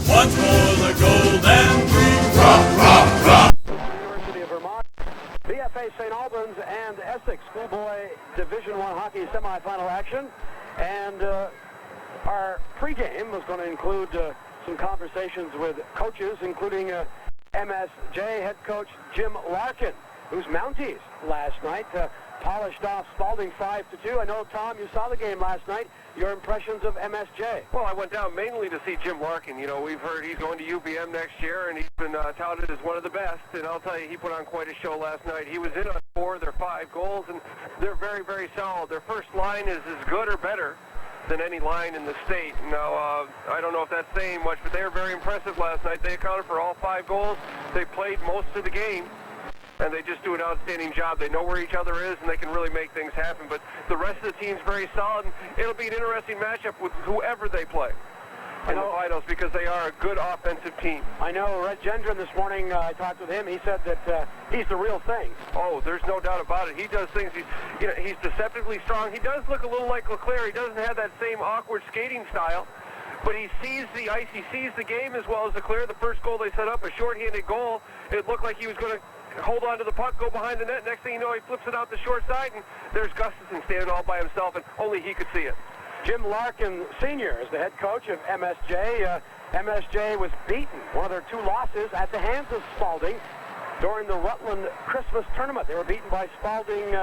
One for the gold and green. Rah, rah, rah. University of Vermont, BFA St. Albans, and Essex Schoolboy Division I hockey semi-final action. And our pregame was going to include some conversations with coaches, including MSJ head coach Jim Larkin, whose Mounties last night polished off Spalding 5-2. I know, Tom, you saw the game last night. Your impressions of MSJ? Well, I went down mainly to see Jim Larkin. You know, we've heard he's going to UVM next year, and he's been touted as one of the best. And I'll tell you, he put on quite a show last night. He was in on 4 of their 5 goals, and they're very, very solid. Their first line is as good or better than any line in the state. Now, I don't know if that's saying much, but they were very impressive last night. They accounted for all 5 goals. They played most of the game, and they just do an outstanding job. They know where each other is, and they can really make things happen. But the rest of the team's very solid, and it'll be an interesting matchup with whoever they play in the finals, because they are a good offensive team. I know Red Gendron this morning, I talked with him. He said that he's the real thing. Oh, there's no doubt about it. He does things. He's deceptively strong. He does look a little like LeClaire. He doesn't have that same awkward skating style, but he sees the ice. He sees the game as well as LeClaire. The first goal they set up, a shorthanded goal. It looked like he was going to hold on to the puck, go behind the net. Next thing you know, he flips it out the short side, and there's Gutterson standing all by himself, and only he could see it. Jim Larkin Sr. is the head coach of MSJ. MSJ was beaten, one of their 2 losses, at the hands of Spalding during the Rutland Christmas tournament. They were beaten by Spalding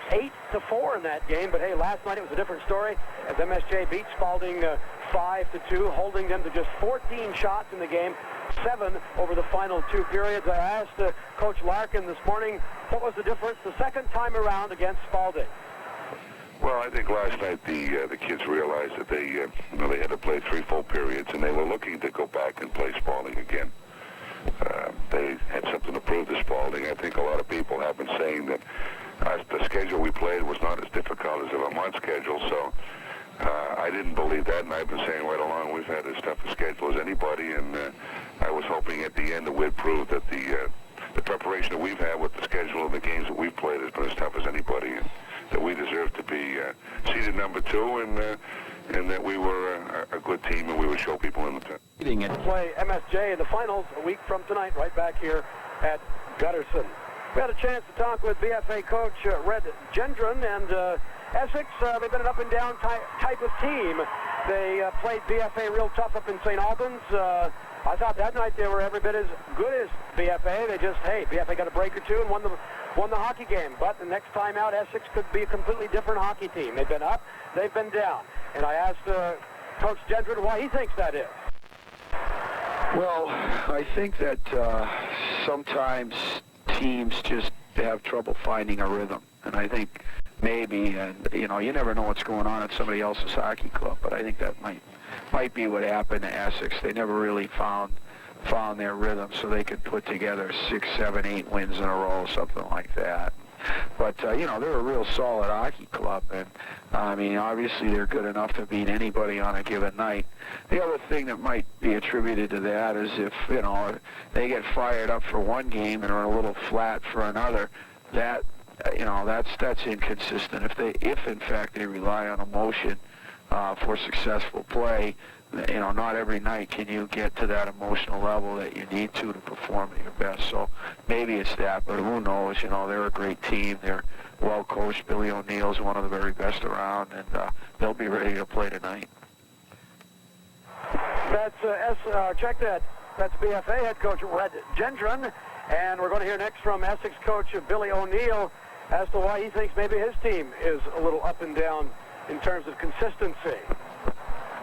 8-4 in that game, but hey, last night it was a different story as MSJ beat Spalding 5-2, holding them to just 14 shots in the game, 7 over the final 2 periods. I asked Coach Larkin this morning, what was the difference the second time around against Spalding? Well, I think last night the kids realized that they had to play 3 full periods, and they were looking to go back and play Spalding again. They had something to prove to Spalding. I think a lot of people have been saying that the schedule we played was not as difficult as the Vermont schedule, so I didn't believe that, and I've been saying right along we've had as tough a schedule as anybody, and I was hoping at the end that we'd prove that the preparation that we've had with the schedule and the games that we've played has been as tough as anybody, and that we deserve to be seeded number 2, and that we were a good team, and we would show people in the tent. Play MSJ in the finals a week from tonight, right back here at Gutterson. We had a chance to talk with BFA coach Red Gendron, and Essex, they've been an up-and-down type of team. They played BFA real tough up in St. Albans. I thought that night they were every bit as good as BFA. They just, BFA got a break or 2 and won the hockey game. But the next time out, Essex could be a completely different hockey team. They've been up, they've been down. And I asked Coach Gendron why he thinks that is. Well, I think that sometimes teams just have trouble finding a rhythm. And I think maybe, and you never know what's going on at somebody else's hockey club, but I think that might be what happened to Essex. They never really found their rhythm, so they could put together 6, 7, 8 wins in a row, something like that. But they're a real solid hockey club, and I mean, obviously they're good enough to beat anybody on a given night. The other thing that might be attributed to that is if they get fired up for one game and are a little flat for another, that's inconsistent. If in fact they rely on emotion for successful play, not every night can you get to that emotional level that you need to perform at your best. So maybe it's that, but who knows? They're a great team. They're well coached. Billy O'Neill's one of the very best around, and they'll be ready to play tonight. Check that. That's BFA head coach Red Gendron, and we're going to hear next from Essex coach Billy O'Neill as to why he thinks maybe his team is a little up and down in terms of consistency.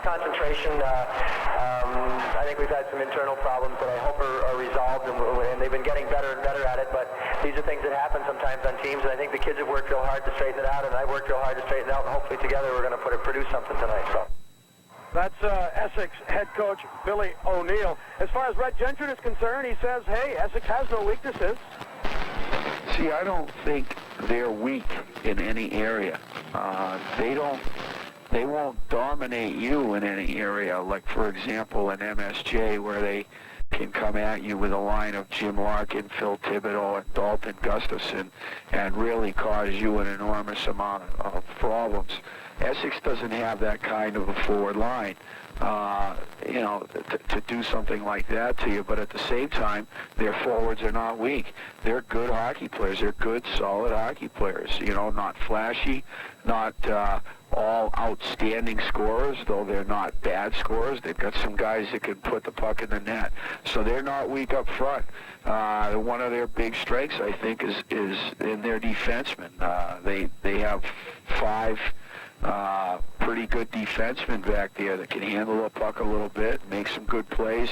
Concentration. I think we've had some internal problems that I hope are resolved, and they've been getting better and better at it, but these are things that happen sometimes on teams, and I think the kids have worked real hard to straighten it out, and I've worked real hard to straighten it out, and hopefully together we're going to produce something tonight. So. That's Essex head coach Billy O'Neill. As far as Red Gendron is concerned, he says, Essex has no weaknesses. See, I don't think they're weak in any area. They won't dominate you in any area, like, for example, in MSJ, where they can come at you with a line of Jim Larkin, Phil Thibodeau, and Dalton Gutterson and really cause you an enormous amount of problems. Essex doesn't have that kind of a forward line. to do something like that to you. But at the same time, their forwards are not weak. They're good hockey players. They're good, solid hockey players. Not flashy, not all outstanding scorers, though they're not bad scorers. They've got some guys that can put the puck in the net. So they're not weak up front. One of their big strengths, I think, is in their defensemen. They have 5 pretty good defensemen back there that can handle the puck a little bit, make some good plays,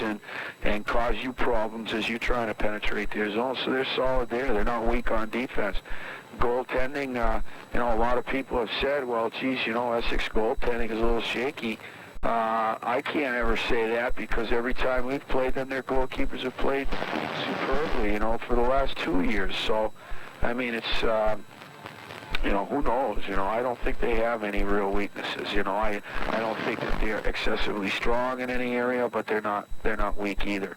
and cause you problems as you're trying to penetrate their zone. So they're solid there. They're not weak on defense. Goaltending, a lot of people have said, well, geez, Essex goaltending is a little shaky. I can't ever say that because every time we've played them, their goalkeepers have played superbly, for the last 2 years. So, I mean, it's... who knows? I don't think they have any real weaknesses. I don't think that they're excessively strong in any area, but they're not weak either.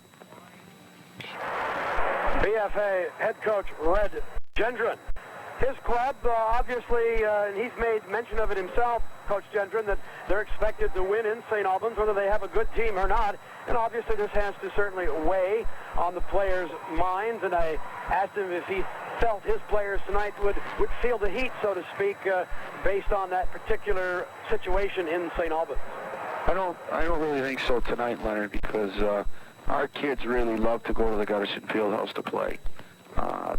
BFA head coach Red Gendron. His club, obviously, and he's made mention of it himself, Coach Gendron, that they're expected to win in St. Albans, whether they have a good team or not. And obviously this has to certainly weigh on the players' minds. And I asked him if he felt his players tonight would feel the heat, so to speak, based on that particular situation in St. Albans. I don't really think so tonight, Leonard, because our kids really love to go to the Gutterson Fieldhouse to play.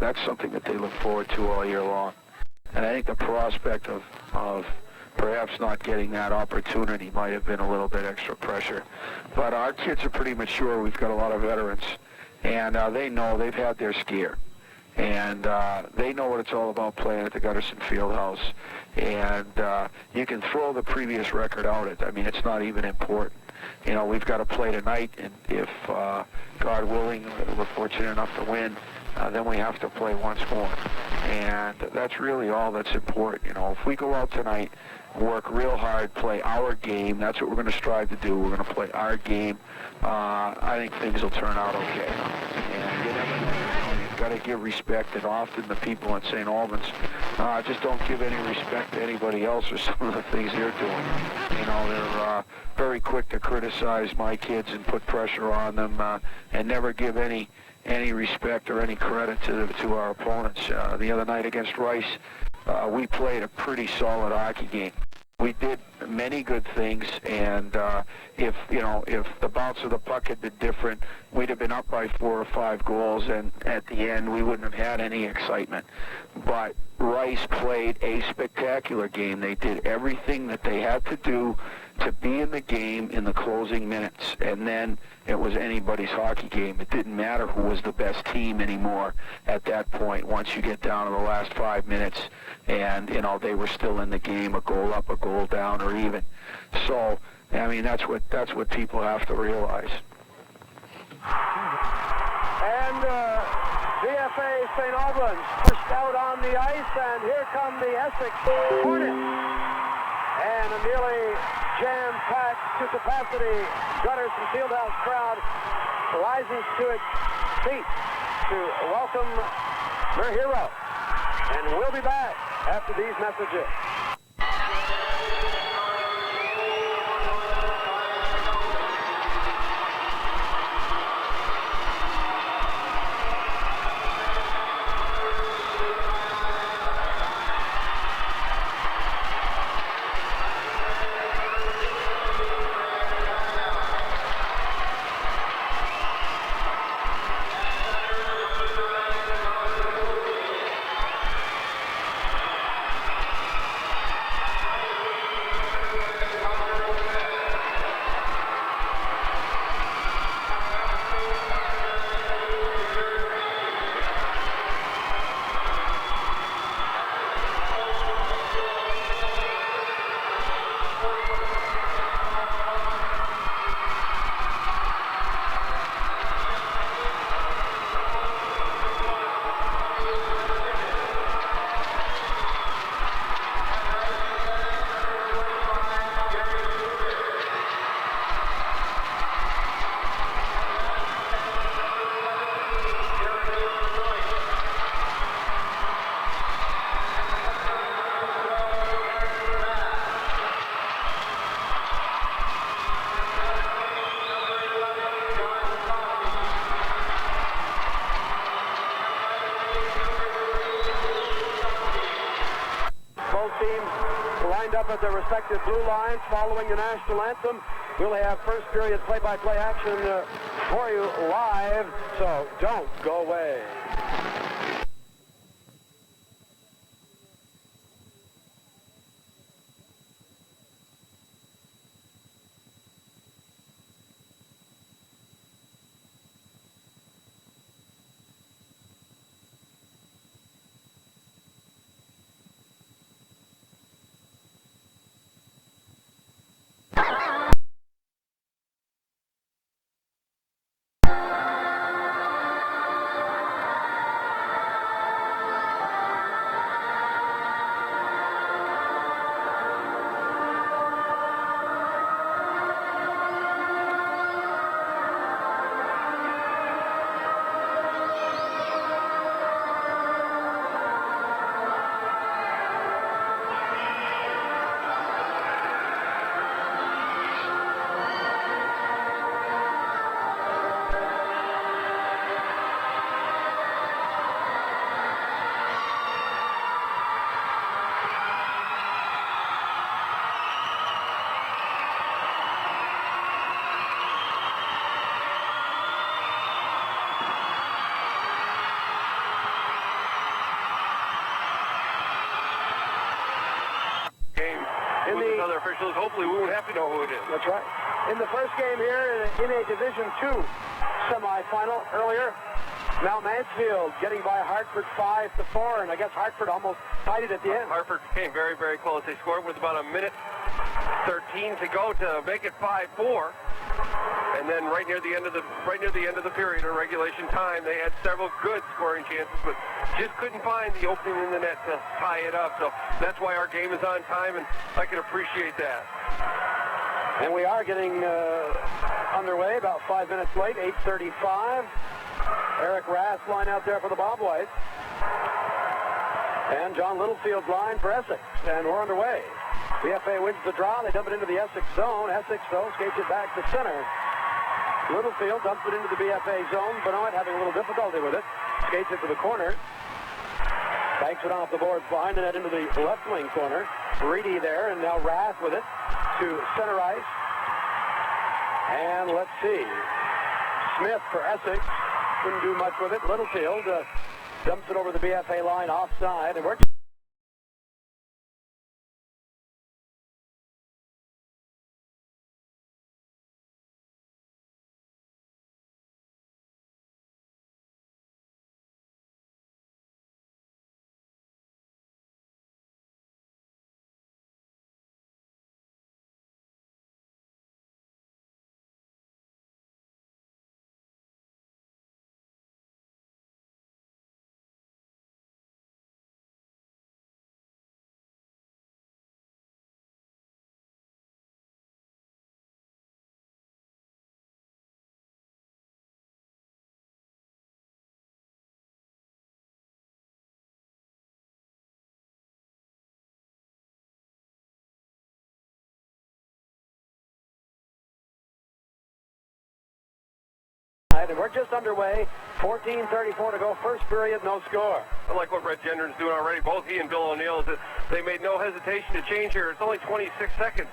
That's something that they look forward to all year long. And I think the prospect of perhaps not getting that opportunity might have been a little bit extra pressure. But our kids are pretty mature. We've got a lot of veterans. And they know they've had their scare. And they know what it's all about playing at the Gutterson Fieldhouse. And you can throw the previous record out. It's not even important. We've got to play tonight, and if, God willing, we're fortunate enough to win, then we have to play once more. And that's really all that's important. If we go out tonight, work real hard, play our game, that's what we're going to strive to do. We're going to play our game. I think things will turn out okay. And you never know. You've got to give respect, and often the people in St. Albans just don't give any respect to anybody else or some of the things they're doing. They're very quick to criticize my kids and put pressure on them and never give any respect or any credit to our opponents. The other night against Rice, we played a pretty solid hockey game. We did many good things, and if the bounce of the puck had been different, we'd have been up by 4 or 5 goals, and at the end we wouldn't have had any excitement. But Rice played a spectacular game. They did everything that they had to do to be in the game in the closing minutes, and then it was anybody's hockey game. It didn't matter who was the best team anymore at that point. Once you get down to the last 5 minutes, and they were still in the game, a goal up, a goal down, or even. So, that's what people have to realize. And BFA St. Albans pushed out on the ice, and here come the Essex Hornets. And a nearly jam-packed to capacity Gutterson Fieldhouse crowd rises to its feet to welcome their hero. And we'll be back after these messages. lined up at their respective blue lines following the national anthem. We'll have first period play-by-play action for you live, so don't go away. Other officials, hopefully we won't have to know who it is. That's right. In the first game here, in a Division II semi-final earlier, Mount Mansfield getting by Hartford 5-4, and I guess Hartford almost tied it at the end. Hartford came very, very close. They scored with about a minute 13 to go to make it 5-4. And then right near the end of the period, or regulation time, they had several good scoring chances, but just couldn't find the opening in the net to tie it up. So that's why our game is on time, and I can appreciate that. And we are getting underway, about 5 minutes late, 8:35. Eric Rath's line out there for the Bob Whites. And John Littlefield's line for Essex. And we're underway. BFA wins the draw. They dump it into the Essex zone. Essex, though, skates it back to center. Littlefield dumps it into the BFA zone. Benoit having a little difficulty with it. Skates it to the corner. Banks it off the boards behind the net into the left wing corner. Reedy there, and now Rath with it to center ice. And let's see. Smith for Essex. Couldn't do much with it. Littlefield dumps it over the BFA line offside. And we're and we're just underway. 14:34 to go. First period, no score. I like what Red Gendron's doing already. Both he and Bill O'Neill, is that they made no hesitation to change here. It's only 26 seconds,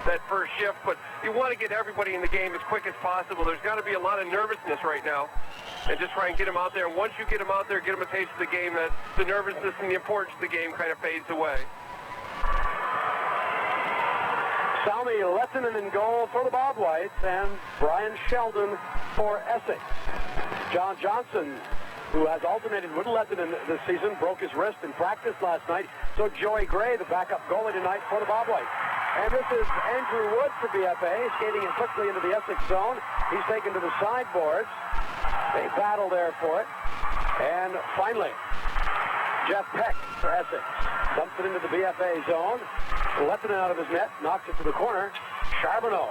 that first shift, but you want to get everybody in the game as quick as possible. There's got to be a lot of nervousness right now, and just try and get them out there. And once you get them out there, get them a taste of the game, that the nervousness and the importance of the game kind of fades away. Salmi Lettinen in goal for the Bob Whites, and Brian Sheldon for Essex. John Johnson, who has alternated with Lettinen this season, broke his wrist in practice last night. So Joey Gray, the backup goalie tonight for the Bob Whites. And this is Andrew Wood for BFA, skating in quickly into the Essex zone. He's taken to the sideboards. They battle there for it. And finally, Jeff Peck for Essex. Dumps it into the BFA zone. Lettinen out of his net, knocks it to the corner. Charbonneau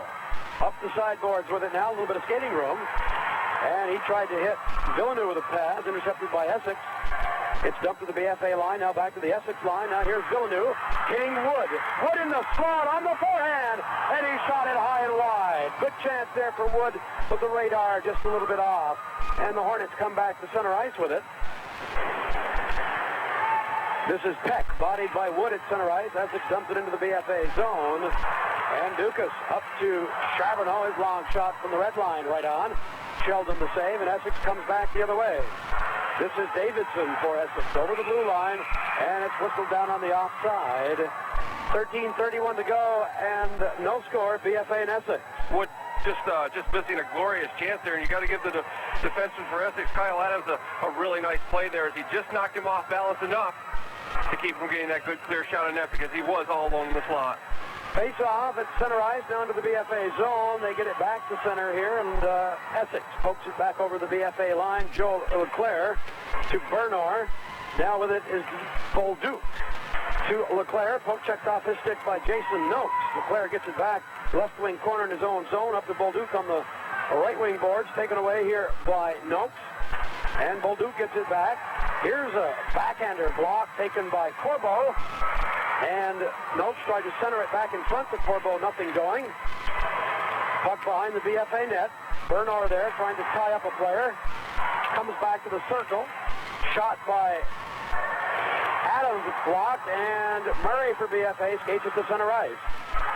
up the sideboards with it now, a little bit of skating room. And he tried to hit Villeneuve with a pass, intercepted by Essex. It's dumped to the BFA line, now back to the Essex line. Now here's Villeneuve, hitting Wood. Wood in the slot on the forehand, and he shot it high and wide. Good chance there for Wood, but the radar just a little bit off. And the Hornets come back to center ice with it. This is Peck, bodied by Wood at center ice. Essex dumps it into the BFA zone. And Dukas up to Charbonneau. His long shot from the red line right on. Sheldon the save, and Essex comes back the other way. This is Davidson for Essex over the blue line, and it's whistled down on the offside. 13:31 to go, and no score. BFA and Essex. Wood just missing a glorious chance there, and you got to give the defenseman for Essex, Kyle Adams, a really nice play there as he just knocked him off balance enough to keep him getting that good clear shot on net because he was all alone in the slot. Face off at center ice down to the BFA zone. They get it back to center here, and Essex pokes it back over the BFA line. Joe Leclerc to Bernard. Now with it is Bolduc to Leclerc. Poke checked off his stick by Jason Noakes. Leclerc gets it back. Left wing corner in his own zone. Up to Bolduc on the right wing boards. Taken away here by Noakes. And Bolduc gets it back. Here's a backhander block taken by Corbo. And Noakes tried to center it back in front to Corbo. Nothing going. Puck behind the BFA net. Bernard there trying to tie up a player. Comes back to the circle. Shot by Adams blocked, and Murray for BFA skates at the center ice,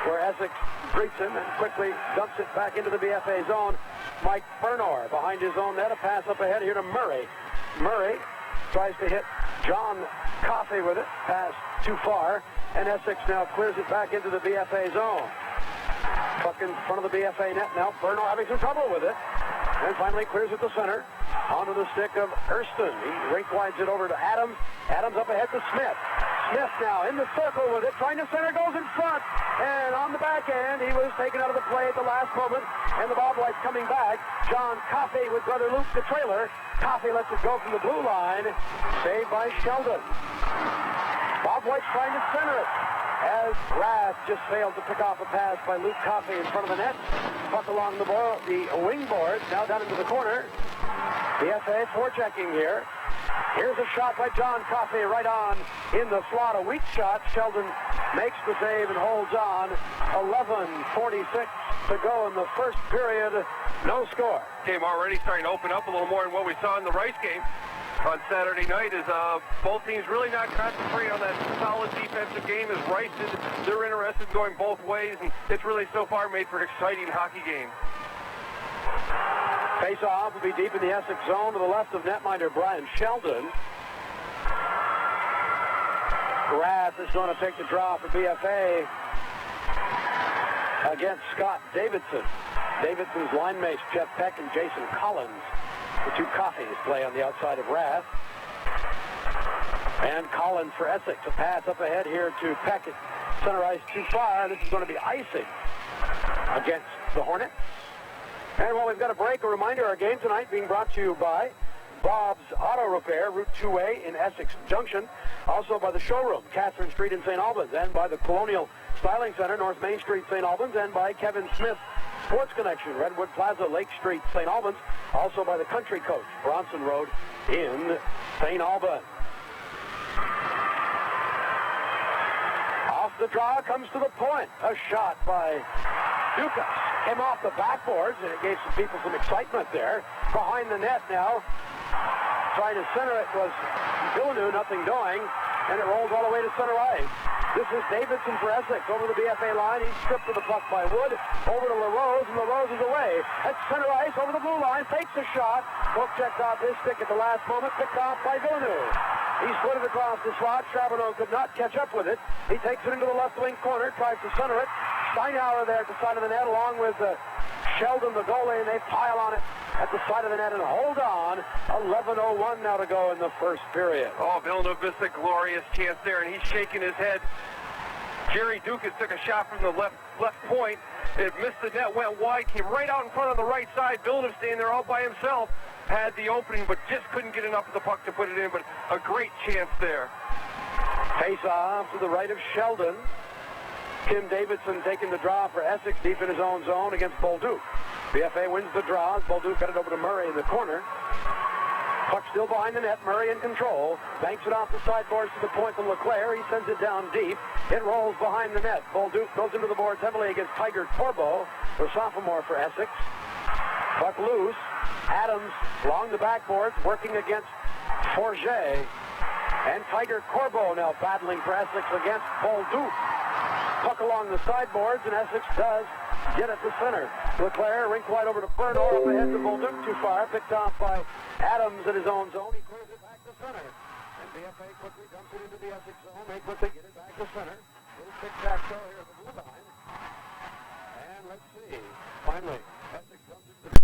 where Essex greets him and quickly dumps it back into the BFA zone. Mike Bernard behind his own net. A pass up ahead here to Murray. Murray tries to hit John Coffey with it. Pass too far, and Essex now clears it back into the BFA zone. Puck in front of the BFA net now. Bernard having some trouble with it. And finally clears it to center. Onto the stick of Erston. He rink-wides it over to Adams. Adams up ahead to Smith. Smith now in the circle with it. Trying to center. Goes in front. And on the back end, he was taken out of the play at the last moment. And the Bobwhites coming back. John Coffey with brother Luke the trailer. Coffey lets it go from the blue line. Saved by Sheldon. Bobwhite's trying to center it, as Rath just failed to pick off a pass by Luke Coffey in front of the net. Puck along the wing board, now down into the corner. BFA forechecking here. Here's a shot by John Coffey right on in the slot. A weak shot. Sheldon makes the save and holds on. 11:46 to go in the first period. No score. Game already starting to open up a little more than what we saw in the Rice game on Saturday night, is both teams really not concentrating on that solid defensive game. As Rice is, they're interested in going both ways, and it's really so far made for an exciting hockey game. Face-off will be deep in the Essex zone to the left of netminder Brian Sheldon. Rath is going to take the draw for BFA against Scott Davidson. Davidson's line mates Jeff Peck and Jason Collins. The two Coffees play on the outside of Rath. And Collins for Essex. A pass up ahead here to Peck at center ice too far. This is going to be icing against the Hornets. And while we've got a break, a reminder, our game tonight being brought to you by Bob's Auto Repair, Route 2A in Essex Junction. Also by the Showroom, Catherine Street in St. Albans. And by the Colonial Styling Center, North Main Street, St. Albans. And by Kevin Smith Sports Connection, Redwood Plaza, Lake Street, St. Albans. Also by the Country Coach, Bronson Road in St. Albans. Off the draw, comes to the point. A shot by Dukas. Came off the backboards, and it gave some people some excitement there. Behind the net now. Trying to center it was Villeneuve, nothing doing, and it rolls all the way to center ice. This is Davidson for Essex over the BFA line. He's stripped of the puck by Wood. Over to LaRose, and LaRose is away. At center ice, over the blue line, fakes a shot. Poke checked off his stick at the last moment, picked off by Villeneuve. He slid it across the slot. Charbonneau could not catch up with it. He takes it into the left wing corner, tries to center it. Steinhauer there at the side of the net, along with Sheldon, the goalie, and they pile on it at the side of the net and hold on. 11:01 now to go in the first period. Oh, Villeneuve missed a glorious chance there, and he's shaking his head. Jerry Dukas took a shot from the left point. It missed the net, went wide, came right out in front of the right side. Villeneuve staying there all by himself. Had the opening, but just couldn't get enough of the puck to put it in, but a great chance there. Face off to the right of Sheldon. Tim Davidson taking the draw for Essex deep in his own zone against Bolduc. BFA wins the draw. Bolduc got it over to Murray in the corner. Puck still behind the net. Murray in control. Banks it off the sideboards to the point from Leclerc. He sends it down deep. It rolls behind the net. Bolduc goes into the boards heavily against Tiger Corbo, the sophomore for Essex. Puck loose. Adams along the backboards working against Forget. And Tiger Corbo now battling for Essex against Bolduc. Puck along the sideboards, and Essex does get at the center. Leclerc rink wide over to Bernor, up ahead to Bolduc, too far. Picked off by Adams in his own zone. He clears it back to center. And BFA quickly dumps it into the Essex zone. They quickly get it back to center. Little tic-tac-toe here at the blue line. And let's see. Finally, Essex dumps it to the...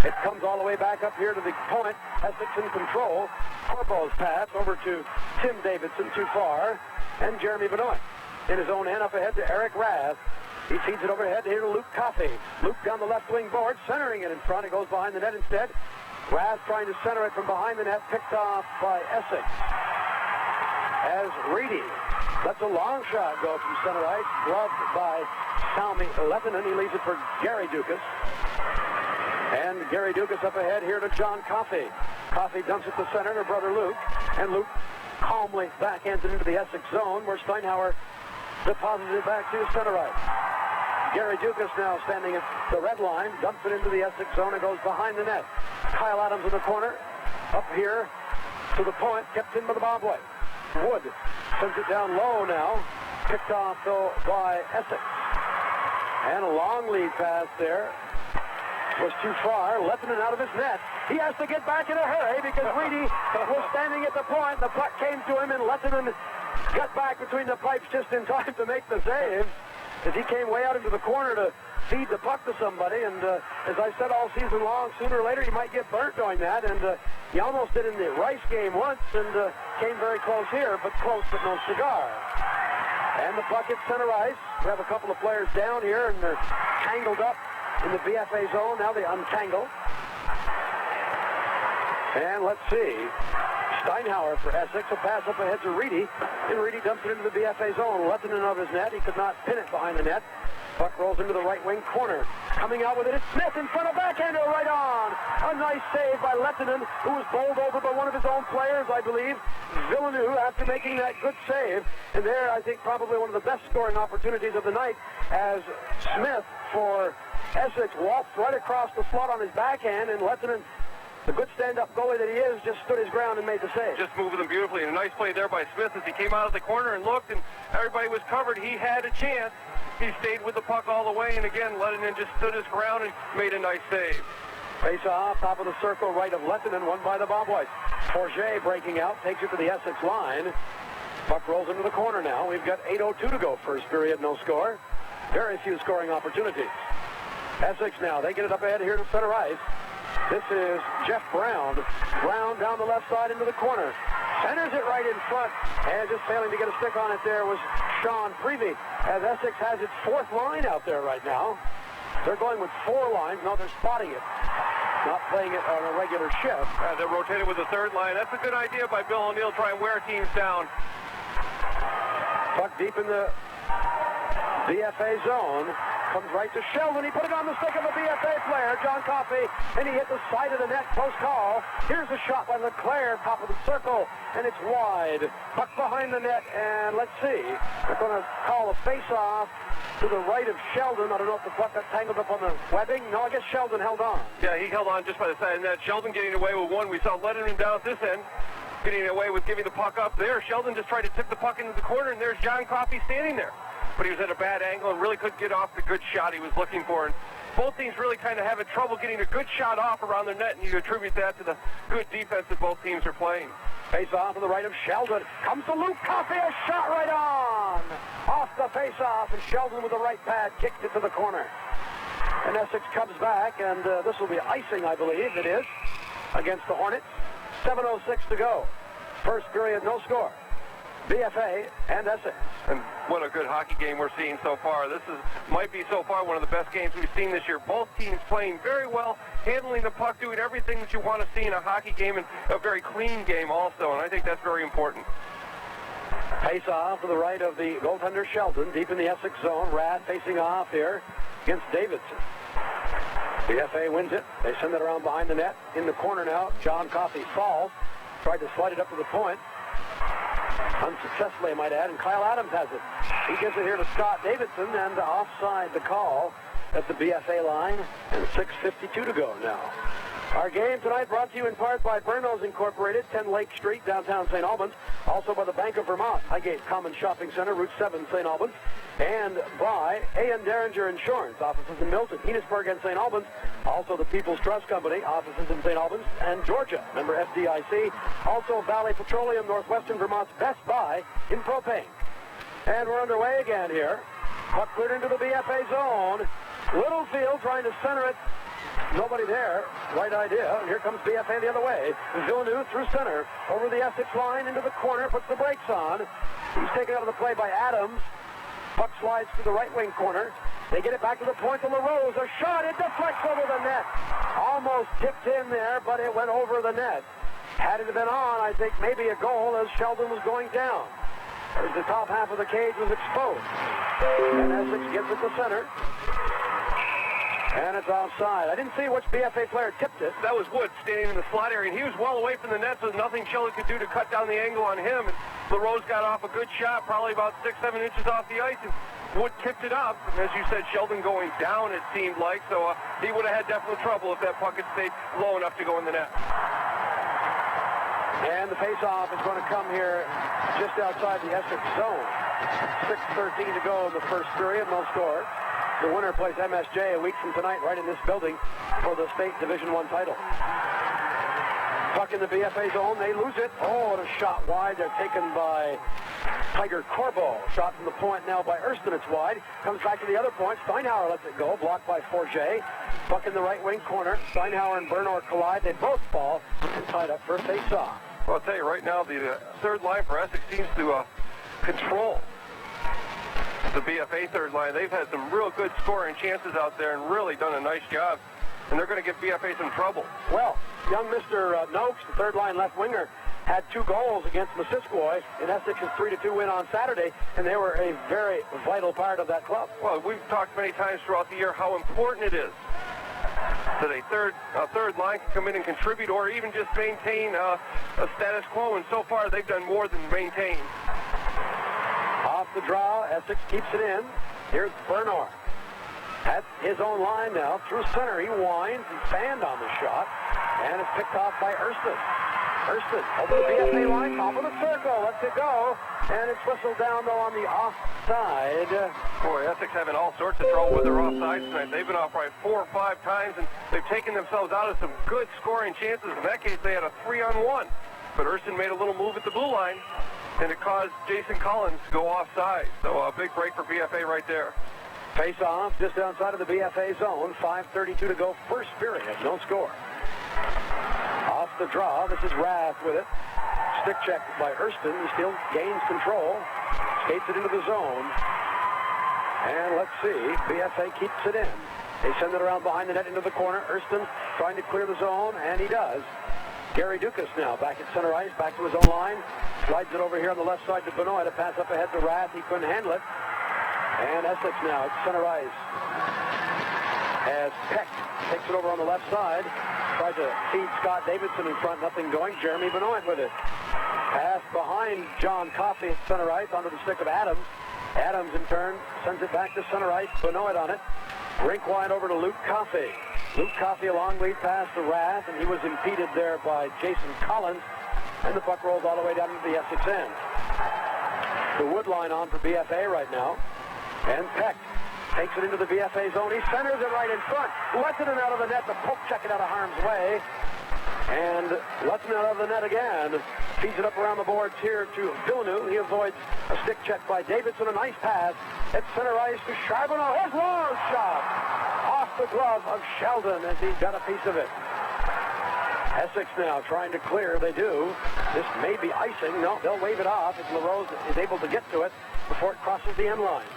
It comes all the way back up here to the point. Essex in control. Corbo's pass over to Tim Davidson, too far. And Jeremy Benoit in his own end up ahead to Eric Rath. He feeds it overhead here to Luke Coffey. Luke down the left wing board, centering it in front. It goes behind the net instead. Rath trying to center it from behind the net, picked off by Essex. As Reedy lets a long shot go from center ice, gloved by Salmi Lettinen. He leaves it for Gary Dukas. And Gary Dukas up ahead here to John Coffey. Coffey dumps it to center to brother Luke. And Luke calmly backhands it into the Essex zone where Steinhauer deposits it back to center ice. Gary Dukas now standing at the red line, dumps it into the Essex zone and goes behind the net. Kyle Adams in the corner, up here to the point, kept in by the bomb boy. Wood sends it down low now, picked off though by Essex. And a long lead pass there. Was too far. Lettinen out of his net. He has to get back in a hurry because Reedy was standing at the point. The puck came to him and Lettinen got back between the pipes just in time to make the save. As he came way out into the corner to feed the puck to somebody. And as I said all season long, sooner or later he might get burnt doing that. And he almost did in the Rice game once and came very close here, but close but no cigar. And the puck hits center ice. We have a couple of players down here and they're tangled up in the BFA zone. Now they untangle. And let's see. Steinhauer for Essex. A pass up ahead to Reedy. And Reedy dumps it into the BFA zone. Lettinen of his net. He could not pin it behind the net. Puck rolls into the right wing corner. Coming out with it is Smith in front of backhander right on. A nice save by Lettinen, who was bowled over by one of his own players, I believe. Villeneuve after making that good save. And there, I think, probably one of the best scoring opportunities of the night as Smith for Essex walked right across the slot on his backhand, and Lettinen, the good stand-up goalie that he is, just stood his ground and made the save. Just moving them beautifully. And a nice play there by Smith as he came out of the corner and looked, and everybody was covered. He had a chance. He stayed with the puck all the way, and again, Lettinen just stood his ground and made a nice save. Face off, top of the circle, right of Lettinen, won by the Bomboys. Forget breaking out, takes it to the Essex line. Puck rolls into the corner now. We've got 8:02 to go. First period, no score. Very few scoring opportunities. Essex now, they get it up ahead here to center ice. This is Jeff Brown. Brown down the left side into the corner. Centers it right in front. And just failing to get a stick on it there was Sean Prevey. As Essex has its fourth line out there right now. They're going with four lines. No, they're spotting it. Not playing it on a regular shift. They're rotated with the third line. That's a good idea by Bill O'Neill. Try and wear teams down. Puck deep in the BFA zone. Comes right to Sheldon. He put it on the stick of a BFA player, John Coffey, and he hit the side of the net. Close call. Here's a shot by Leclerc, top of the circle, and it's wide. Puck behind the net, and let's see. They're going to call a face-off to the right of Sheldon. I don't know if the puck got tangled up on the webbing. No, I guess Sheldon held on. Yeah, he held on just by the side of the net. Sheldon getting away with one. We saw Lettinen down at this end, getting away with giving the puck up there. Sheldon just tried to tip the puck into the corner, and there's John Coffey standing there. But he was at a bad angle and really couldn't get off the good shot he was looking for. And both teams really kind of having trouble getting a good shot off around their net, and you attribute that to the good defense that both teams are playing. Face off to the right of Sheldon. Comes to Luke Coffey, a shot right on. Off the face off, and Sheldon with the right pad kicked it to the corner. And Essex comes back, and this will be icing, I believe. It is, against the Hornets. 7:06 to go. First period, no score. BFA and Essex. And what a good hockey game we're seeing so far. This might be so far one of the best games we've seen this year. Both teams playing very well, handling the puck, doing everything that you want to see in a hockey game, and a very clean game also, and I think that's very important. Face off to the right of the goaltender Sheldon, deep in the Essex zone. Rath facing off here against Davidson. BFA wins it. They send it around behind the net. In the corner now, John Coffey falls. Tried to slide it up to the point. Unsuccessfully, I might add, and Kyle Adams has it. He gives it here to Scott Davidson, and offside the call. at the BFA line, and 6:52 to go now. Our game tonight brought to you in part by Burno's Incorporated, 10 Lake Street, downtown St. Albans. Also by the Bank of Vermont, Highgate Common Shopping Center, Route 7, St. Albans. And by A.N. Derringer Insurance, offices in Milton, Enosburg, and St. Albans. Also the People's Trust Company, offices in St. Albans and Georgia, member FDIC. Also Valley Petroleum, Northwestern Vermont's Best Buy in propane. And we're underway again here. Puck cleared into the BFA zone. Littlefield trying to center it. Nobody there. Right idea. And here comes BFA the other way. Villeneuve through center. Over the Essex line into the corner. Puts the brakes on. He's taken out of the play by Adams. Puck slides to the right wing corner. They get it back to the point to LaRose. A shot. It deflects over the net. Almost tipped in there, but it went over the net. Had it been on, I think maybe a goal as Sheldon was going down. As the top half of the cage was exposed. And Essex gets it to center. And it's offside. I didn't see which BFA player tipped it. That was Wood standing in the slot area, and he was well away from the net, so there's nothing Sheldon could do to cut down the angle on him. And LaRose got off a good shot, probably about 6-7 inches off the ice, and Wood tipped it up. And as you said, Sheldon going down, it seemed like, so he would have had definite trouble if that puck had stayed low enough to go in the net. And the face-off is going to come here just outside the Essex zone. 6:13 to go in the first period, no score. The winner plays MSJ a week from tonight right in this building for the state Division I title. Puck in the BFA zone, they lose it. Oh, and a shot wide. They're taken by Tiger Corbo. Shot from the point now by Erston. It's wide. Comes back to the other point. Steinhauer lets it go. Blocked by Forget. Puck in the right wing corner. Steinhauer and Bernor collide. They both fall and tied up for a face-off. Well, I'll tell you right now, the third line for Essex seems to control the BFA third line. They've had some real good scoring chances out there and really done a nice job. And they're going to give BFA some trouble. Well, young Mr. Noakes, the third line left winger, had 2 goals against Missisquoi in Essex's 3-2 win on Saturday, and they were a very vital part of that club. Well, we've talked many times throughout the year how important it is that a third line can come in and contribute or even just maintain a status quo, and so far they've done more than maintain. Off the draw, Essex keeps it in. Here's Bernor. At his own line now, through center, he winds, he's fanned on the shot, and it's picked off by Erston. Erston over the BFA line, top of the circle, lets it go, and it's whistled down though on the offside. Boy, Essex having all sorts of trouble with their offsides tonight. They've been off right 4 or 5 times, and they've taken themselves out of some good scoring chances. In that case, they had a 3-on-1, but Erston made a little move at the blue line, and it caused Jason Collins to go offside. So a big break for BFA right there. Face off just outside of the BFA zone. 5:32 to go, first period. No score. Off the draw. This is Rath with it. Stick check by Erston. He still gains control. Skates it into the zone. And let's see. BFA keeps it in. They send it around behind the net into the corner. Erston trying to clear the zone, and he does. Gary Dukas now back at center ice, back to his own line. Slides it over here on the left side to Benoit to pass up ahead to Rath. He couldn't handle it. And Essex now at center ice. As Peck takes it over on the left side. Tried to feed Scott Davidson in front, nothing going. Jeremy Benoit with it. Pass behind John Coffey at center ice onto the stick of Adams. Adams in turn sends it back to center ice. Benoit on it. Rink wide over to Luke Coffey. Luke Coffey a long lead pass to Rath, and he was impeded there by Jason Collins. And the puck rolls all the way down to the Essex end. The Wood line on for BFA right now. And Peck takes it into the BFA zone. He centers it right in front. Lets it out of the net. The poke check it out of harm's way. And lets it out of the net again. Feeds it up around the boards here to Villeneuve. He avoids a stick check by Davidson. A nice pass at center ice to Charbonneau. His long shot off the glove of Sheldon as he got a piece of it. Essex now trying to clear. They do. This may be icing. No, they'll wave it off if LaRose is able to get to it before it crosses the end line.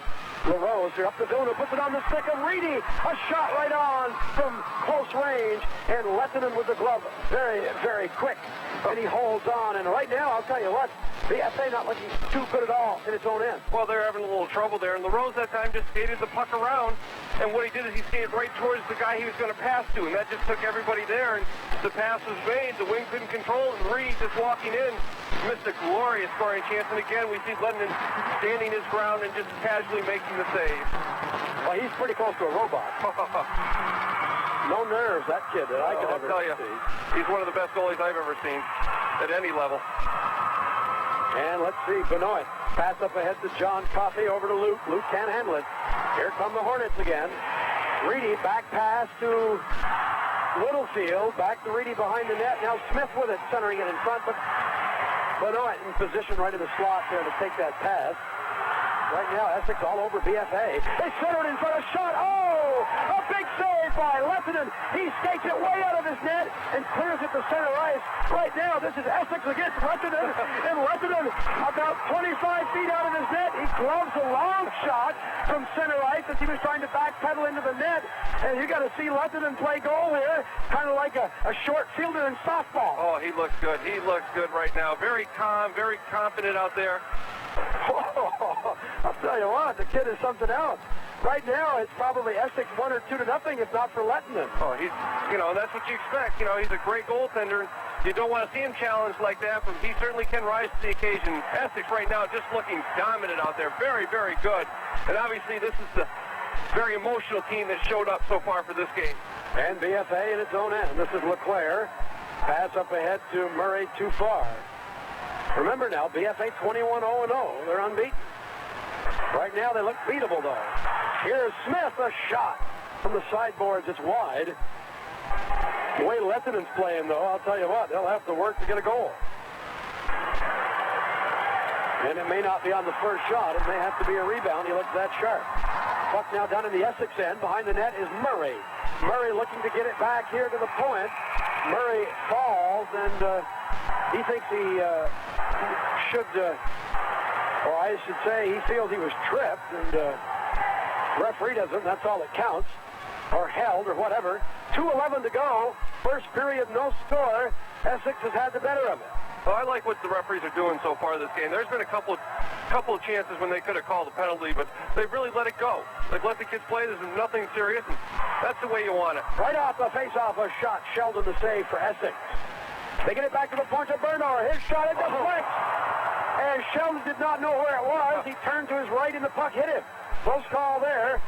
LaRose, they're up to Villeneuve, puts it on the stick of Reedy. A shot right on from close range. And Lettinen with the glove. Very, very quick. and he holds on. And right now, I'll tell you what, BFA not looking too good at all in its own end. Well, they're having a little trouble there, and LaRose that time just skated the puck around, and what he did is he skated right towards the guy he was going to pass to, and that just took everybody there, and the pass was made. The wing couldn't control it, and Reed just walking in missed a glorious scoring chance, and again, we see Lennon standing his ground and just casually making the save. Well, he's pretty close to a robot. No nerves, that kid, that I could ever tell you, see. He's one of the best goalies I've ever seen at any level. And let's see, Benoit. Pass up ahead to John Coffey, over to Luke. Luke can't handle it. Here come the Hornets again. Reedy, back pass to Littlefield. Back to Reedy behind the net. Now Smith with it, centering it in front, but Benoit in position right in the slot there to take that pass. Right now, Essex all over BFA. They center it in front of shot. Oh! A big save by Lettinen. He skates it way out of his net and clears it to center ice. Right now, this is Essex against Lettinen. And Lettinen about 25 feet out of his net. He gloves a long shot from center ice as he was trying to backpedal into the net. And you got to see Lettinen play goal here, kind of like a short fielder in softball. Oh, he looks good. He looks good right now. Very calm, very confident out there. Oh, I'll tell you what, the kid is something else. Right now, it's probably Essex 1 or 2 to nothing, if not for Lettinen. Oh, he's, that's what you expect. He's a great goaltender. You don't want to see him challenged like that, but he certainly can rise to the occasion. Essex right now just looking dominant out there. Very, very good. And obviously, this is the very emotional team that showed up so far for this game. And BFA in its own end. This is LeClaire. Pass up ahead to Murray, too far. Remember now, BFA 21-0-0. They're unbeaten. Right now, they look beatable, though. Here's Smith, a shot from the sideboards. It's wide. The way Lettinen's playing, though, I'll tell you what, they'll have to work to get a goal. And it may not be on the first shot. It may have to be a rebound. He looks that sharp. Puck now down in the Essex end. Behind the net is Murray. Murray looking to get it back here to the point. Murray falls, and he thinks he should, or I should say, he feels he was tripped, and referee doesn't. That's all that counts, or held, or whatever. 2:11 to go. First period, no score. Essex has had the better of it. Well, I like what the referees are doing so far this game. There's been a couple of chances when they could have called a penalty, but they've really let it go. They've let the kids play. This is nothing serious, and that's the way you want it. Right off the face-off, a shot. Sheldon the save for Essex. They get it back to the point of Bernauer. His shot, it deflects. And Sheldon did not know where it was. He turned to his right, and the puck hit him. Close call there.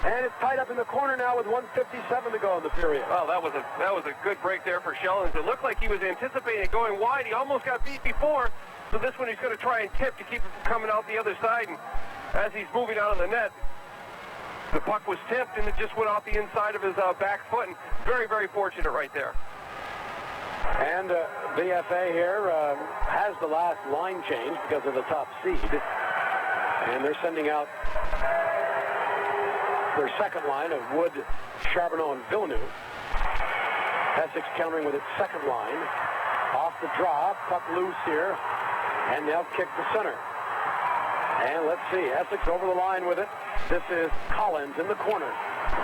And it's tied up in the corner now with 1:57 to go in the period. Well, that was a good break there for Sheldon. It looked like he was anticipating going wide. He almost got beat before. So this one he's going to try and tip to keep it from coming out the other side. And as he's moving out of the net, the puck was tipped, and it just went off the inside of his back foot. And very, very fortunate right there. And BFA here has the last line change because of the top seed. And they're sending out their second line of Wood, Charbonneau, and Villeneuve. Essex countering with its second line. Off the draw, puck loose here, and now kick to center. And let's see, Essex over the line with it. This is Collins in the corner.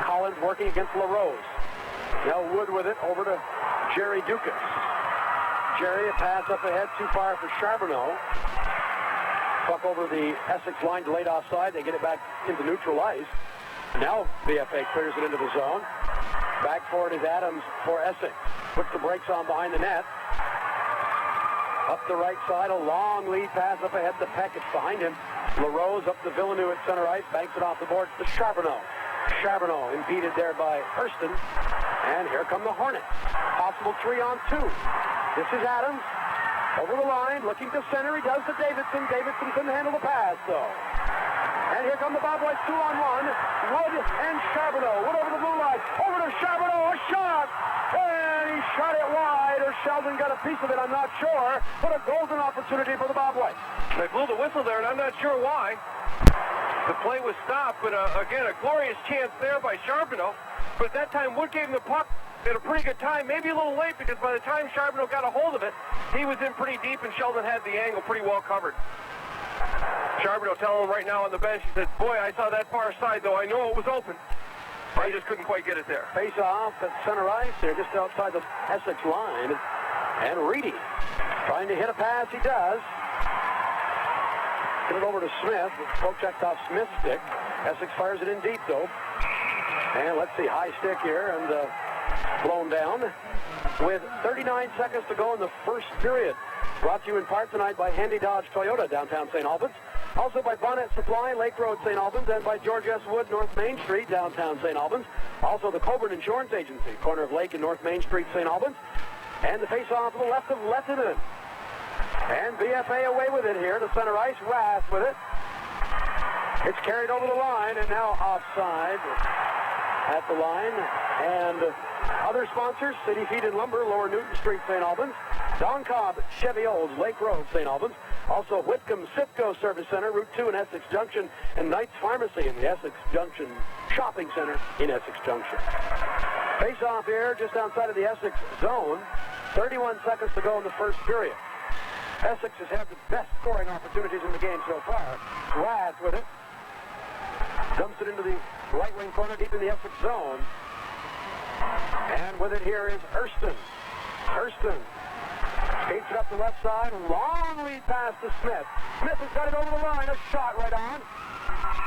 Collins working against LaRose. Now Wood with it over to Jerry Dukas. Jerry, a pass up ahead, too far for Charbonneau. Puck over the Essex line, delayed offside. They get it back into neutral ice. Now BFA clears it into the zone. Back for it is Adams for Essex. Puts the brakes on behind the net. Up the right side, a long lead pass up ahead to Peck. It's behind him. LaRose up to Villeneuve at center ice. Banks it off the boards to Charbonneau. Charbonneau impeded there by Hurston. And here come the Hornets. Possible 3-on-2. This is Adams. Over the line, looking to center. He does to Davidson. Davidson couldn't handle the pass, though. And here come the Bobwhite 2-on-1. Wood and Charbonneau. Wood over the blue line. Over to Charbonneau. A shot. And he shot it wide. Or Sheldon got a piece of it. I'm not sure. But a golden opportunity for the Bobwhite. They blew the whistle there, and I'm not sure why. The play was stopped, but again, a glorious chance there by Charbonneau. But at that time, Wood gave him the puck at a pretty good time. Maybe a little late, because by the time Charbonneau got a hold of it, he was in pretty deep, and Sheldon had the angle pretty well covered. Charbonneau telling him right now on the bench, he said, boy, I saw that far side, though. I know it was open. I just couldn't quite get it there. Face off at center ice. They're just outside the Essex line. And Reedy Trying to hit a pass, he does. Get it over to Smith. Poke checked off Smith's stick. Essex fires it in deep, though. And let's see, high stick here and blown down. With 39 seconds to go in the first period. Brought to you in part tonight by Handy Dodge Toyota, downtown St. Albans. Also by Bonnet Supply, Lake Road, St. Albans, and by George S. Wood, North Main Street, downtown St. Albans. Also the Coburn Insurance Agency, corner of Lake and North Main Street, St. Albans. And the face-off to the left of Lettinen. And BFA away with it here. The center ice, Rath with it. It's carried over the line and now offside at the line. And other sponsors, City Feed and Lumber, Lower Newton Street, St. Albans. Don Cobb, Chevy Olds, Lake Road, St. Albans. Also Whitcomb Sitco Service Center, Route 2 in Essex Junction. And Knight's Pharmacy in the Essex Junction Shopping Center in Essex Junction. Face-off here just outside of the Essex zone. 31 seconds to go in the first period. Essex has had the best scoring opportunities in the game so far. Rath with it. Dumps it into the right wing corner deep in the Essex zone. And with it here is Hurston. Hurston skates it up the left side. Long lead pass to Smith. Smith has got it over the line. A shot right on.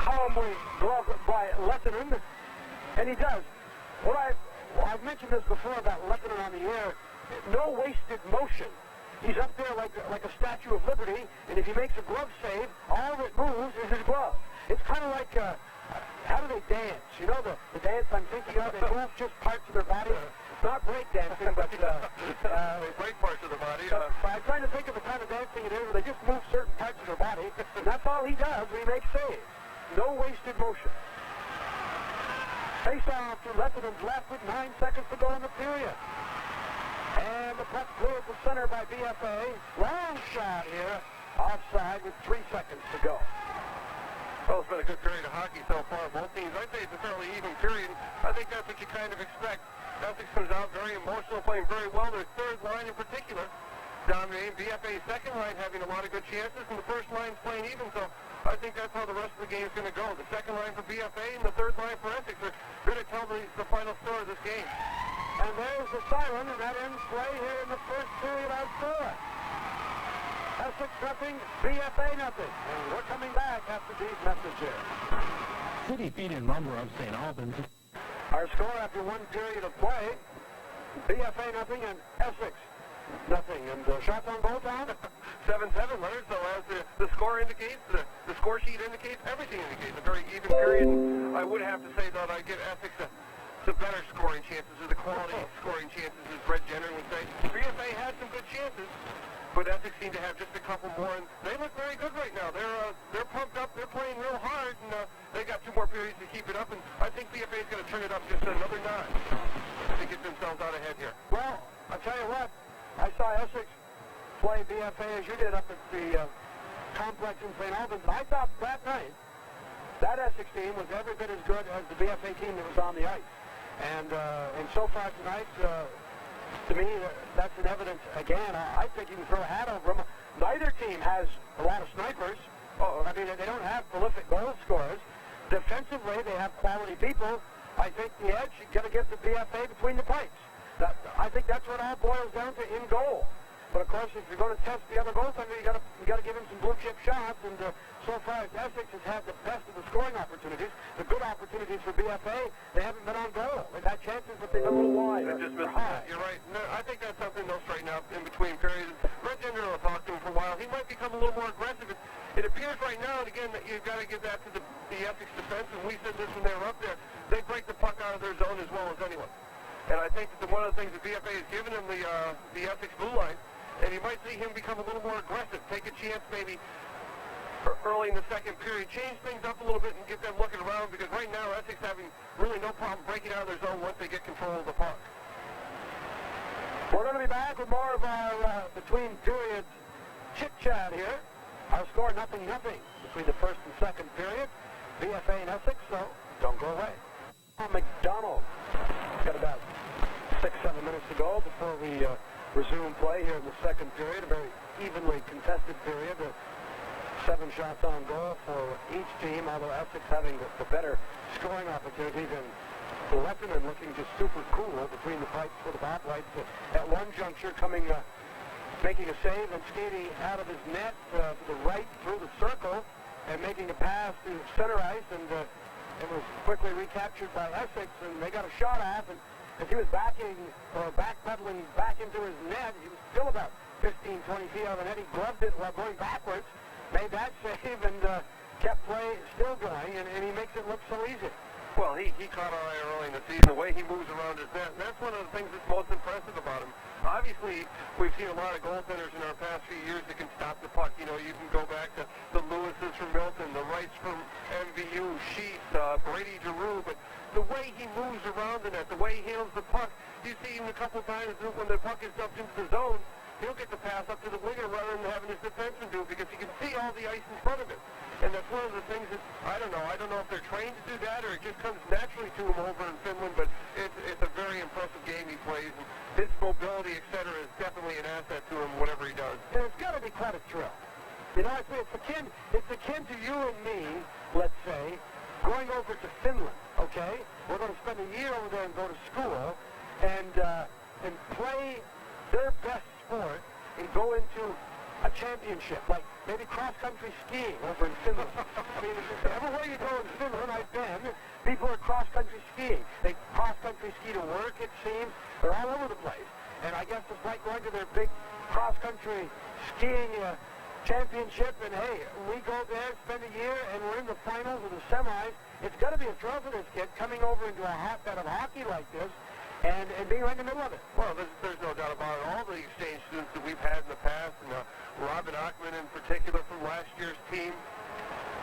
Calmly gloved by Lettinen. And he does. I've mentioned this before about Lettinen on the air. No wasted motion. He's up there like a Statue of Liberty, and if he makes a glove save, all that moves is his glove. It's kind of like, how do they dance? You know the dance I'm thinking of? They move just parts of their body. It's not break dancing, but... they break parts of the body. I'm trying to think of the kind of dancing it is where they just move certain parts of their body, and that's all he does when he makes saves. No wasted motion. Face-off to Lettinen's left with 9 seconds to go in the period. And the puck cleared the center by BFA. Long shot here. Offside with 3 seconds to go. Well, it's been a good period of hockey so far. Both teams, I'd say it's a fairly even period. I think that's what you kind of expect. Essex comes out very emotional, playing very well. Their third line in particular dominating. BFA's second line having a lot of good chances, and the first line's playing even. So I think that's how the rest of the game's going to go. The second line for BFA and the third line for Essex are going to tell the final score of this game. And there's the siren, and that ends play here in the first period on score. Essex nothing, BFA nothing. And we're coming back after these messages. City Feed and Lumber of St. Albans. Our score after one period of play, BFA nothing and Essex nothing. And shots on goal down. 7-7, Leonard. So as the score indicates, the score sheet indicates, everything indicates a very even period. I would have to say that I give Essex the better scoring chances, or the quality of scoring chances, as Brett Jenner would say. BFA had some good chances, but Essex seemed to have just a couple more, and they look very good right now. They're pumped up, they're playing real hard, and they got 2 more periods to keep it up, and I think BFA is going to turn it up just another notch to get themselves out ahead here. Well, I'll tell you what, I saw Essex play BFA as you did up at the complex in St. Albans, and I thought that night that Essex team was every bit as good as the BFA team that was on the ice. And so far tonight, to me, that's an evidence, again, I think you can throw a hat over them. Neither team has a lot of snipers. I mean, they don't have prolific goal scorers. Defensively, they have quality people. I think the edge, you got to get the BFA between the pipes. I think that's what all boils down to in goal. But of course, if you're going to test the other goaltender, you got to give him some blue chip shots. And so far, Essex has had the best of the scoring opportunities. The good opportunities for BFA, they haven't been on goal. They've had chances, but they've been a little wide. They just missed it. You're right. No, I think that's something they'll straighten out in between periods. Brett Jenner will talk to him for a while. He might become a little more aggressive. It appears right now, and again, that you've got to give that to the Essex defense. And we said this when they were up there. They break the puck out of their zone as well as anyone. And I think that one of the things that BFA has given him the Essex blue line. And you might see him become a little more aggressive, take a chance maybe early in the second period, change things up a little bit and get them looking around, because right now Essex having really no problem breaking out of their zone once they get control of the puck. We're going to be back with more of our between periods chit-chat here. Our score 0-0 between the first and second period. BFA and Essex, so don't go away. McDonald. Got about 6-7 minutes to go before we resume play here in the second period. A very evenly contested period. 7 shots on goal for each team, although Essex having the better scoring opportunities, and looking just super cool between the pipes for the back lights. At one juncture coming making a save and skating out of his net to the right through the circle and making a pass to center ice, and it was quickly recaptured by Essex, and they got a shot off, and as he was backpedaling back into his net, he was still about 15, 20 feet out of the net. He gloved it while going backwards, made that save, and kept play still going, and he makes it look so easy. Well, he caught our eye early in the season, the way he moves around his net. That's one of the things that's most impressive about him. Obviously, we've seen a lot of goaltenders in our past few years that can stop the puck. You know, you can go back to the Lewises from Milton, the Wrights from MVU, Sheets, Brady Giroux, but the way he moves around the net, the way he handles the puck, you see him a couple times when the puck is dumped into the zone, he'll get the pass up to the winger rather than having his defenseman do it because he can see all the ice in front of him. And that's one of the things that, I don't know if they're trained to do that or it just comes naturally to him over in Finland, but it's a very impressive game he plays. And his mobility, et cetera, is definitely an asset to him, whatever he does. And it's got to be quite a thrill. You know, it's akin to you and me, let's say, going over to Finland, okay? We're going to spend a year over there and go to school and play their best sport and go into a championship, like maybe cross-country skiing over in Finland. I mean, everywhere you go in Finland, I've been, people are cross-country skiing. They cross-country ski to work, it seems. They're all over the place. And I guess it's like going to their big cross-country skiing championship, and hey, we go there, spend a year, and we're in the finals or the semis. It's got to be a thrill for this kid coming over into a hotbed of hockey like this and being right in the middle of it. Well, there's no doubt about it. All the exchange students that we've had in the past, and Robin Achman in particular from last year's team,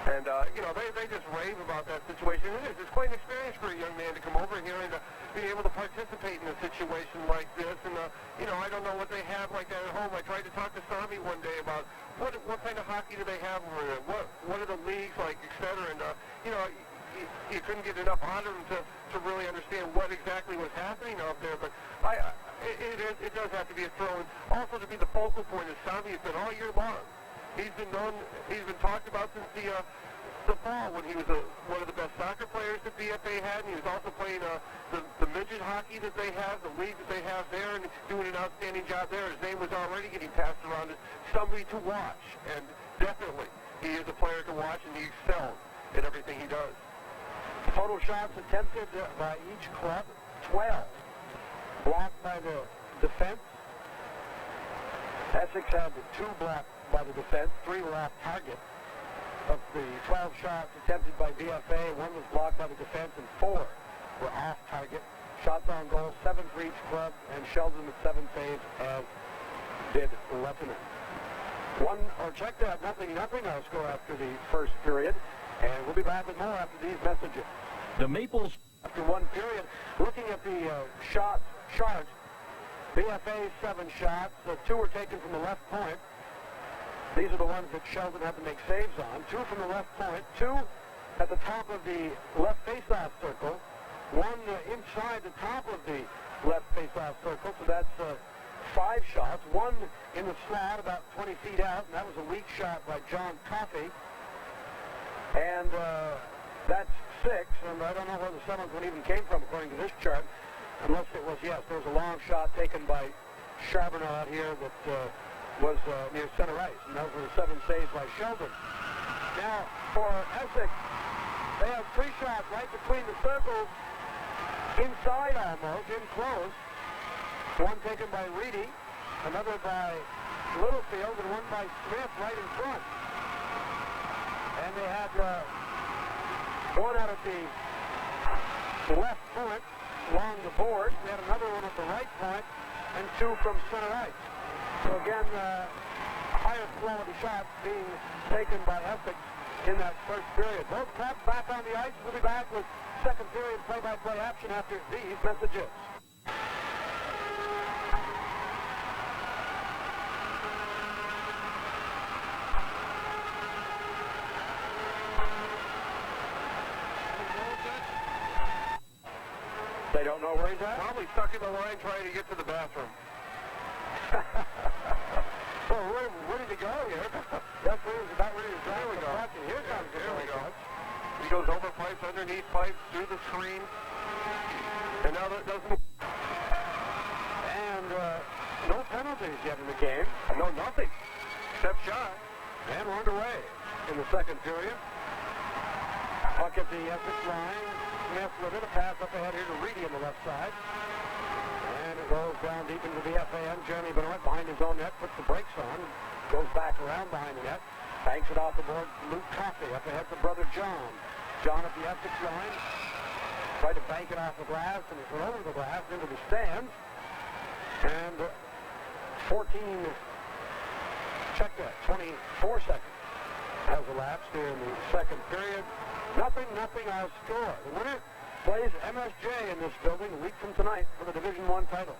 and, you know, they just rave about that situation. It's quite an experience for a young man to come over here and be able to participate in a situation like this. And, you know, I don't know what they have like that at home. I tried to talk to Sami one day about what kind of hockey do they have over there, what are the leagues like, et cetera. And, you know, you couldn't get enough out of him to really understand what exactly was happening out there. But it does have to be a thrill. And also to be the focal point, as Sami has been all year long. He's been talked about since the fall when he was one of the best soccer players that BFA had, and he was also playing the midget hockey that they have, the league that they have there, and doing an outstanding job there. His name was already getting passed around as somebody to watch, and definitely he is a player to watch, and he excels at everything he does. Total shots attempted by each club, 12. Blocked by the defense. Essex had 2 blocked by the defense, 3 were off target. Of the 12 shots attempted by BFA, 1 was blocked by the defense and 4 were off target. Shots on goal, 7 for each club, and Sheldon with 7 saves, as did Lettinen. Check that, 0-0 our score after the first period, and we'll be back with more after these messages. The Maples. After one period, looking at the shot chart, BFA 7 shots, 2 were taken from the left point. These are the ones that Sheldon had to make saves on. 2 from the left point, 2 at the top of the left face-off circle, 1 inside the top of the left face-off circle, so that's 5 shots. 1 in the slot about 20 feet out, and that was a weak shot by John Coffey. And that's 6, and I don't know where the 7th one even came from according to this chart, unless it was, yes, there was a long shot taken by Charbonneau out here that was near center ice, and those were the 7 saves by Sheldon. Now, for Essex, they have 3 shots right between the circles, inside almost, in close. 1 taken by Reedy, another by Littlefield, and 1 by Smith right in front. And they had 1 out at the left point along the board. They had another 1 at the right point, and 2 from center ice. So again, higher quality shots being taken by Essex in that first period. Both clubs back on the ice. We'll be back with second period play-by-play action after these messages. They don't know where he's at? Probably stuck in the line trying to get to the bathroom. Well, we're ready to go here. That's where he's about ready to drive. Here we go. Here comes the Here we go. coach. He goes over pipes, underneath pipes, through the screen. And now that doesn't... And no penalties yet in the game. No, nothing. Except shot. And we're underway in the second period. Puck at the Essex line. Smith with it. A pass up ahead here to Reedy on the left side. And it goes down deep into the BFA end. Jeremy Benoit behind his own net. Puts the brakes on. Goes back around behind the net. Banks it off the board. Luke Coffey up ahead for brother John. John at the Essex line. Tried to bank it off the glass, and it's over the glass into the stands. And 24 seconds has elapsed here in the second period. Nothing, our score. The winner plays MSJ in this building a week from tonight for the Division I title.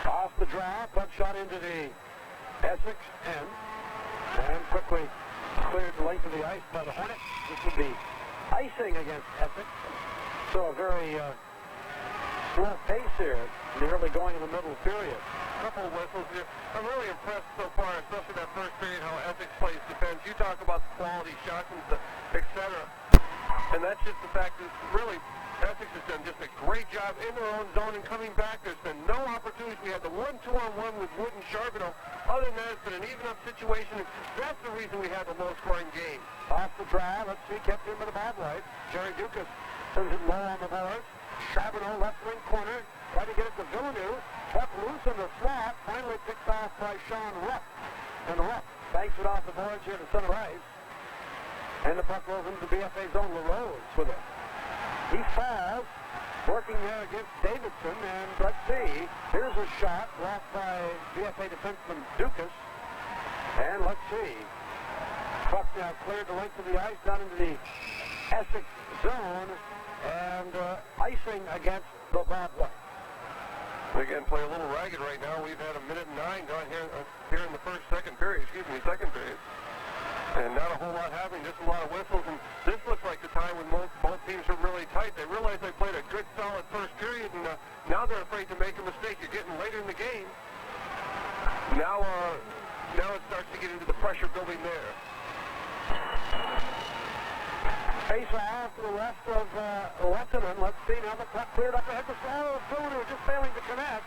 Off the draw, puck shot into the Essex end, and quickly cleared the length of the ice by the Hornets. This would be icing against Essex. So a very slow pace here in the early going in the middle period. Couple of whistles here. I'm really impressed so far, especially that first period, how Essex plays defense. You talk about the quality shots and etc. And that's just the fact that really Essex has done just a great job in their own zone and coming back. There's been no opportunities. We had the 1-2-on-1 with Wood and Charbonneau. Other than that, it's been an even-up situation. That's the reason we had the low-scoring game. Off the draw, let's see, kept in by the bad light. Jerry Dukas sends it low on the boards. Charbonneau, left wing corner, tried to get it to Villeneuve. Puck loose in the slot, finally picked off by Sean Rupp. And Rupp banks it off the boards here to center ice. And the puck rolls into the BFA zone. LaRose with it. He falls, working there against Davidson, and let's see, here's a shot blocked by BFA defenseman Dukas. And let's see, puck now cleared the length of the ice down into the Essex zone, and icing against the bobwhite. Again, play a little ragged right now. We've had a minute and 9 down here in the second period. And not a whole lot happening, just a lot of whistles. And this looks like the time when both teams are really tight. They realize they played a good, solid first period, and now they're afraid to make a mistake. You're getting later in the game. Now it starts to get into the pressure building there. Face off to the left of Lettinen. Let's see, now the puck cleared up ahead for Villeneuve, just failing to connect.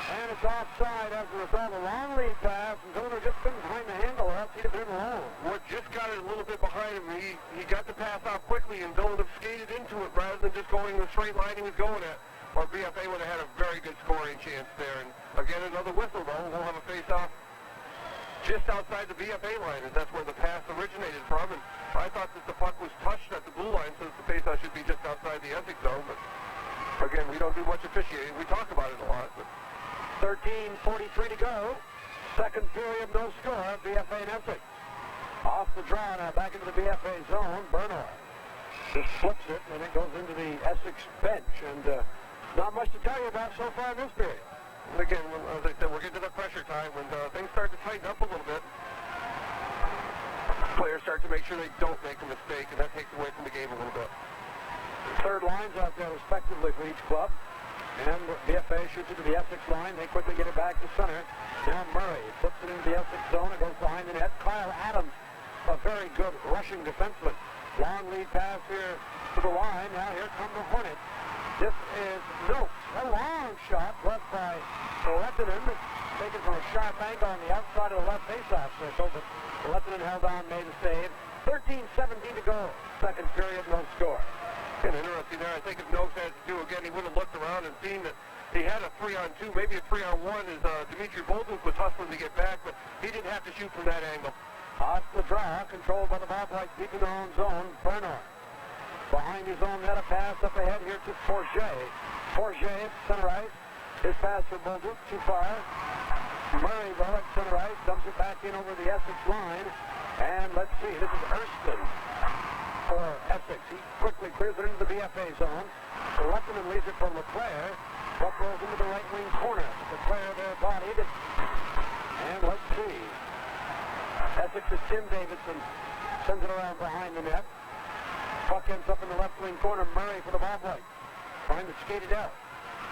And it's offside as a result. A long lead pass, and Villeneuve just couldn't find the handle, or else he'd have been alone. Wood just got it a little bit behind him. He got the pass off quickly, and Villeneuve skated into it rather than just going the straight line he was going at. Or BFA would have had a very good scoring chance there. And again, another whistle, though. We'll have a face-off just outside the BFA line, and that's where the pass originated from. And I thought that the puck was touched at the blue line, so the face-off should be just outside the Essex zone. But again, we don't do much officiating. We talk about it a lot. But 13:43 to go. Second period, no score. BFA and Essex. Off the draw now, back into the BFA zone. Bernard just flips it, and it goes into the Essex bench. And not much to tell you about so far in this period. Again, as I said, we're getting to the pressure time when things start to tighten up a little bit. Players start to make sure they don't make a mistake, and that takes away from the game a little bit. Third lines out there respectively for each club. And BFA shoots it to the Essex line. They quickly get it back to center. Now Murray flips it into the Essex zone. It goes behind the net. Kyle Adams, a very good rushing defenseman. Long lead pass here to the line. Now here come the Hornets. This is Noakes. A long shot left by Lettinen. Taken from a sharp angle on the outside of the left faceoff circle. But Lettinen held on, made the save. 13:17 to go. Second period, no score. And interesting there, I think if Noakes had to do again, he would have looked around and seen that he had a 3-on-2, maybe a 3-on-1 as Dimitri Bolduc was hustling to get back, but he didn't have to shoot from that angle. Off the draw, controlled by the Bobwhites deep in their own zone. Bernard behind his own net, a pass up ahead here to Forget. Forget, center ice. His pass for Bolduc, too far. Murray, though, at center ice, dumps it back in over the Essex line. And let's see, this is Erskine for Essex. He quickly clears it into the BFA zone. Lettinen leaves it for LeClaire. Puck rolls into the right wing corner. LeClaire there bodied. And let's see. Essex's Tim Davidson sends it around behind the net. Puck ends up in the left wing corner. Murray for the Bobwhites. Trying to skate it out.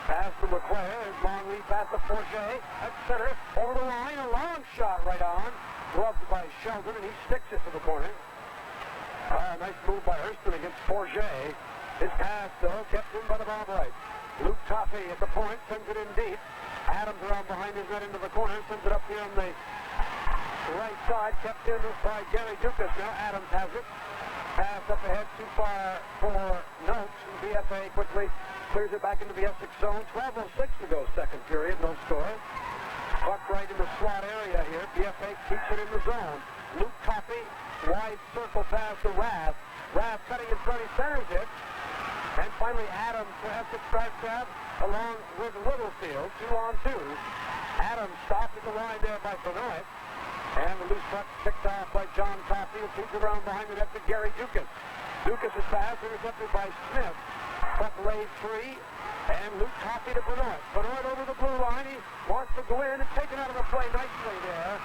Pass to LeClaire. Long lead pass to Forget. At center. Over the line. A long shot right on. Gloved by Sheldon, and he sticks it to the corner. Nice move by Hurston against Forget. His pass, though, kept in by the ball right. Luke Toffee at the point, sends it in deep. Adams around behind his net into the corner, sends it up here on the right side, kept in by Gary Dukas. Now Adams has it. Pass up ahead, too far for Noakes. BFA quickly clears it back into the Essex zone. 12:06 to go, second period, no score. Puck right in the slot area here. BFA keeps it in the zone. Luke Toffee, wide circle pass to Rath. Rath cutting in front, he centers it. And finally Adams for Essex drive grab along with Littlefield, 2-on-2. Adams stopped at the line there by Benoit. And the loose puck picked off by John Toffee. It feeds around behind the net to Gary Dukas. Dukas' pass intercepted by Smith. Puck laid free. And Luke Toffee to Benoit. Benoit over the blue line. He wants to go in and taken out of the play nicely there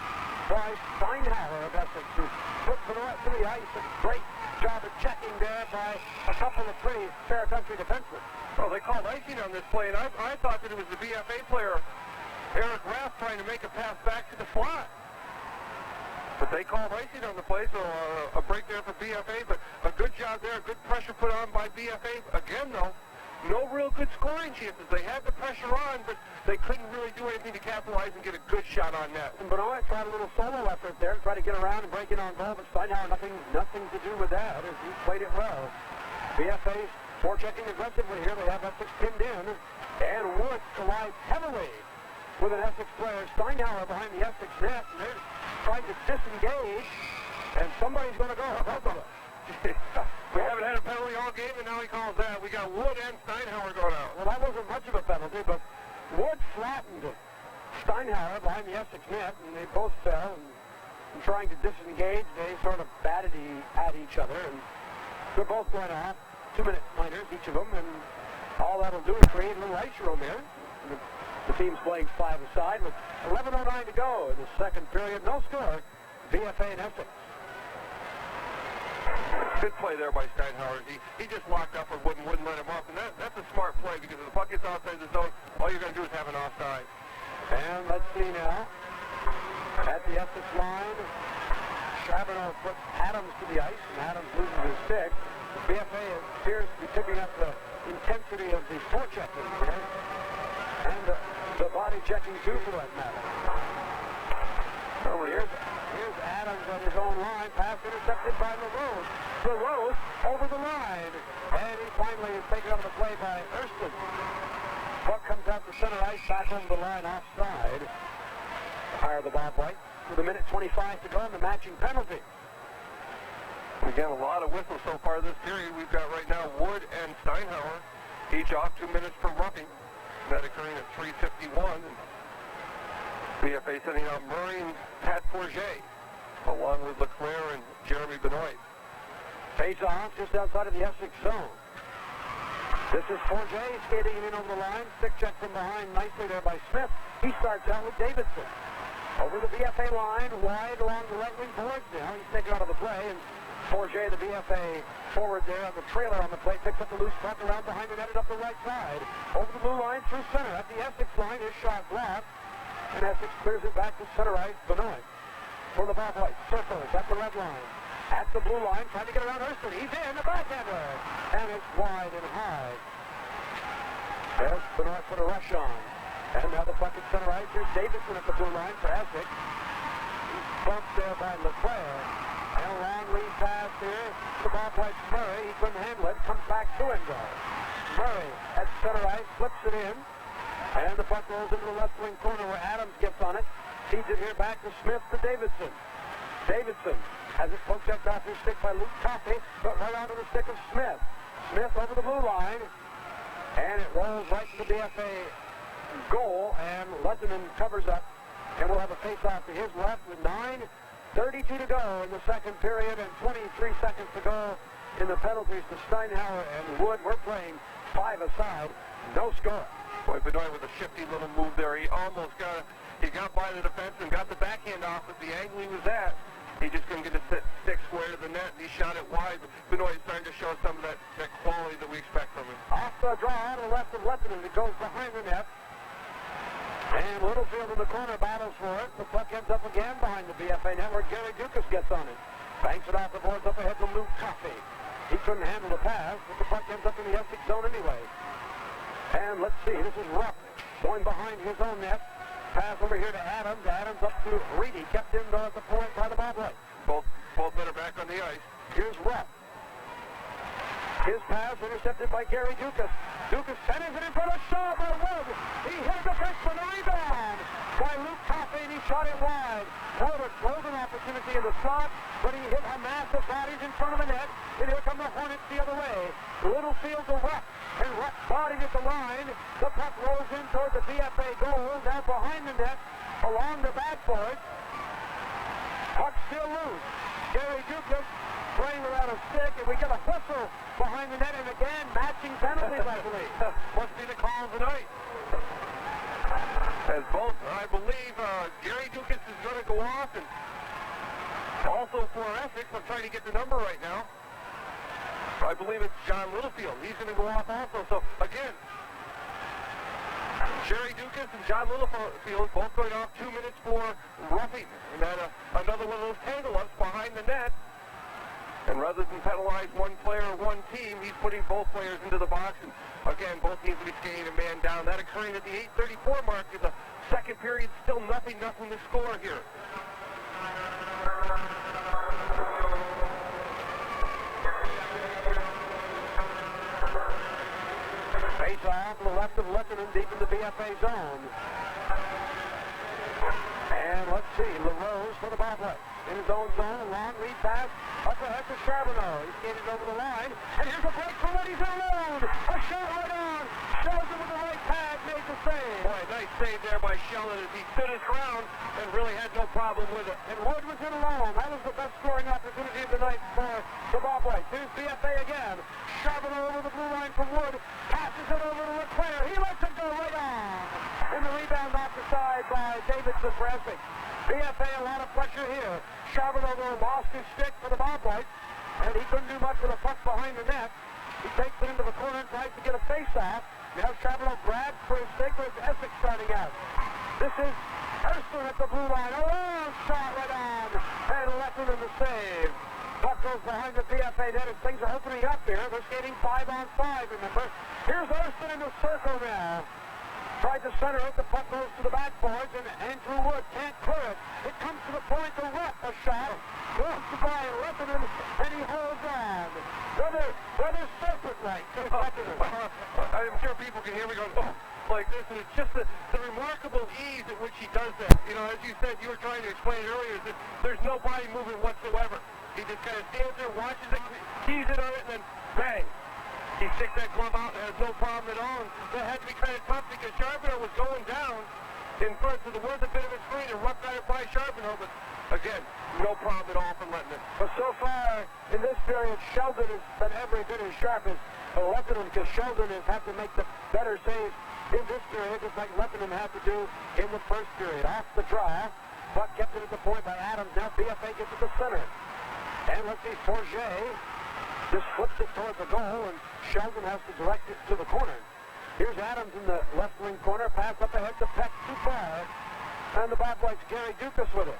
by Steinhauer of Essex, who put Benoit to the ice. A great job of checking there by a couple of pretty fair country defensemen. Well, they called icing on this play, and I thought that it was the BFA player, Eric Rath, trying to make a pass back to the slot. But they called icing on the play, so a break there for BFA, but a good job there, good pressure put on by BFA. Again, though, no real good scoring chances. They had the pressure on, but they couldn't really do anything to capitalize and get a good shot on net. And Benoit tried a little solo effort there to try to get around and break it on goal, but Steinhauer nothing to do with that as he played it well. BFA's forechecking aggressively here. They have Essex pinned in, and Wood collides heavily with an Essex player. Steinhauer behind the Essex net, and they're trying to disengage, and somebody's going to go. We haven't had a penalty all game, and now he calls that. We got Wood and Steinhauer going out. Well, that wasn't much of a penalty, but Wood flattened Steinhauer behind the Essex net, and they both fell. And trying to disengage, they sort of batted at each other, and they're both going off. 2-minute minors, each of them, and all that'll do is create a little ice room here. The team's playing five-a-side with 11:09 to go in the second period. No score. BFA and Essex. Good play there by Steinhauer. He just locked up and wouldn't let him off, and that's a smart play because if the puck gets outside the zone, all you're going to do is have an offside. And let's see now. At the Essex line, Chabonneau puts Adams to the ice, and Adams loses his stick. The BFA appears to be picking up the intensity of the forechecking here, and the body checking too, for that matter. Here's Adams on his own line, pass intercepted by LaRose. LaRose over the line, and he finally is taken out of the play by Hurston. Puck comes out to center ice, back over the line, offside. Higher the ball right with 1:25 to go, and the matching penalty. Again, a lot of whistles so far this period. We've got right now Wood and Steinhauer, each off 2 minutes for roughing. That occurring at 3:51. BFA sending out Murray and Pat Forget, along with Leclerc and Jeremy Benoit. Face off just outside of the Essex zone. This is Forget skating in over the line. Stick check from behind nicely there by Smith. He starts out with Davidson. Over the BFA line, wide along the right wing boards now. He's taken out of the play, and Forget, the BFA forward there on the trailer on the plate, picks up the loose puck around behind and headed up the right side. Over the blue line through center. At the Essex line, his shot blocked, and Essex clears it back to center ice. Benoit for the ball right. Circles at the red line. At the blue line, trying to get around Hurston. He's in, the backhander, and it's wide and high. There's Benoit put a rush on. And now the puck at center ice. Here's Davidson at the blue line for Essex. He's bumped there by Leclerc. And a long lead pass here. The ball plays Murray. He couldn't handle it. Comes back to him, though. Murray at center ice. Flips it in. And the puck rolls into the left wing corner where Adams gets on it. Feeds it here back to Smith to Davidson. Davidson has it poke checked off his stick by Luke Toffee, but right onto the stick of Smith. Smith over the blue line. And it rolls right to the BFA goal. And Lettinen covers up. And we'll have a face-off to his left with 9:32 to go in the second period and 23 seconds to go in the penalties to Steinhauer and Wood. We're playing five-a-side, no score. Boy, Benoit with a shifty little move there. He almost got by the defense and got the backhand off at the angle he was at. He just couldn't get the stick square to the net, and he shot it wide. Benoit is starting to show some of that quality that we expect from him. Off the draw to the left of Lettinen. It goes behind the net. And Littlefield in the corner battles for it. The puck ends up again behind the BFA net where Gary Dukas gets on it. Banks it off the boards up ahead to Luke Coffey. He couldn't handle the pass, but the puck ends up in the Essex zone anyway. And let's see, this is Rupp going behind his own net. Pass over here to Adams. Adams up to Reedy. Kept indoor at the point by the boblet. Both men are back on the ice. Here's Rupp. His pass intercepted by Gary Dukas. Dukas centers it in front of Shaw by Wood. He hit the pitch for the rebound by Luke Coffey, and he shot it wide. Wood a golden opportunity in the slot, but he hit a mass of bodies in front of the net, and here come the Hornets the other way. Littlefield to Rupp, and Rupp bodied at the line. The puck rolls in toward the BFA goal, down behind the net, along the backboard. Puck still loose. Gary Dukas playing without a stick, and we get a whistle behind the net, and again, matching penalties, I believe. Must be the call tonight. As both, I believe, Gary Dukas is going to go off, and also for Essex, I'm trying to get the number right now. I believe it's John Littlefield. He's going to go off also. So, again, Gary Dukas and John Littlefield both going off 2 minutes for roughing. And then another one of those tangle-ups behind the net. And rather than penalize one player or one team, he's putting both players into the box. And again, both teams will be skating a man down. That occurring at the 8:34 mark in the second period. Still nothing to score here. Face off to the left of Littleton, deep in the BFA zone. And let's see, LaRose for the boblet. In his own zone, long lead pass, up ahead to Charbonneau. He skated over the line, and here's a break for Wood. He's alone. A shot right on. Sheldon with the right pad made the save. Boy, nice save there by Sheldon as he stood his ground and really had no problem with it. And Wood was in alone. That was the best scoring opportunity of the night for the Bobwhite. Here's BFA again. Charbonneau over the blue line from Wood. Passes it over to LeClaire. He lets it go right on. And the rebound off the side by Davidson for Essex. BFA a lot of pressure here. Charbonneau lost his stick for the Bobwhite, and he couldn't do much with a puck behind the net. He takes it into the corner and tries to get a face-off. Now Charbonneau grabs for his stick, but it's Essex starting out. This is Hurston at the blue line. A long shot right on, and Letton in the save. Puck goes behind the BFA net, and things are opening up here. They're skating 5-on-5, remember. Here's Hurston in the circle now. Tried to center it, the puck goes to the backboards, and Andrew Wood can't clear it. It comes to the point to Rupp, a shot. Blocked by Letton, and he holds on. Rather serpent right to Letton. I'm sure people can hear me going, oh, like this, and it's just the remarkable ease at which he does that. You know, as you said, you were trying to explain earlier, that there's no body movement whatsoever. He just kind of stands there, watches it, keys it on it, and then bang. He sticks that glove out and has no problem at all. And that had to be kind of tough because Charbonneau was going down in front, so there was a bit of a screen, and Rupp got it by Charbonneau, but again, no problem at all for letting it. But so far, in this period, Sheldon has been every bit as sharp as Letton, because Sheldon has had to make the better saves in this period, just like Letton had to do in the first period. Off the draw, but kept it at the point by Adams. Now BFA gets it to center. And let's see, Forget just flips it towards the goal, and Sheldon has to direct it to the corner. Here's Adams in the left wing corner. Pass up ahead to Peck, too far. And the Bobwhite's Gary Dukas with it.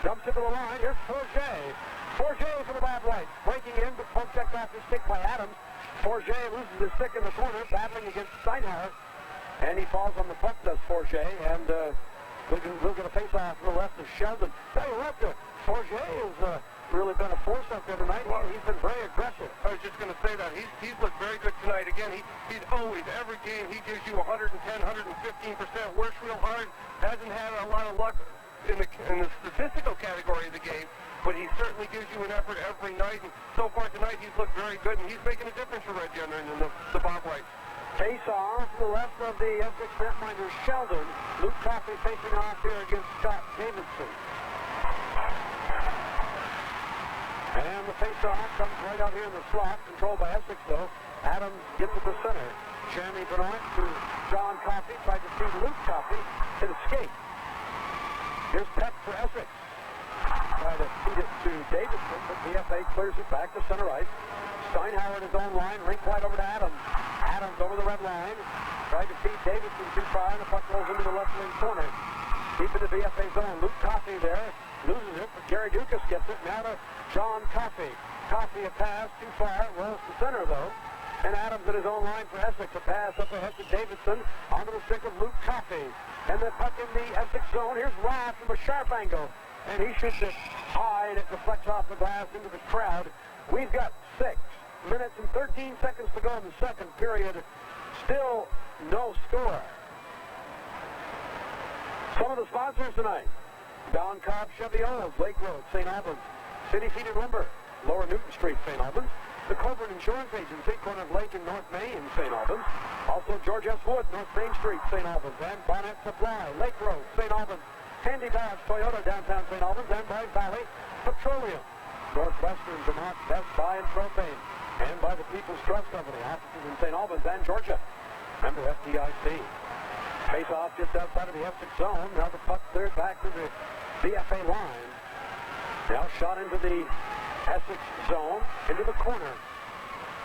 Dumps it to the line. Here's Forget. Forget for the Bobwhite. Breaking in, but poke checked off his stick by Adams. Forget loses his stick in the corner, battling against Steinhauer. And he falls on the puck, does Forget. And we'll get a face-off to the left of Sheldon. Tell you what, Forget has really been a force up there tonight. He's been very aggressive. I was just going to say that. He's looked very good tonight. Again, he's always, every game, he gives you 110, 115%. Works real hard. Hasn't had a lot of luck in the statistical category of the game, but he certainly gives you an effort every night. And so far tonight, he's looked very good, and he's making a difference for Red Gunner and the Bobwhites. Face off to the left of the Essex netminder Sheldon. Luke Coffey facing off here against Scott Davidson. And the face-off comes right out here in the slot, controlled by Essex, though. Adams gets it to center. Jeremy Benoit to John Coffey, tried to feed Luke Coffey. It escaped. Here's Peck for Essex. Tried to feed it to Davidson, but BFA clears it back to center ice. Steinhauer in his own line, rink wide over to Adams. Adams over the red line. Tried to feed Davidson too far, and the puck rolls into the left wing corner. Deep in the BFA zone. Luke Coffey there. Loses it, but Gary Jerry Dukas gets it. Now to John Coffey. Coffey a pass too far. Rolls to center, though. And Adams at his own line for Essex. A pass up ahead to Davidson. Onto the stick of Luke Coffey. And the puck in the Essex zone. Here's Rath from a sharp angle. And he shoots it high, and it deflects off the glass into the crowd. We've got 6 minutes and 13 seconds to go in the second period. Still no score. Some of the sponsors tonight: Don Cobb Chevy Owens, Lake Road, St. Albans; City Feed and Lumber, Lower Newton Street, St. Albans; the Coburn Insurance Agency, corner of Lake and North Main, St. Albans; also George S. Wood, North Main Street, St. Albans; and Bonnet Supply, Lake Road, St. Albans; Handy Dodge Toyota, downtown St. Albans; and by Valley Petroleum, Northwestern Vermont Best Buy and Propane, and by the People's Trust Company, offices in St. Albans and Georgia. Member FDIC. Face off just outside of the Essex zone. Now the puck cleared back to the BFA line. Now shot into the Essex zone, into the corner.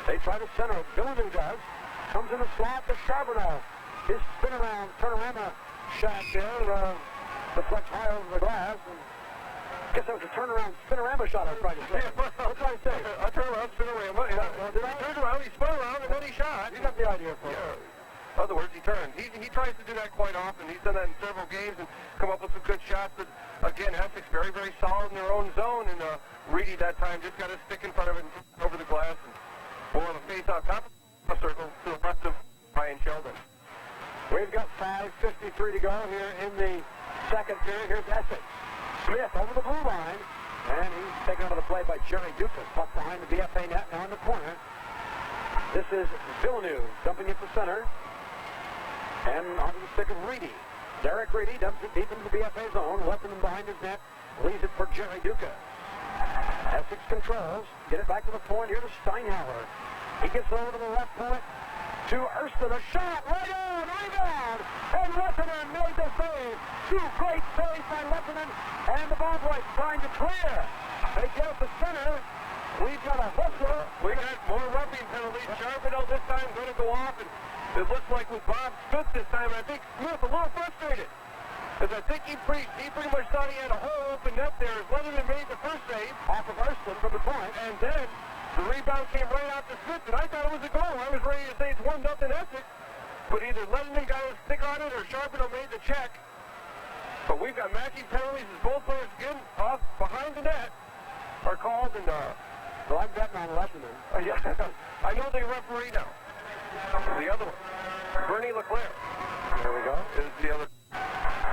They try to center it. Villeneuve does. Comes in the slot to Charbonneau. His spin around, turnaround shot there. Deflects high over the glass. And I guess that was a turnaround, spinorama shot I was trying to say. What did I say? A turnaround, spinorama. Yeah. He turned around, he spun around, and then he shot. You got the idea, folks. Yeah. In other words, he turned. He tries to do that quite often. He's done that in several games and come up with some good shots. But again, Essex very, very solid in their own zone. And Reedy that time just got his stick in front of it and over the glass. And ball on the face on top of the circle to the left of Ryan Sheldon. We've got 5:53 to go here in the second period. Here's Essex. Smith over the blue line. And he's taken out of the play by Jerry Dukas. Puck behind the BFA net now in the corner. This is Villeneuve dumping it to center. And onto the stick of Reedy. Derek Reedy dumps it deep into the BFA zone. Weapon behind his net. Leaves it for Jerry Dukas. Essex controls. Get it back to the point here to Steinhauer. He gets over to the left point to Erston. A shot right on. Rebound. And Lettinen made the save. 2 great saves by Lettinen. And the Bobwhite trying to clear. They get it to center. We've got a hustler. We got more roughing penalties. Charbonneau this time going to go off. And it looks like with Bob Smith this time, I think Smith a little frustrated. Because I think he pretty much thought he had a whole open net there. As Lettinen made the first save Off of Erston from the point. and then the rebound came right out to Smith, and I thought it was a goal. I was ready to say it's 1-0 Essex, but either Lettinen got his stick on it or Charbonneau made the check. But we've got matching penalties as both players again off behind the net are called, and Well, I'm betting on Lettinen. I know the referee now. The other one, Bernie Leclerc. There we go. Is the other.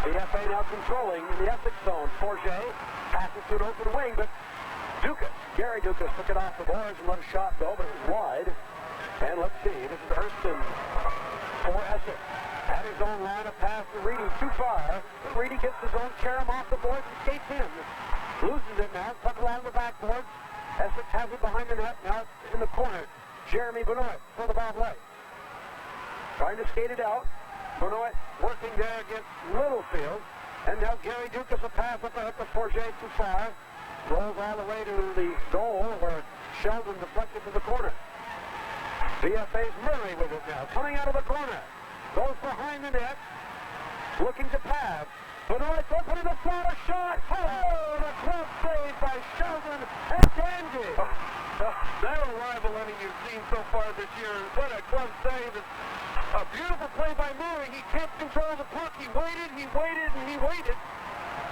BFA now controlling in the Essex zone. Forget passes to an open wing, but Dukas, Gary Dukas, took it off the boards and let a shot go, but it was wide. And let's see, this is Erston for Essex. At his own line, a pass to Reedy, too far. Reedy gets his own carom off the boards and skates in. Loses it now, tuck along the backboards. Essex has it behind the net, now it's in the corner. Jeremy Benoit for the Bobwhite. Trying to skate it out. Benoit working there against Littlefield. And now Gary Dukas a pass up ahead to Forget too far. Rolls all the way to the goal where Sheldon deflected to the corner. BFA's Murray with it now. Coming out of the corner. Goes behind the net. Looking to pass. Benoit's open in the front. A shot. Oh, the club save by Sheldon and Dandy. That arrival inning you've seen so far this year. What a club save. A beautiful play by Murray. He kept control of the puck. He waited, and he waited.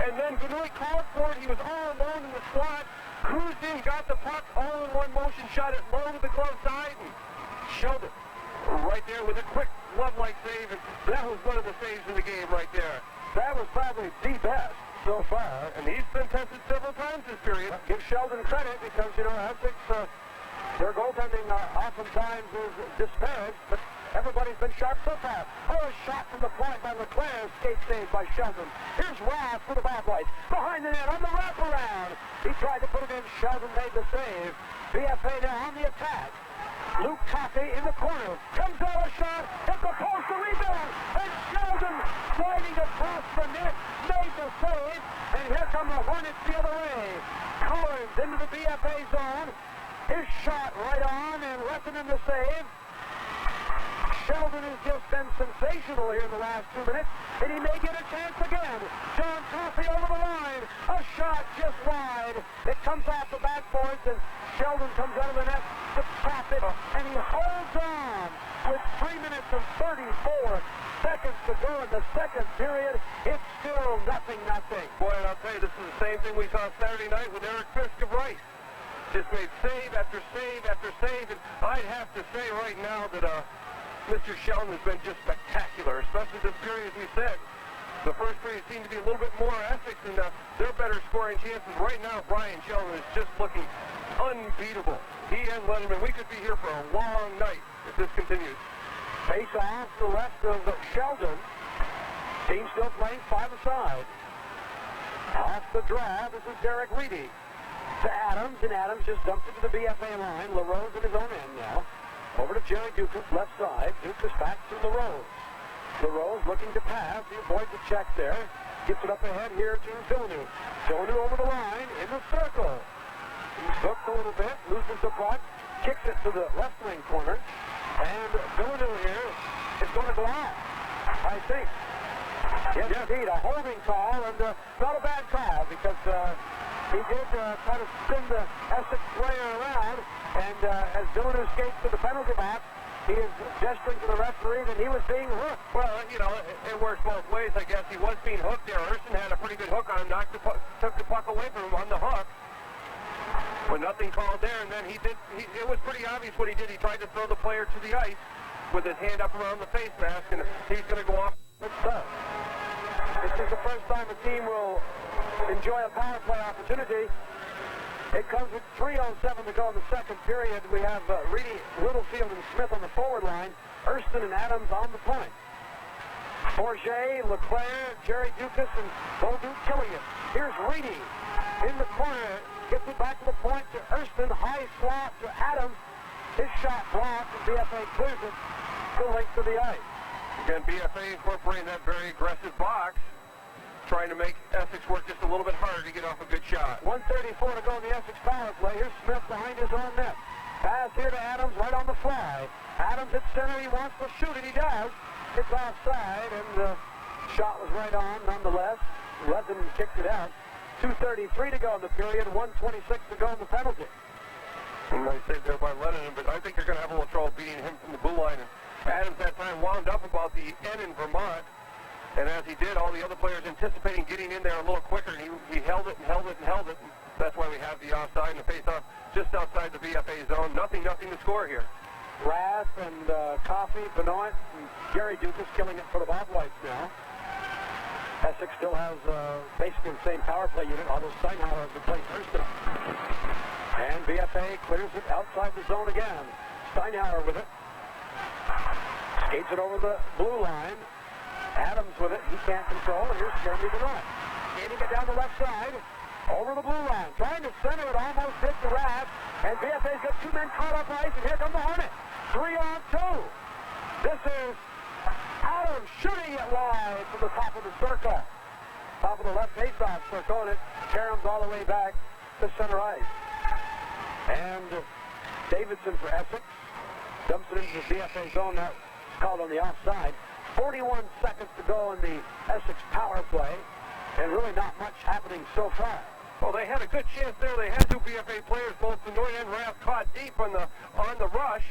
And then Benoit called for it. He was all alone in the slot. Cruised in, got the puck, all in one motion, shot it low to the glove side, and Sheldon right there with a quick glove-like save. And that was one of the saves in the game right there. That was probably the best so far. And he's been tested several times this period. Give Sheldon credit because, you know, Essex, their goaltending oftentimes is disparaged, but everybody's been sharp so far. Oh, a shot from the point by Leclerc, skate save by Sheldon. Here's Rath for the Bobwhites. Behind the net on the wraparound. He tried to put it in. Sheldon made the save. BFA now on the attack. Luke Coffey in the corner. Comes out a shot. Hit the post, the rebound. And Sheldon sliding across the net. Made the save. And here come the Hornets the other way. Collins into the BFA zone. His shot right on and Lettinen the save. Sheldon has just been sensational here in the last 2 minutes, and he may get a chance again. John Coffey over the line. A shot just wide. It comes off the backboards, and Sheldon comes out of the net to tap it, and he holds on with 3 minutes and 34 seconds to go in the second period. It's still 0-0. Boy, and I'll tell you, this is the same thing we saw Saturday night with Eric Fisk of Rice. Just made save after save after save, and I'd have to say right now that Mr. Sheldon has been just spectacular, especially this period, as we said. The first period seemed to be a little bit more Essex, and their better scoring chances. Right now, Brian Sheldon is just looking unbeatable. He and Letterman, we could be here for a long night if this continues. Face off the left of Sheldon. Team still playing five-a-side. Off the draw, this is Derek Reedy. To Adams, and Adams just dumped it to the BFA line. LaRose at his own end now. Over to Jerry Dukas, left side. Dukas back to LaRose. LaRose looking to pass. He avoids the check there. Gets it up ahead here to Villeneuve. Villeneuve over the line, in the circle. He's hooked a little bit, loses the puck, kicks it to the left wing corner. And Villeneuve here is going to go out, I think. Yes, indeed, a holding call, and not a bad call, because he did try to spin the Essex player around, and as Villeneuve skates to the penalty box, he is gesturing to the referee that he was being hooked. Well, you know, it works both ways, I guess. He was being hooked there. Hurston had a pretty good hook on him, took the puck away from him on the hook. But nothing called there, and then it was pretty obvious what he did. He tried to throw the player to the ice with his hand up around the face mask, and he's going to go off. This is the first time a team will enjoy a power play opportunity. It comes with 3:07 to go in the second period. We have Reedy, Littlefield, and Smith on the forward line. Hurston and Adams on the point. Forget, Leclerc, Jerry Dukas, and Beaudoux Killian. Here's Reedy in the corner. Gets it back to the point to Hurston. High slot to Adams. His shot blocked, and BFA clears it. Still late to the ice. Again, BFA incorporating that very aggressive box, trying to make Essex work just a little bit harder to get off a good shot. 1:34 to go in the Essex power play. Here's Smith behind his own net. Pass here to Adams right on the fly. Adams at center. He wants to shoot it. He does. It's offside, and the shot was right on nonetheless. Leathern kicked it out. 2:33 to go in the period. 1:26 to go in the penalty. And I say there by Lennon, but I think you're going to have a little trouble beating him from the blue line. And Adams that time wound up about the N in Vermont. And as he did, all the other players anticipating getting in there a little quicker. And he held it and held it and held it. And that's why we have the offside and the face-off just outside the BFA zone. Nothing to score here. Rath and Coffey, Benoit, and Gary Dukas killing it for the Bob Whites now. Essex still has basically the same power play unit, although Steinhauer has replaced Hurston. And BFA clears it outside the zone again. Steinhauer with it. Skates it over the blue line. Adams with it. He can't control. And here's Jeremy Benoit. Skating it down the left side. Over the blue line. Trying to center it. Almost hit the Rath. And BFA's got two men caught up ice. And here come the Hornet. 3-on-2. This is Adams shooting it wide from the top of the circle. Top of the left faceoff circle. And it caroms all the way back to center ice. And Davidson for Essex. Dumps it into the BFA zone. That's called on the offside. 41 seconds to go in the Essex power play. And really not much happening so far. Well, they had a good chance there. They had two BFA players, both Benoit and Rath, caught deep on the rush.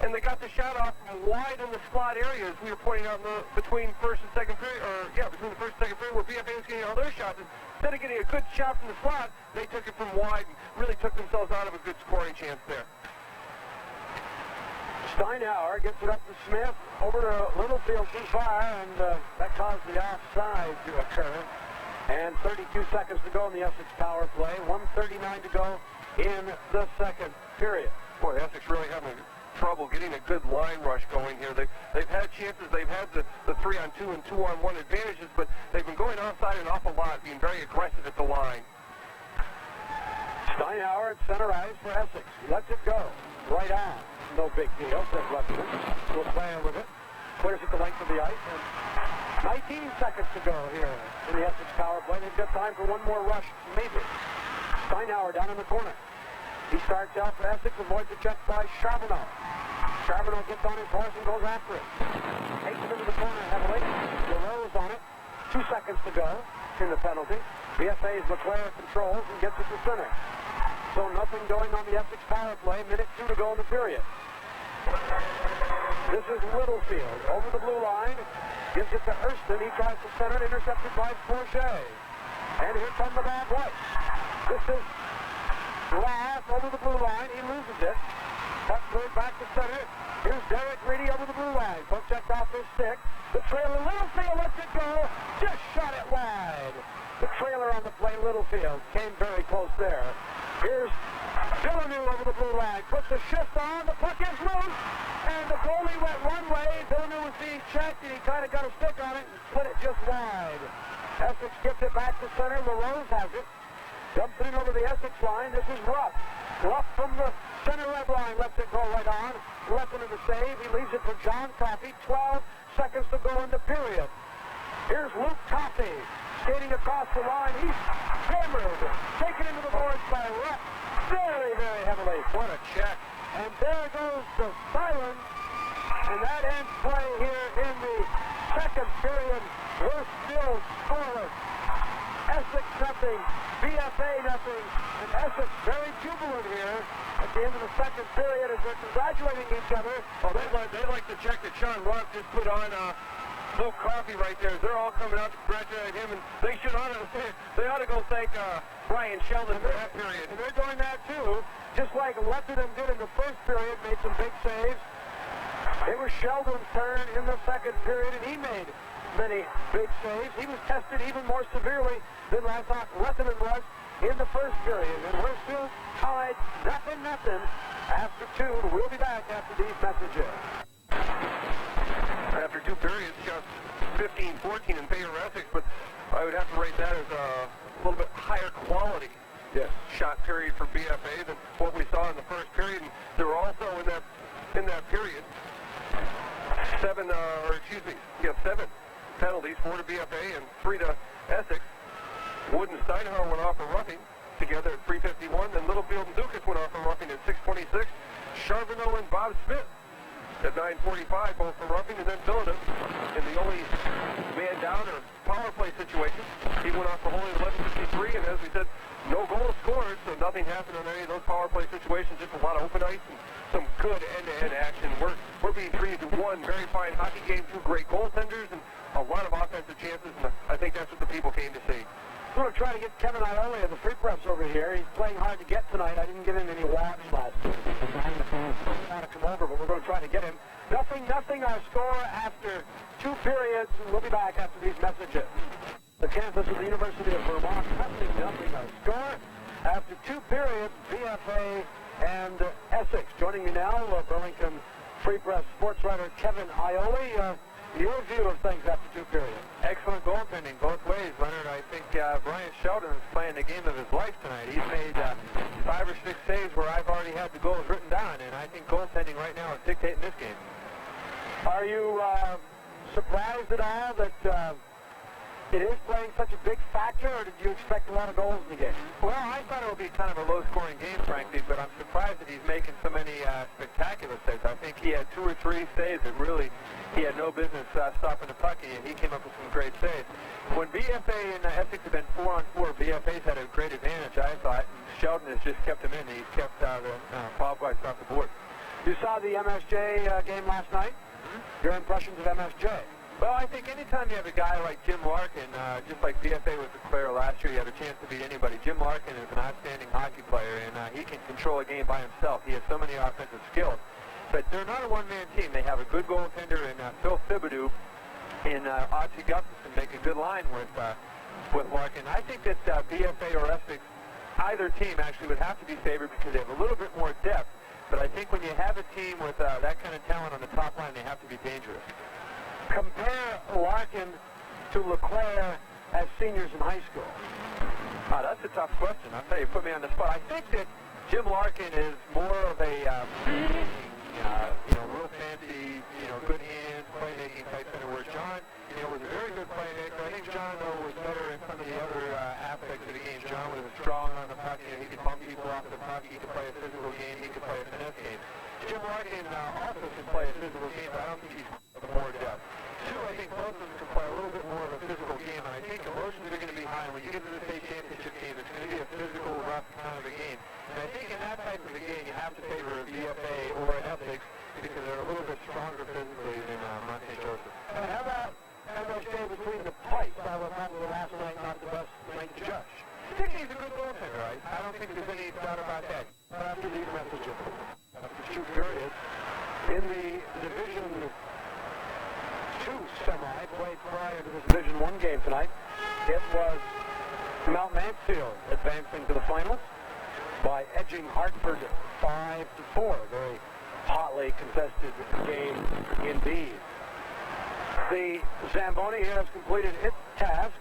And they got the shot off from wide in the slot area, as we were pointing out between first and second period, between the first and second period, where BFA was getting all their shots. Instead of getting a good shot from the slot, they took it from wide and really took themselves out of a good scoring chance there. Steinhauer gets it up to Smith, over to Littlefield too far, and that caused the offside to occur. And 32 seconds to go in the Essex power play. 1:39 to go in the second period. Boy, Essex really having trouble getting a good line rush going here. They've had chances. They've had the 3-on-2 and 2-on-1 advantages, but they've been going outside an awful lot, being very aggressive at the line. Steinhauer at center ice for Essex. He lets it go. Right on. No big deal, says Lefton. We'll play with it. Clears it the length of the ice. And 19 seconds to go here in the Essex power play. They've got time for one more rush, maybe. Steinhauer down in the corner. He starts out for Essex, avoids the check by Charbonneau. Charbonneau gets on his horse and goes after it. Takes it into the corner heavily. LaRose on it. 2 seconds to go in the penalty. BFA's Leclerc controls and gets it to center. So nothing going on the Essex power play. Minute 2 to go in the period. This is Littlefield over the blue line. Gives it to Hurston. He tries to center it, intercepted by Forget. And here come the bad whites. This is Lass over the blue line. He loses it. Cut through back to center. Here's Derek Reedy over the blue line. Puck checked off his stick. The trailer, Littlefield lets it go. Just shot it wide. The trailer on the play, Littlefield, came very close there. Here's Villeneuve over the blue line. Puts a shift on. The puck is loose. And the goalie went one way. Villeneuve was being checked, and he kind of got a stick on it and split it just wide. Essex gets it back to center. LaRose has it. Dumps it in over the Essex line. This is Ruff. Ruff from the center red line lets it go right on. Leppin in the save. He leaves it for John Coffey. 12 seconds to go in the period. Here's Luke Coffey skating across the line. He's hammered. Taken into the boards by Ruff. Very, very heavily. What a check. And there goes the silence. And that ends play here in the second period. We're still scoreless. Essex nothing, BFA nothing, and Essex very jubilant here at the end of the second period as they're congratulating each other. Oh, they like the check that Sean Ruff just put on Luke Coffey right there. They're all coming out to congratulate him, and they ought to go thank Brian Sheldon for that period. And they're doing that too, just like Letterdam did in the first period, made some big saves. It was Sheldon's turn in the second period, and he made many big saves. He was tested even more severely than I thought Letterdam was in the first period. And we're still tied 0-0 after 2. We'll be back after these messages. After 2 periods, just 15-14 in favor of Essex, but I would have to rate that as a little bit higher quality shot period for BFA than what we saw in the first period. And there were also in that period 7 penalties, 4 to BFA and 3 to Essex. Wood and Steinhauer went off for roughing together at 3:51. Then Littlefield and Dukas went off for roughing at 6:26. Charbonneau and Bob Smith at 9:45, both for roughing, and then Villeneuve in the only man down or power play situation. He went off for holding 11:53, and as we said, no goals scored, so nothing happened on any of those power play situations. Just a lot of open ice and some good end-to-end action. We're being treated to one very fine hockey game, 2 great goaltenders, and a lot of offensive chances, and I think that's what the people came to see. I'm going to try to get Kevin Iole of the Free Press over here. He's playing hard to get tonight. I didn't get him any watch last night. I'm going to come over, but we're going to try to get him. 0-0 our score after 2 periods, and we'll be back after these messages. The campus of the University of Vermont, 0-0 our score after 2 periods, BFA and Essex. Joining me now, Burlington Free Press sports writer Kevin Iole. Your view of things after 2 periods. Excellent goaltending both ways, Leonard. I think Brian Sheldon is playing the game of his life tonight. He's made 5 or 6 saves where I've already had the goals written down, and I think goaltending right now is dictating this game. Are you surprised at all that it is playing such a big factor, or did you expect a lot of goals in the game? Well, I thought it would be kind of a low-scoring game, frankly, but I'm surprised that he's making so many spectacular saves. I think he had 2 or 3 saves that really he had no business stopping the puck, and he came up with some great saves. When BFA and Essex have been 4-on-4, BFA's had a great advantage, I thought, and Sheldon has just kept him in. He's kept the foul points off the board. You saw the MSJ game last night? Mm-hmm. Your impressions of MSJ? Well, I think anytime you have a guy like Jim Larkin, just like BFA with Leclerc last year, you have a chance to beat anybody. Jim Larkin is an outstanding hockey player, and he can control a game by himself. He has so many offensive skills. But they're not a one-man team. They have a good goaltender in Phil Thibodeau and Archie Gutterson make a good line with Larkin. I think that BFA or Essex, either team actually would have to be favored because they have a little bit more depth. But I think when you have a team with that kind of talent on the top line, they have to be dangerous. Compare Larkin to Leclerc as seniors in high school. That's a tough question. I'll tell you, put me on the spot. I think that Jim Larkin is more of a, real fancy, good hands, playmaking type center, where John, was a very good playmaker. I think John, though, was better in some of the other aspects of the game. John was strong on the puck. He could bump people off the puck. He could play a physical game. He could play a finesse game. Jim Larkin also can play a physical game, but I don't think he's more depth. 2, I think both of them can play a little bit more of a physical game, and I think emotions are going to be high. When you get to the state championship game, it's going to be a physical, rough kind of a game. And I think in that type of a game, you have to favor a BFA or an Essex because they're a little bit stronger physically than Mount St. Joseph. And how about MSJ between the pipes? I was probably last night not the best night to judge. I think he's a good goaltender. I don't think there's any doubt about that. After these messages, after 2 periods, in the Division 2 semi played prior to this Division 1 game tonight, it was Mount Mansfield advancing to the finals by edging Hartford 5-4. Very hotly contested game indeed. The Zamboni here has completed its task,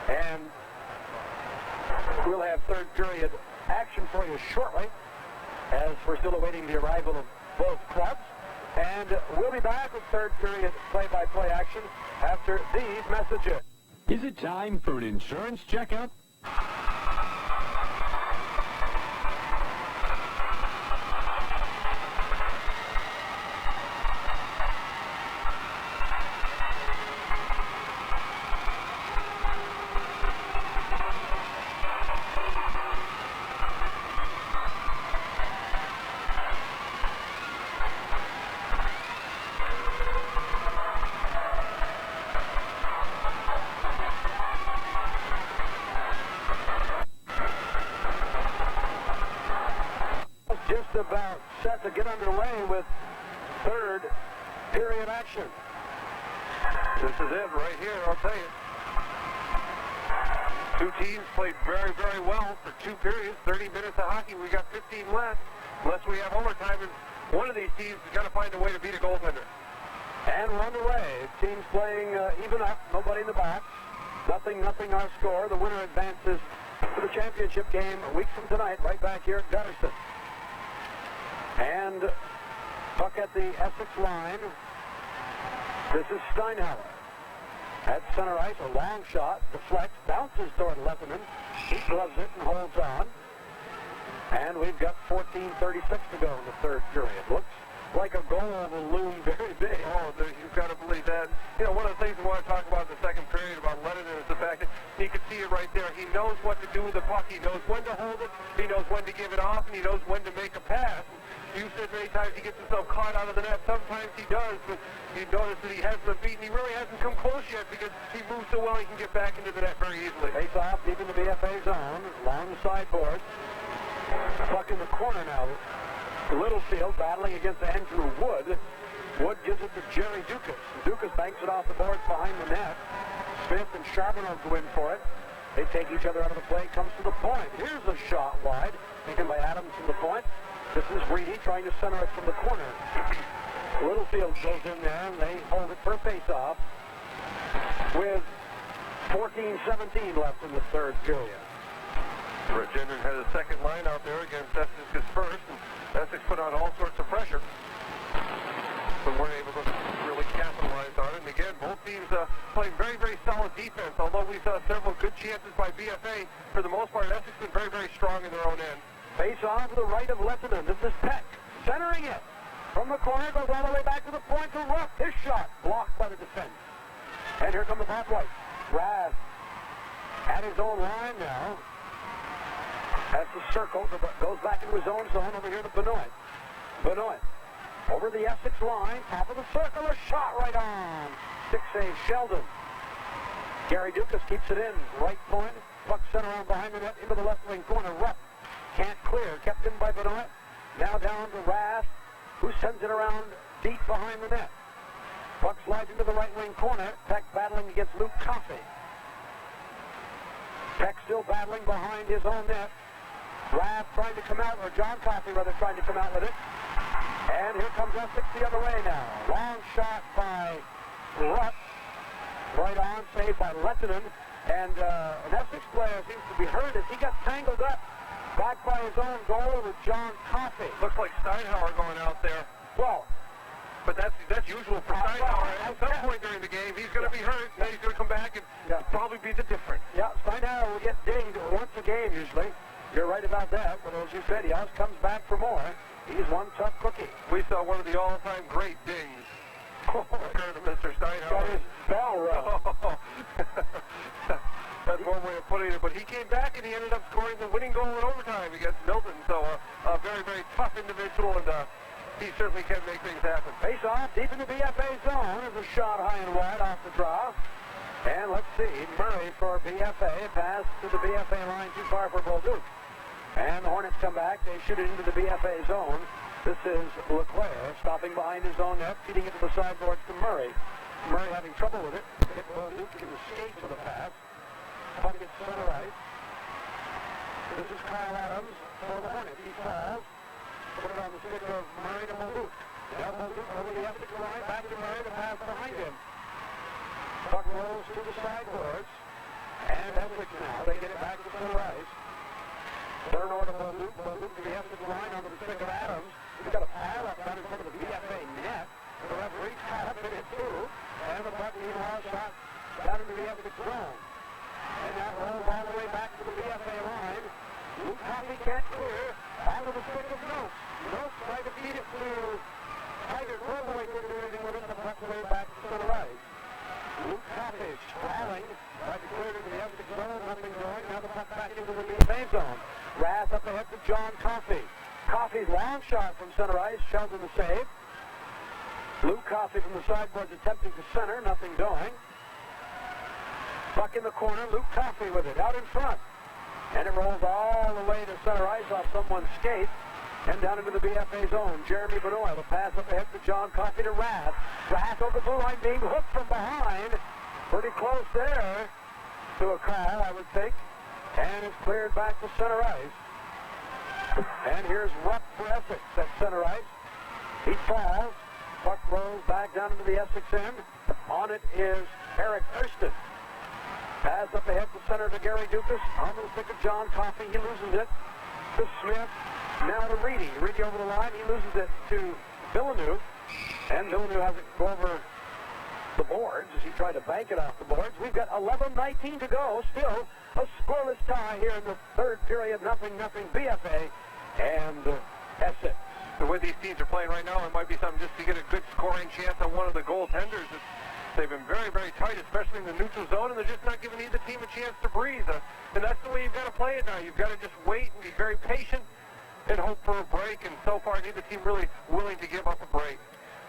and we'll have third period action for you shortly, as we're still awaiting the arrival of both clubs. And we'll be back with third period play-by-play action after these messages. Is it time for an insurance checkup? About set to get underway with third period action. This is it right here, I'll tell you. Two teams played very, very well for 2 periods, 30 minutes of hockey. We got 15 left, unless we have overtime, and one of these teams has got to find a way to beat a goaltender. And we're underway. Teams playing even up, nobody in the box. Nothing our score. The winner advances to the championship game a week from tonight, right back here at Gutterson. And puck at the Essex line. This is Steinhauer. At center ice, a long shot, deflects, bounces toward Lettinen. He gloves it and holds on. And we've got 14:36 to go in the third period. Looks like a goal will loom very big. Oh, you've got to believe that. You know, one of the things we want to talk about in the second period about Lettinen is the fact that he can see it right there. He knows what to do with the puck. He knows when to hold it. He knows when to give it off, and he knows when to make a pass. You said many times he gets himself caught out of the net. Sometimes he does, but you notice that he hasn't been beaten. He really hasn't come close yet because he moves so well he can get back into the net very easily. Face off deep in the BFA zone, along the sideboard. Puck in the corner now. Littlefield battling against Andrew Wood. Wood gives it to Jerry Dukas. Dukas banks it off the boards behind the net. Smith and Charbonneau go in for it. They take each other out of the play. Comes to the point. Here's a shot wide, taken by Adams from the point. This is Reedy trying to center it from the corner. Littlefield goes in there, and they hold it for a face-off with 14:17 left in the third period. Brett Gendron had a second line out there against Essex first, and Essex put on all sorts of pressure, but weren't able to really capitalize on it. And again, both teams playing very, very solid defense, although we saw several good chances by BFA. For the most part, Essex been very, very strong in their own end. Face off to the right of Lettinen. This is Peck centering it from the corner, goes all the way back to the point to Rupp. His shot blocked by the defense. And here come the top whites. Raz at his own line now. That's the circle, goes back into his own zone over here to Benoit. Benoit over the Essex line, top of the circle, a shot right on. 6-8 Sheldon. Gary Dukas keeps it in, right point. Puck center around behind the net into the left wing corner. Rupp can't clear, kept in by Benoit. Now down to Raz, who sends it around deep behind the net. Puck slides into the right wing corner. Peck battling against Luke Coffey. Peck still battling behind his own net. Raz trying to come out, or John Coffey rather trying to come out with it. And here comes Essex the other way now. Long shot by Rupp. Right on, saved by Lettinen. And an Essex player seems to be hurt as he got tangled up back by his own goal with John Coffey. Looks like Steinhauer going out there. Well, but that's usual for Steinhauer. At some point during the game, he's going to be hurt, and then he's going to come back and probably be the difference. Yeah, Steinhauer will get dinged once a game usually. You're right about that, but as you said, he always comes back for more. He's one tough cookie. We saw one of the all-time great dings Mr. Steinhauer. Got his bell rung. That's one way of putting it. But he came back and he ended up scoring the winning goal in overtime against Milton. So a very, very tough individual, and he certainly can make things happen. Face off deep in the BFA zone. There's a shot high and wide off the draw. And let's see, Murray for BFA. Pass to the BFA line, too far for Bolduc. And the Hornets come back. They shoot it into the BFA zone. This is Leclerc stopping behind his own net, feeding it to the sideboards to Murray. Murray having trouble with it. Bolduc can escape to the pass. Puck gets center ice. This is Kyle Adams for the Hornets. He falls. Put it on the stick of Murray to Bolduc. Now Bolduc over the Essex line, back to Murray to pass behind him. Puck rolls to the sideboards. And Essex now, they get it back to center ice. Turn over to Bolduc. Bolduc to the Essex line under the stick of Adams. He's got a pile up down in front of the BFA net. The referee's caught up in it too. And the puck meanwhile shot down into the Essex zone. And that rolls all the way back to the BFA line. Luke Coffey can't clear. Out of the stick of Noakes. Noakes tried to feed it to Tiger. Northway couldn't do anything with it. The puck way back to center ice. Luke Coffey sprawling. Tried to clear it into the Essex zone. Nothing going. Now the puck back into the BFA zone. Rath up ahead to John Coffey. Coffey's long shot from center ice. Sheldon the save. Luke Coffey from the sideboards attempting to center. Nothing going. Puck in the corner. Luke Coffey with it. Out in front. And it rolls all the way to center ice off someone's skate and down into the BFA zone. Jeremy Benoit, the pass up ahead to John Coffey to Rath. Rath over the blue line being hooked from behind. Pretty close there to a call, I would think. And it's cleared back to center ice. And here's Rupp for Essex at center ice. He falls. Puck rolls back down into the Essex end. On it is Eric Thurston. Pass up ahead to center to Gary Dukas. On the stick of John Coffey. He loses it to Smith. Now to Reedy. Reedy over the line. He loses it to Villeneuve. And Villeneuve has it go over the boards as he tried to bank it off the boards. We've got 11:19 to go. Still a scoreless tie here in the third period. 0-0 BFA and Essex. The way these teams are playing right now, it might be something just to get a good scoring chance on one of the goaltenders. They've been very, very tight, especially in the neutral zone, and they're just not giving either team a chance to breathe. And that's the way you've got to play it now. You've got to just wait and be very patient and hope for a break. And so far, neither team really willing to give up a break.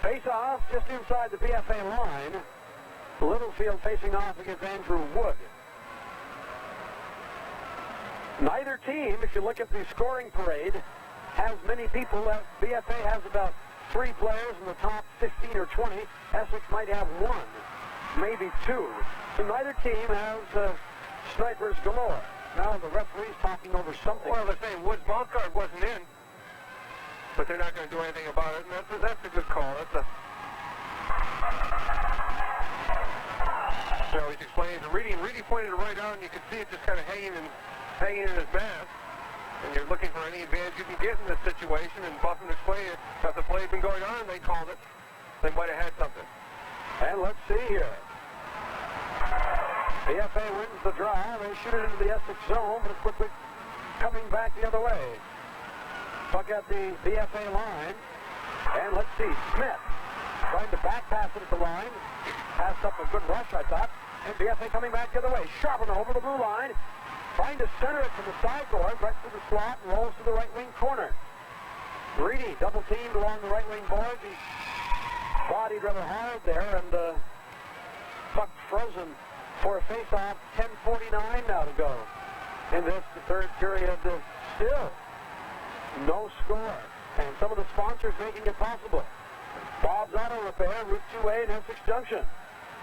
Face off just inside the BFA line. Littlefield facing off against Andrew Wood. Neither team, if you look at the scoring parade, has many people. BFA has about 3 players in the top 15 or 20. Essex might have 1, maybe 2. So neither team has snipers galore. Now the referee's talking over something. Well, they're saying Woods Montcard wasn't in, but they're not going to do anything about it. And that's a good call. So he's explaining to Reedy, and Reedy pointed it right out, and you can see it just kind of hanging in his mask. And you're looking for any advantage you can get in this situation, and Buffin explained it. If the play had been going on and they called it, they might have had something. And let's see here. BFA wins the draw. They shoot it into the Essex zone, but it's quickly coming back the other way. Puck at the BFA line. And let's see, Smith trying to back pass it at the line. Passed up a good rush, I thought. And BFA coming back the other way. Sharpener over the blue line. Trying to center it to the sideboard, right to the slot, and rolls to the right wing corner. Reedy double teamed along the right wing boards. He bodied rather hard there, and puck frozen for a face-off. 10:49 now to go in this, the third period. Still no score, and some of the sponsors making it possible. Bob's Auto Repair, Route 2A in Essex Junction.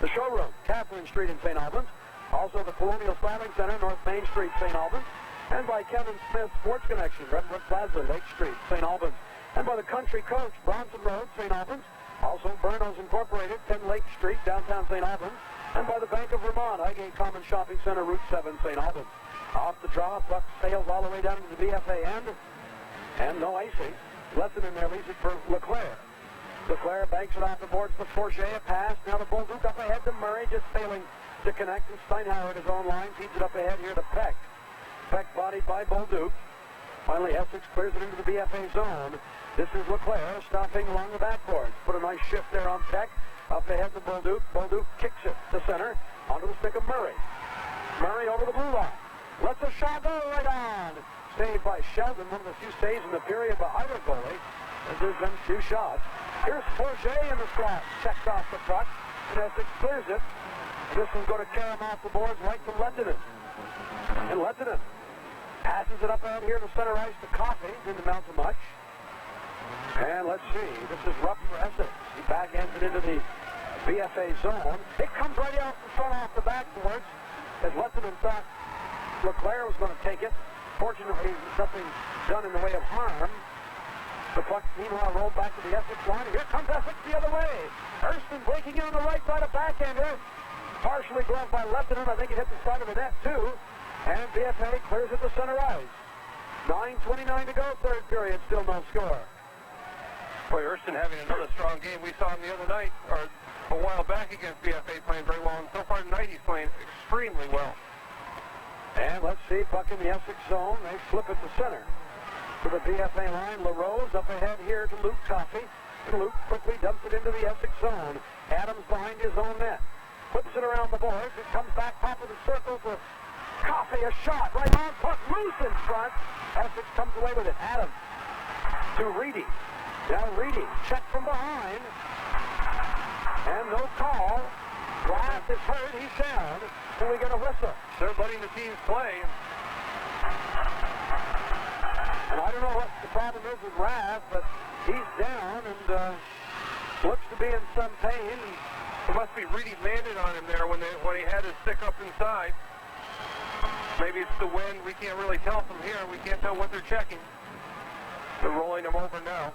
The showroom, Catherine Street in St. Albans. Also the Colonial Styling Center, North Main Street, St. Albans. And by Kevin Smith Sports Connection, Redwood Plaza, Lake Street, St. Albans. And by the Country Coach, Bronson Road, St. Albans. Also Burnos Incorporated, 10 Lake Street, downtown St. Albans. And by the Bank of Vermont, Highgate Common Shopping Center, Route 7, St. Albans. Off the draw, puck sails all the way down to the BFA end. And no icing. Lesson in there leaves it for Leclerc. Leclerc banks it off the boards to Forget, a pass. Now the Bolduc up ahead to Murray, just failing to connect. And Steinhauer at his own line feeds it up ahead here to Peck. Peck bodied by Bolduc. Finally, Essex clears it into the BFA zone. This is Leclerc stopping along the backboards. Put a nice shift there on Peck. Up ahead to Bolduc. Bolduc kicks it to center. Onto the stick of Murray. Murray over the blue line. Lets a shot go right on. Saved by Sheldon. One of the few saves in the period by either goalie, as there's been 2 shots. Here's Forget in the slot. Checks off the puck. And Essex clears it. This one's going to carry him off the boards right to Lettinen. And Lettinen passes it up ahead here to center ice to Coffey. Didn't amount to much. And let's see. This is rough for Essex. He backhands it into the BFA zone. It comes right out in front off the backboards, as Lettinen thought LeClaire was going to take it. Fortunately, nothing done in the way of harm. The puck, meanwhile, rolled back to the Essex line. Here comes Essex the other way. Hurston breaking in on the right side of backhander. Partially gloved by Lettinen. I think it hit the side of the net, too. And BFA clears it to center ice. 9:29 to go, third period. Still no score. Boy, Hurston having another strong game. We saw him the other night, or a while back against BFA, playing very well. And so far tonight, he's playing extremely well. And let's see, puck in the Essex zone. They flip it to center. To the BFA line, LaRose up ahead here to Luke Coffey. And Luke quickly dumps it into the Essex zone. Adams behind his own net. Flips it around the boards. It comes back top of the circle for Coffey. A shot right on. Puck loose in front. Essex comes away with it. Adams to Reedy. Now Reedy check from behind. And no call. Glass is hurt. He's down. And we get a whistle. They're letting the teams play. And I don't know what the problem is with Rath, but he's down and looks to be in some pain. It must be Reedy landed on him there when he had his stick up inside. Maybe it's the wind. We can't really tell from here. We can't tell what they're checking. They're rolling him over now.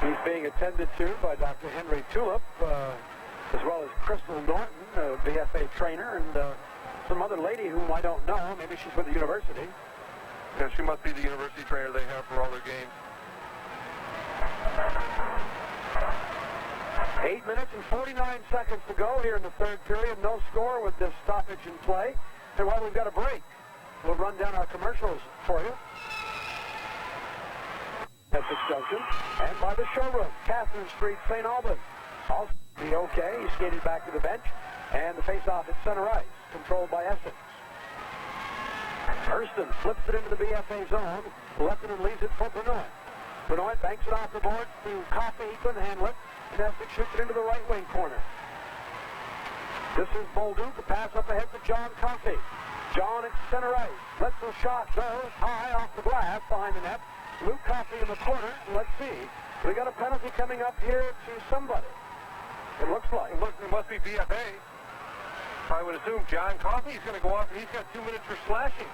He's being attended to by Dr. Henry Tulip, as well as Crystal Norton, a BFA trainer, and some other lady whom I don't know. Maybe she's with the university. Yeah, she must be the university trainer they have for all their games. 8 minutes and 49 seconds to go here in the third period. No score with this stoppage in play. And while we've got a break, we'll run down our commercials for you. Essex Junction. And by the showroom, Catherine Street, St. Albans. Also be okay. He skated back to the bench. And the face-off at center ice, controlled by Essex. Hurston flips it into the BFA zone. Lettinen leaves it for Benoit. Benoit banks it off the board to Coffey. He couldn't handle it. And Essex shoots it into the right wing corner. This is Bolduc. The pass up ahead to John Coffey. John at center ice. Lets the shot go high off the glass behind the net. Luke Coffey in the corner. Let's see. We got a penalty coming up here to somebody. It looks like. It must be BFA. I would assume John Coffey's going to go off, and he's got 2 minutes for slashing.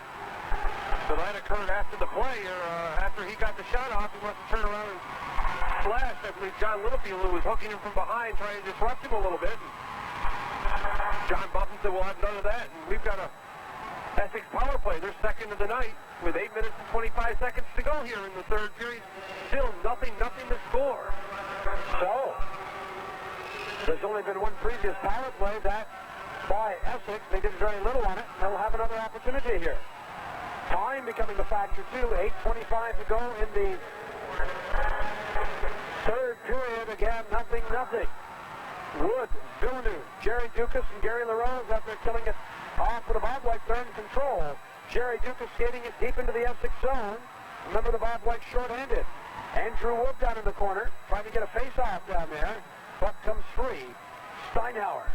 So that occurred after the play, or after he got the shot off. He must have turned around and slashed. I believe John Littlefield, who was hooking him from behind, trying to disrupt him a little bit. And John Buffin said, we'll have none of that. And we've got a Essex power play. They're second of the night with 8 minutes and 25 seconds to go here in the third period. Still nothing to score. So, there's only been one previous power play, that by Essex. They did very little on it. They'll have another opportunity here. Time becoming a factor, too. 8:25 to go in the third period. Again, nothing. Wood, Villeneuve, Jerry Dukas, and Gary LaRose after killing it off with a bobwhite. They're in control. Jerry Dukas skating it deep into the Essex zone. Remember, the bobwhite short-handed. Andrew Wood down in the corner, trying to get a face-off down there. Puck comes free. Steinhauer.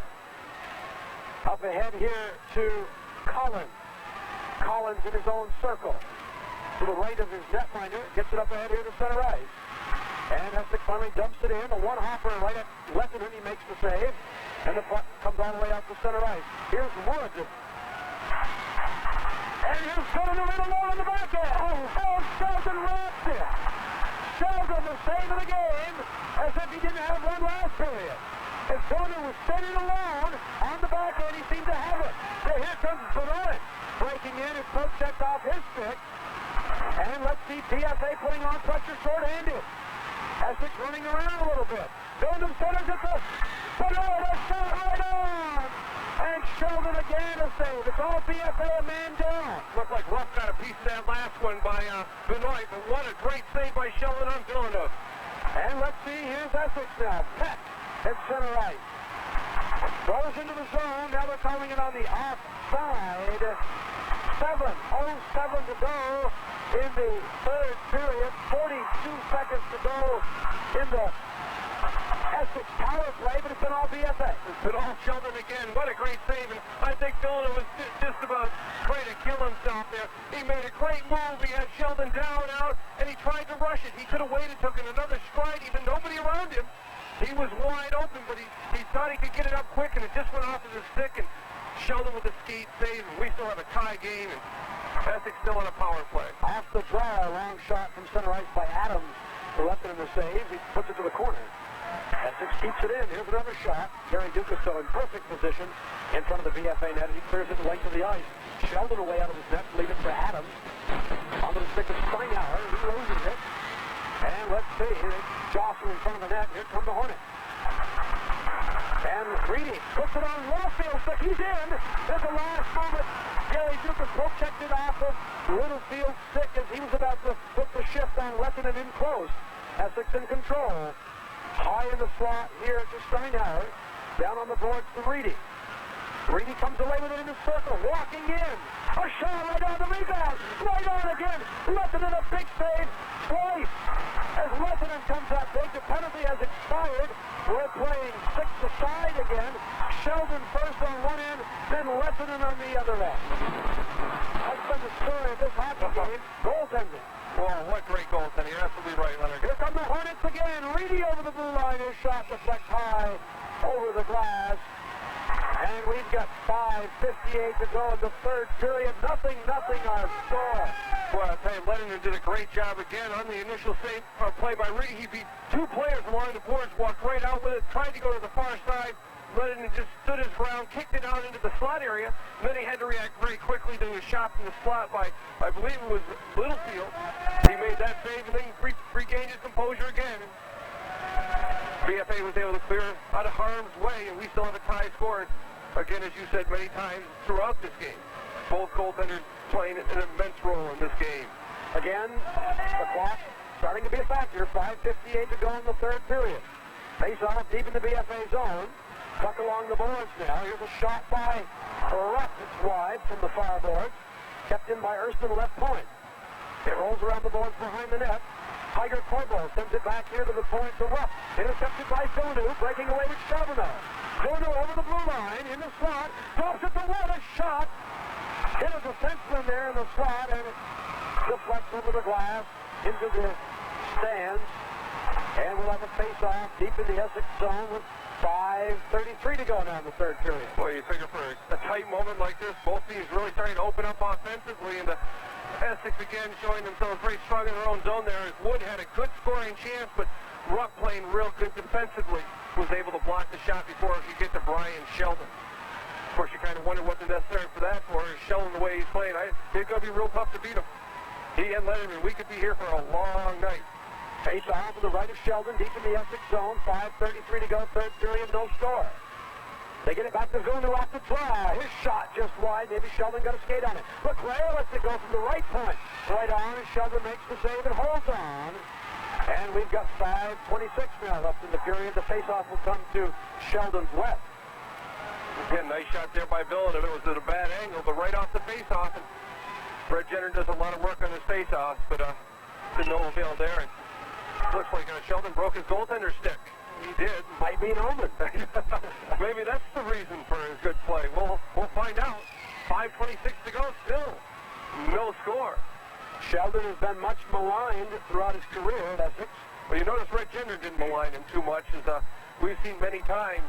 Up ahead here to Collins. Collins in his own circle. To the right of his netminder. Gets it up ahead here to center ice. And Essex finally dumps it in. A one-hopper right at Lettinen. He makes the save. And the puck comes all the way out to center ice. Here's Wood. And here's Villeneuve in along the back end. Oh, Sheldon wrapped it. Sheldon, the save of the game, as if he didn't have one last period. As Villeneuve was sitting alone on the back end, he seemed to have it. So here comes Benoit breaking in. His poke checked off his stick. And let's see BFA putting on pressure short-handed. Essex running around a little bit. Villeneuve centers it to Benoit. A shot right on. And Sheldon again a save. It's all BFA, a man down. Looked like Ruff got a piece of that last one by Benoit, but what a great save by Sheldon on Villeneuve. And let's see, here's Essex now. Peck at center right. Goes into the zone. Now they're calling it on the offside. 7:07 to go in the third period. 42 seconds to go in the Essex power play, but it's been all BFA. It's been all Sheldon again. What a great save. And I think Dillon was just about trying to kill himself there. He made a great move. He had Sheldon down, out, and he tried to rush it. He could have waited, took another stride, even nobody around him. He was wide open, but he thought he could get it up quick, and it just went off of his stick, and Sheldon with the skate save, and we still have a tie game, and Essex still on a power play. Off the draw, a long shot from center ice by Adams, who left it in the save. He puts it to the corner. Essex keeps it in. Here's another shot. Gary Gutterson in perfect position in front of the BFA net. He clears it the length of the ice. Sheldon away out of his net, leave it for Adams. Onto the stick of Steinauer. He loses it. And let's see. Here's Johnson in front of the net. Here come the Hornets. And Reedy puts it on Littlefield. But he's in. There's the last moment. Gary Gutterson checked it off of Littlefield's stick as he was about to put the shift on Lettinen in close. Essex in control. High in the slot here to Steinauer. Down on the boards to Reedy. Reedy comes away with it in the circle. Walking in. A shot right on the rebound. Right on again. Lettinen a big save. Twice. As Lettinen comes up big, the penalty has expired. We're playing 6 aside again. Sheldon first on one end, then Lettinen on the other end. That's been the story of this hockey game. Goaltending. Well, what great goaltending. You're absolutely right, Leonard. Here come the Hornets again. Reedy over the blue line. His shot deflects high over the glass. And we've got 5:58 to go in the third period. Nothing, our score. Well, I'll tell you, Lettinen did a great job again on the initial save play by Reedy. He beat 2 players along the boards, walked right out with it, tried to go to the far side. Lettinen just stood his ground, kicked it out into the slot area. Then he had to react very quickly to a shot from the slot by, I believe it was Littlefield. He made that save and then regained his composure again. BFA was able to clear out of harm's way, and we still have a tie score. Again, as you said many times throughout this game, both goaltenders playing an immense role in this game. Again, the clock starting to be a factor. 5:58 to go in the third period. Face off deep in the BFA zone. Tuck along the boards now. Here's a shot by Rupp. It's wide from the far boards. Kept in by Erston, left point. It rolls around the boards behind the net. Tiger Corbo sends it back here to the point to Rupp. Intercepted by Villeneuve, breaking away with Charbonneau. Villeneuve over the blue line, in the slot. Drops it to Wood, a shot. Hit a defenseman there in the slot, and it deflects over the glass into the stands. And we'll have a face-off deep in the Essex zone with 5:33 to go now in the third period. Well, you figure for a tight moment like this, both teams really starting to open up offensively, and the Essex again showing themselves very strong in their own zone there. As Wood had a good scoring chance, but Rupp playing real good defensively was able to block the shot before it could get to Brian Sheldon. Of course, you kind of wonder what the necessary for that for is Sheldon the way he's playing. It's going to be real tough to beat him. He and Lettinen, we could be here for a long night. Face off to the right of Sheldon, deep in the Essex zone. 5:33 to go, third period, no score. They get it back to Villeneuve off the draw. His shot just wide. Maybe Sheldon got a skate on it. LeClaire lets it go from the right point. Right on, and Sheldon makes the save and holds on. And we've got 5:26 now left in the period. The face-off will come to Sheldon's left. Again, nice shot there by Villeneuve. It was at a bad angle, but right off the face-off. And Brett Jenner does a lot of work on his face-offs, but to no avail there. And looks like Sheldon broke his goaltender stick. He did. Might be an omen. Maybe that's the reason for his good play. We'll find out. 5:26 to go. Still no score. Sheldon has been much maligned throughout his career at Essex. Well, you notice Brett Jenner didn't malign him too much, as we've seen many times.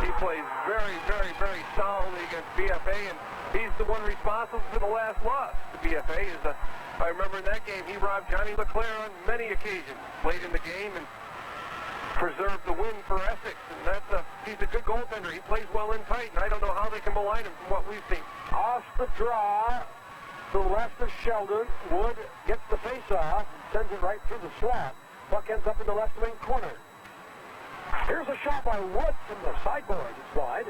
He plays very, very, very solidly against BFA, and he's the one responsible for the last loss. The BFA is I remember in that game, he robbed Johnny LeClaire on many occasions late in the game and preserved the win for Essex. And he's a good goaltender. He plays well in tight, and I don't know how they can malign him from what we've seen. Off the draw, to the left of Sheldon. Wood gets the face-off, sends it right through the slot. Puck ends up in the left wing corner. Here's a shot by Wood from the sideboard. It's wide.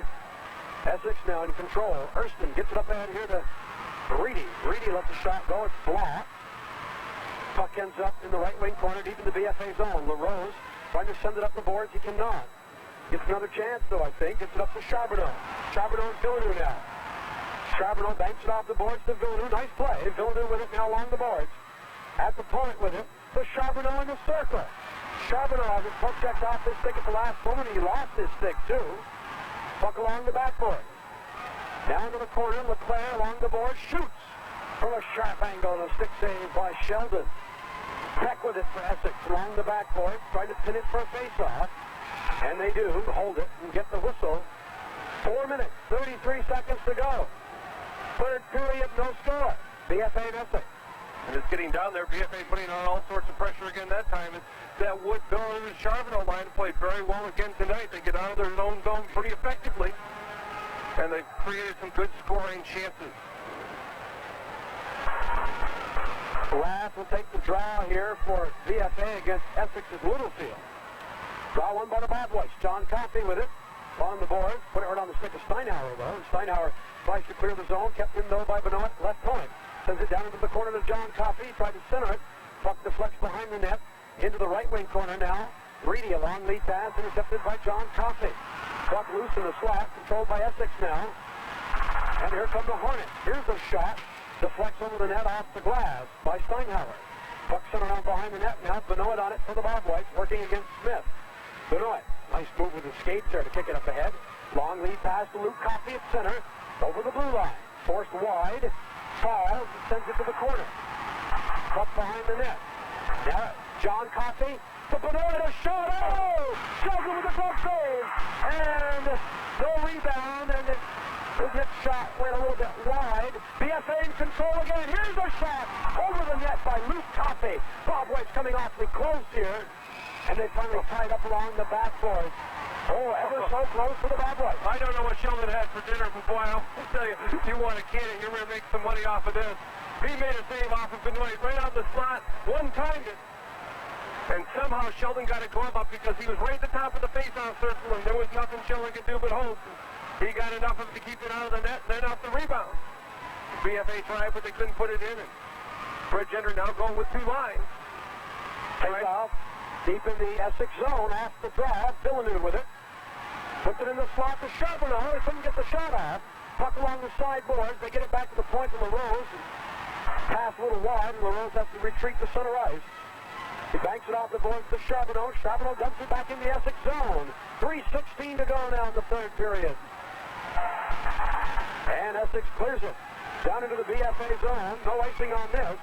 Essex now in control. Erston gets it up ahead here to Reedy. Reedy lets the shot go. It's blocked. Puck ends up in the right wing corner, deep in the BFA zone. LaRose trying to send it up the boards. He cannot. Gets another chance, though, I think. Gets it up to Charbonneau. Charbonneau and Villeneuve now. Charbonneau banks it off the boards to Villeneuve. Nice play. Villeneuve with it now along the boards. At the point with it. To Charbonneau in the circle. Charbonneau has his puck checked off his stick at the last moment. He lost his stick, too. Puck along the backboard. Down to the corner. Leclerc along the board. Shoots from a sharp angle. A stick save by Sheldon. Peck with it for Essex along the backboard. Trying to pin it for a face-off. And they do. Hold it and get the whistle. 4 minutes, 33 seconds to go. Third period, no score. BFA and Essex. And it's getting down there. BFA putting on all sorts of pressure again that time. It's that Wood, Villeneuve, and Charbonneau line played very well again tonight. They get out of their own zone pretty effectively. And they've created some good scoring chances. Lass will take the draw here for BFA against Essex's Littlefield. Draw one by the Bad Boys. John Coffey with it. On the board. Put it right on the stick of Steinhauer, though. Steinhauer tries to clear the zone. Kept in, though, by Benoit. Left point. Sends it down into the corner to John Coffey. Tried to center it. Puck deflects behind the net. Into the right wing corner now. Reedy, a long lead pass. Intercepted by John Coffey. Puck loose in the slot. Controlled by Essex now. And here come the Hornets. Here's a shot. Deflects over the net off the glass by Steinhauer. Puck centered on behind the net now. Benoit on it for the Bob Whites. Working against Smith. Benoit. Nice move with his skates there to kick it up ahead. Long lead pass to Luke Coffey at center. Over the blue line. Forced wide. Falls and sends it to the corner. Puck behind the net. Now John Coffey to Benoit. A shot. Oh! Sheldon with a glove save. And no rebound. And the next shot went a little bit wide. BFA in control again. Here's a shot. Over the net by Luke Coffey. Bob White's coming awfully close here. And they finally tied up along the backboard. Oh, ever so close to the Bob White. I don't know what Sheldon had for dinner, but boy, I'll tell you, you want a kid and you're going to make some money off of this. He made a save off of Benoit right on the slot, one-timed it. And somehow Sheldon got a glove up because he was right at the top of the face-off circle and there was nothing Sheldon could do but hold. He got enough of it to keep it out of the net, then off the rebound. BFA tried, but they couldn't put it in. And Brett Gender now going with two lines. Face off. Deep in the Essex zone, off the draw. Villeneuve with it. Puts it in the slot to Charbonneau. They couldn't get the shot off. Puck along the sideboards. They get it back to the point to LaRose. Pass a little wide, and LaRose has to retreat to center ice. He banks it off the boards to Charbonneau. Charbonneau dumps it back in the Essex zone. 3:16 to go now in the third period. And Essex clears it. Down into the BFA zone. No icing on this.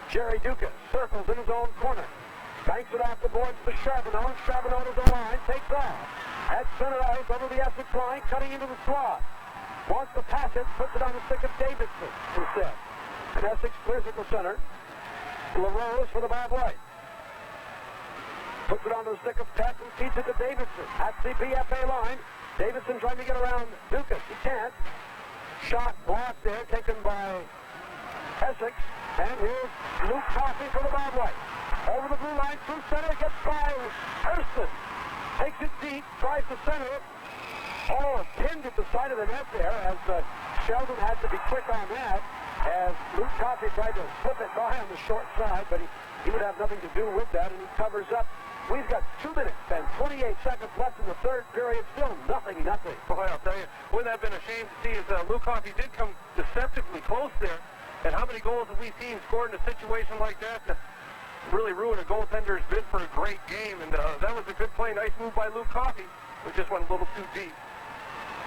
Jerry Dukas circles in his own corner. Banks it off the boards to Charbonneau. Charbonneau to the line. Takes off. At center ice over the Essex line. Cutting into the slot. Wants to pass it. Puts it on the stick of Davidson instead. And Essex clears it to center. LaRose for the Bob White. Puts it onto the stick of Peck and feeds it to Davidson. At the BFA line. Davidson trying to get around Dukas. He can't. Shot blocked there. Taken by Essex. And here's Luke Coffey for the Bob White. Over the blue line, through center, gets by Hurston. Takes it deep, tries to center it. Oh, pinned at the side of the net there as Sheldon had to be quick on that as Luke Coffey tried to slip it by on the short side, but he would have nothing to do with that, and he covers up. We've got 2 minutes and 28 seconds left in the third period. Still nothing. Boy, I'll tell you, wouldn't that have been a shame to see as Luke Coffey did come deceptively close there. And how many goals have we seen scored in a situation like that to really ruin a goaltender's bid for a great game? And that was a good play. Nice move by Luke Coffey. We just went a little too deep.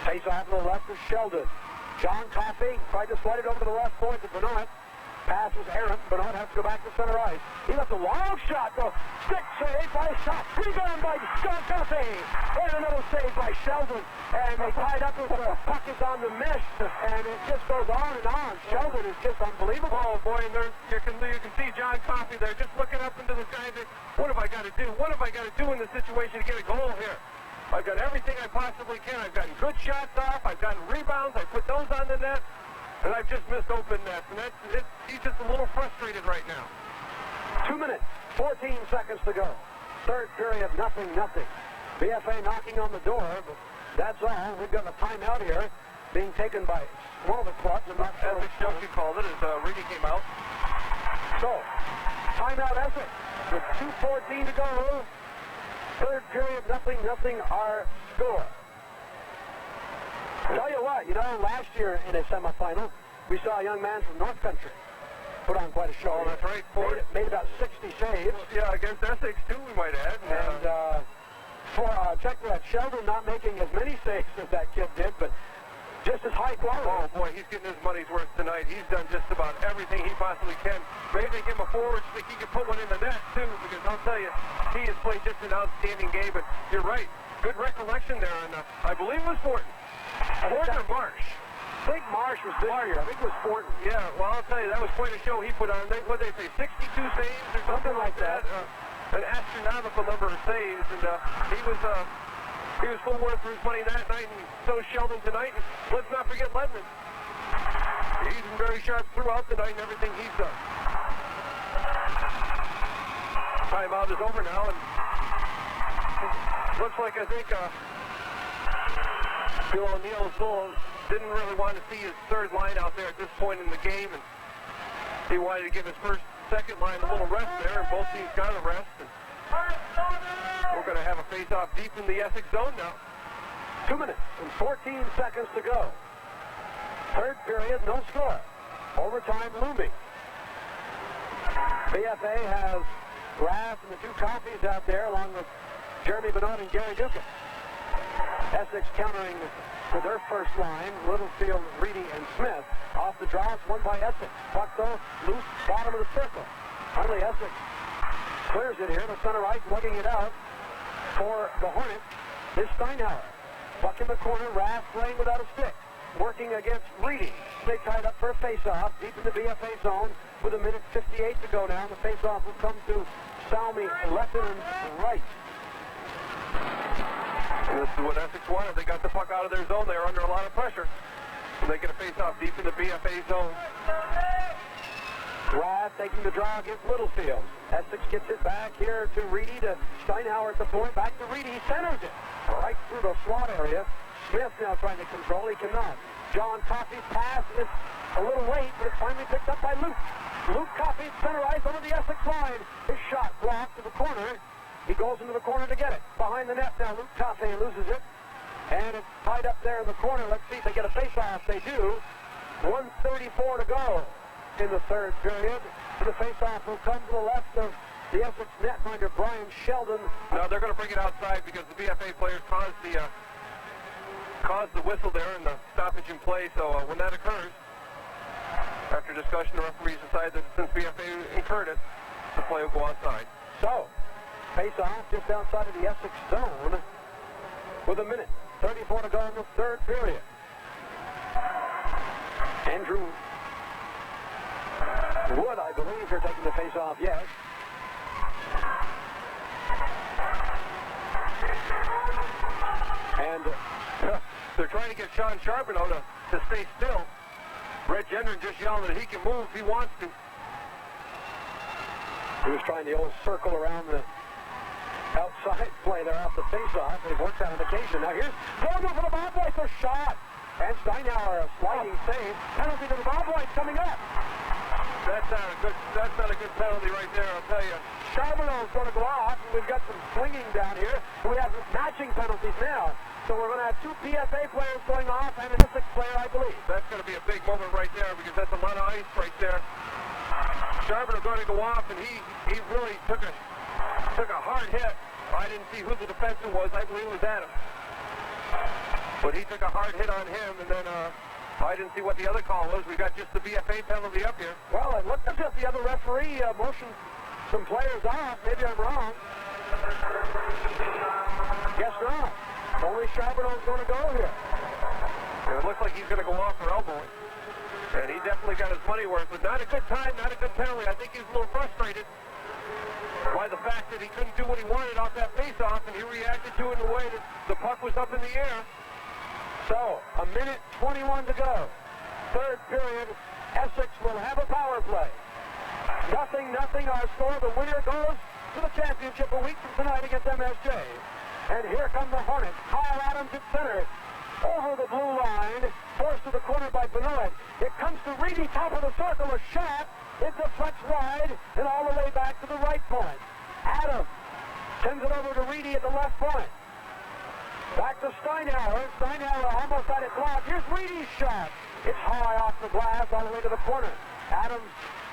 Face off to the left of Sheldon. John Coffey tried to slide it over to the left point to Benoit. Pass was errant. Benoit has to go back to center ice. He left a long shot. Go stick save by shot. Rebound by John Coffey. And another save by Sheldon. And they tied up with the puck is on the mesh. And it just goes on and on. Sheldon is just unbelievable. Oh, boy. And you can see John Coffey there just looking up into the sky. What have I got to do? What have I got to do in this situation to get a goal here? I've got everything I possibly can. I've gotten good shots off. I've gotten rebounds. I put those on the net. And I've just missed open nets. And he's just a little frustrated right now. 2 minutes, 14 seconds to go. Third period, nothing. BFA knocking on the door, but that's all. We've got a timeout here being taken by one of the clubs. I'm not sure. Essex Junkie called it as Reedy came out. So, Timeout Essex with 2:14 to go. Third period, nothing our score. Tell you what, last year in a semifinal, we saw a young man from North Country put on quite a show. Oh, that's right. Made about 60 saves. Yeah, against Essex, too, we might add. And for check that, Sheldon not making as many saves as that kid did, but just as high quality. Oh, boy, he's getting his money's worth tonight. He's done just about everything he possibly can. Maybe they give him a forward so he can put one in the net, too, because I'll tell you, he has played just an outstanding game. But you're right. Good recollection there, and I believe it was Fortin. Fortin or Marsh? I think Marsh was this year. I think it was Fortin. Yeah, well, I'll tell you, that was quite a show he put on. What did they say, 62 saves or something like that? An astronomical number of saves, and he was full worth for his money that night, and so Sheldon tonight. And let's not forget Ledman. He's been very sharp throughout the night and everything he's done. Timeout is over now, and looks like I think Bill O'Neill didn't really want to see his third line out there at this point in the game, and he wanted to give his second line a little rest there, and both teams got a rest. And we're going to have a face-off deep in the Essex zone now. 2 minutes and 14 seconds to go. Third period, no score. Overtime looming. BFA has Graff and the two Coffees out there, along with Jeremy Benoit and Gary Dugan. Essex countering with their first line, Littlefield, Reedy, and Smith. Off the draw, it's won by Essex. Puck, though, loose, bottom of the circle. Finally, Essex clears it here. The center ice lugging it out for the Hornets is Steinhauer. Puck in the corner, Raff playing without a stick. Working against Reedy. They tied up for a face-off deep in the BFA zone with 1:58 to go now. The face-off will come to Salmi left and right. And this is what Essex wanted. They got the puck out of their zone. They were under a lot of pressure. So they get a face-off deep in the BFA zone. Raff taking the draw against Littlefield. Essex gets it back here to Reedy, to Steinhauer at the point. Back to Reedy. He centers it right through the slot area. Smith now trying to control. He cannot. John Coffey's pass is a little late, but it's finally picked up by Luke. Luke Coffey center ice over the Essex line. His shot blocked to the corner. He goes into the corner to get it. Behind the net now, Luke Coffey loses it. And it's tied up there in the corner. Let's see if they get a face-off. They do. 1:34 to go in the third period. And the face-off will come to the left of the Essex netminder, Brian Sheldon. No, they're going to bring it outside because the BFA players caused the whistle there and the stoppage in play. So when that occurs, after discussion, the referees decide that since BFA incurred it, the play will go outside. So, face-off just outside of the Essex zone with 1:34 to go in the third period. Andrew Wood, I believe, are taking the face-off, yes. And they're trying to get Sean Charbonneau to stay still. Red Gendron just yelling that he can move if he wants to. He was trying the old circle around the outside play there off the face-off. They've worked on occasion. Now here's going for the Bob Boys, a shot. And Steinhauer, a sliding save. Penalty to the Bob Boys coming up. That's not a good penalty right there, I'll tell you. Charbonneau's going to go off. We've got some swinging down here. We have matching penalties now. So we're going to have two PFA players going off and an Essex player, I believe. That's going to be a big moment right there because that's a lot of ice right there. Charbonneau's going to go off, and he really took a hard hit. I didn't see who the defenseman was. I believe it was Adam. But he took a hard hit on him, and then I didn't see what the other call was. We got just the BFA penalty up here. Well, it looked as if the other referee motioned some players off. Maybe I'm wrong. Guess not. Only Charbonneau's going to go here. And it looks like he's going to go off for elbowing. And he definitely got his money worth, but not a good time, not a good penalty. I think he's a little frustrated by the fact that he couldn't do what he wanted off that face-off, and he reacted to it in a way that the puck was up in the air. So, 1:21 to go. Third period, Essex will have a power play. 0-0 our score. The winner goes to the championship a week from tonight against MSJ. And here come the Hornets. Kyle Adams at center. Over the blue line. Forced to the corner by Benoit. It comes to Reedy, top of the circle. A shot. It deflects wide and all the way back to the right point. Adams sends it over to Reedy at the left point. Back to Steinhauer. Steinhauer almost had it blocked. Here's Reedy's shot. It's high off the glass all the way to the corner. Adams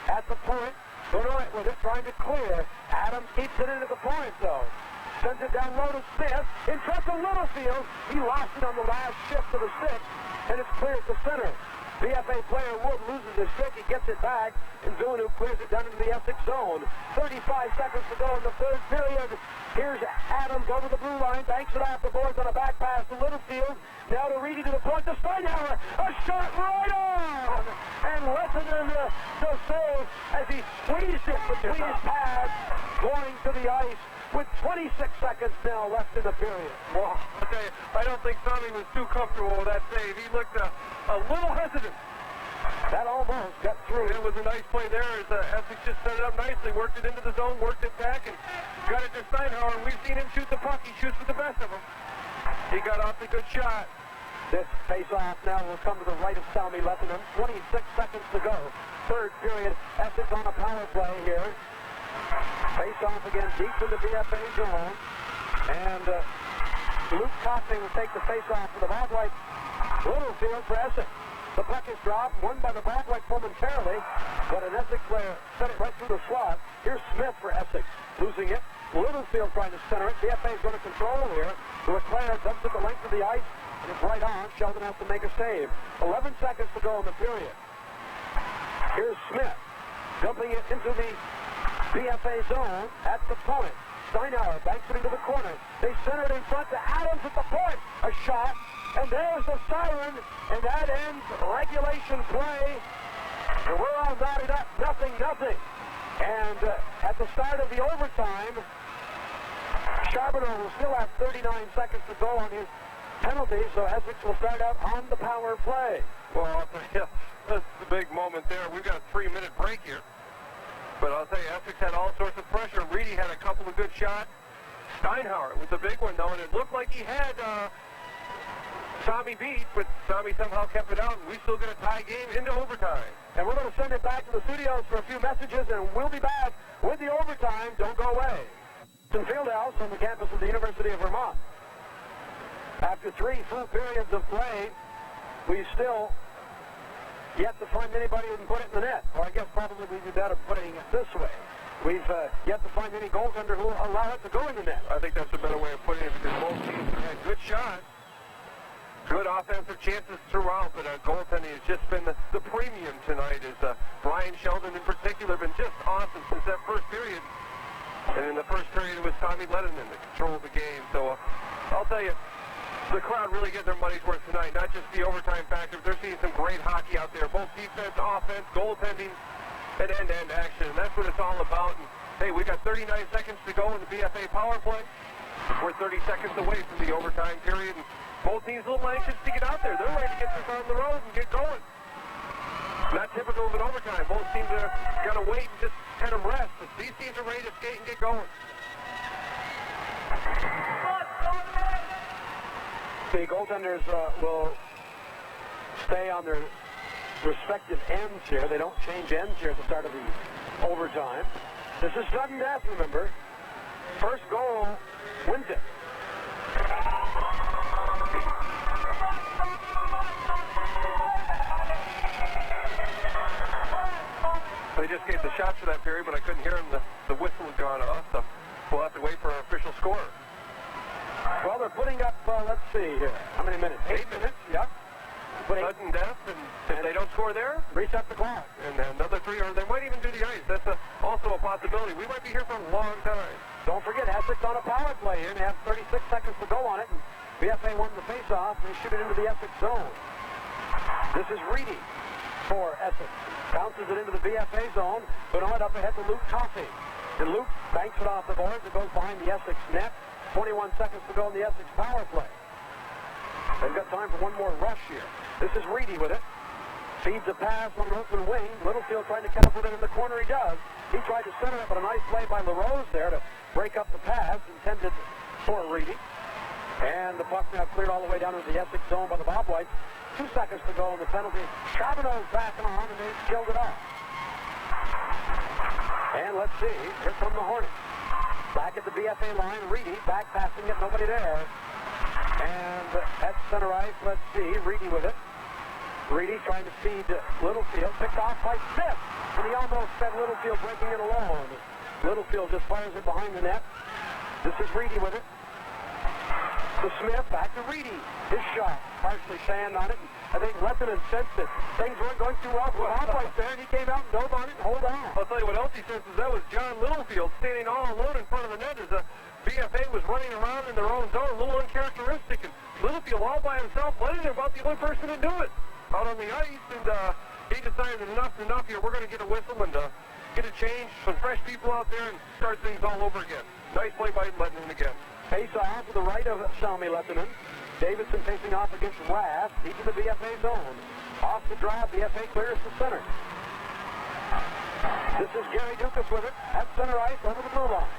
at the point. Benoit with it, trying to clear. Adams keeps it into the point, though. Sends it down low to Smith. In front of Littlefield. He lost it on the last shift to the stick, and it's cleared to center. BFA player Wood loses his stick. He gets it back, and Zunu clears it down into the Essex zone. 35 seconds to go in the third period. Here's Adams over the blue line, banks it off the boards on a back pass to Littlefield. Now to Reedy to the point to Steinhauer. A shot right on! And Lessenden to save as he squeezed it between his pads, going to the ice with 26 seconds now left in the period. Well, I'll tell you, I don't think Tommy was too comfortable with that save. He looked a little hesitant. That almost got through. It was a nice play there as Essex just set it up nicely, worked it into the zone, worked it back, and got it to Steinhauer. And we've seen him shoot the puck. He shoots with the best of them. He got off the good shot. This face-off now will come to the right of Tommy Lessenden. 26 seconds to go. Third period. Essex on a power play here. Face-off again deep in the BFA zone. And Luke Coffey will take the face-off for the Bobwhite. Littlefield for Essex. The puck is dropped, won by the Bobwhite momentarily, but an Essex player sent it right through the slot. Here's Smith for Essex, losing it. Littlefield trying to center it. BFA is going to control here. Leclerc dumps it the length of the ice, and it's right on. Sheldon has to make a save. 11 seconds to go in the period. Here's Smith, dumping it into the BFA zone at the point. Steinhauer banks it into the corner. They center it in front to Adams at the point. A shot, and there's the siren, and that ends regulation play. And we're all knotted up, 0-0. And at the start of the overtime, Charbonneau will still have 39 seconds to go on his penalty, so Essex will start out on the power play. Well, I'll tell you, that's the big moment there. We've got a 3-minute break here. But I'll tell you, Essex had all sorts of pressure. Reedy had a couple of good shots. Steinhauer was the big one, though, and it looked like he had Tommy beat, but Tommy somehow kept it out, and we still get a tie game into overtime. And we're going to send it back to the studios for a few messages, and we'll be back with the overtime. Don't go away. In Fieldhouse on the campus of the University of Vermont. After 3 full periods of play, we still yet to find anybody who can put it in the net. Or I guess probably we'd be better putting it this way. We've yet to find any goaltender who will allow it to go in the net. I think that's a better way of putting it because both teams had good shots, good offensive chances throughout, but goaltending has just been the premium tonight. As Brian Sheldon in particular been just awesome since that first period. And in the first period it was Tommy Lessenden that controlled the game. So I'll tell you, the crowd really get their money's worth tonight, not just the overtime factor. They're seeing some great hockey out there, both defense, offense, goaltending, and end-to-end action. And that's what it's all about. And, hey, we got 39 seconds to go in the BFA power play. We're 30 seconds away from the overtime period. And both teams a little anxious to get out there. They're ready to get this on the road and get going. Not typical of an overtime. Both teams are going to wait and just kind of rest. But these teams are ready to skate and get going. The goaltenders will stay on their respective ends here. They don't change ends here at the start of the overtime. This is sudden death, remember. First goal wins it. They just gave the shots for that period, but I couldn't hear them. The whistle had gone off, so we'll have to wait for our official score. Well, they're putting up, let's see here. How many minutes? 8 minutes, yep. Sudden death, and if they don't score there, reset the clock. And another 3, or they might even do the ice. That's also a possibility. We might be here for a long time. Don't forget, Essex on a power play here, and they have 36 seconds to go on it. And BFA won the face-off, and they shoot it into the Essex zone. This is Reedy for Essex. Bounces it into the BFA zone, but on it up ahead to Luke Coffey. And Luke banks it off the boards. It goes behind the Essex net. 21 seconds to go in the Essex power play. They've got time for one more rush here. This is Reedy with it. Feeds a pass on an open wing. Littlefield trying to catch up with it in the corner. He does. He tried to center it, but a nice play by LaRose there to break up the pass intended for Reedy. And the puck now cleared all the way down into the Essex zone by the Bobwhites. 2 seconds to go in the penalty. Charbonneau's backing on, and they've killed it off. And let's see, here come the Hornets. Back at the BFA line, Reedy back passing it, nobody there. And at center ice, let's see, Reedy with it. Reedy trying to feed Littlefield, picked off by Smith, and he almost sent Littlefield breaking it alone. Littlefield just fires it behind the net. This is Reedy with it. To Smith, back to Reedy. His shot, partially sand on it. I think Lettinen sensed it. Things weren't going too well for off right there, and he came out and dove on it and hold on. I'll tell you what else he senses. That was John Littlefield standing all alone in front of the net as the BFA was running around in their own zone, a little uncharacteristic. And Littlefield all by himself, letting him about the only person to do it out on the ice. And he decided enough's enough here. We're going to get a whistle and get a change, some fresh people out there, and start things all over again. Nice play by Lettinen again. Face off to the right of Salmi Lettinen. Davidson facing off against Rath. Deep in the BFA zone. Off the drive, BFA clears the center. This is Gary Dukas with it. At center ice, over the blue line.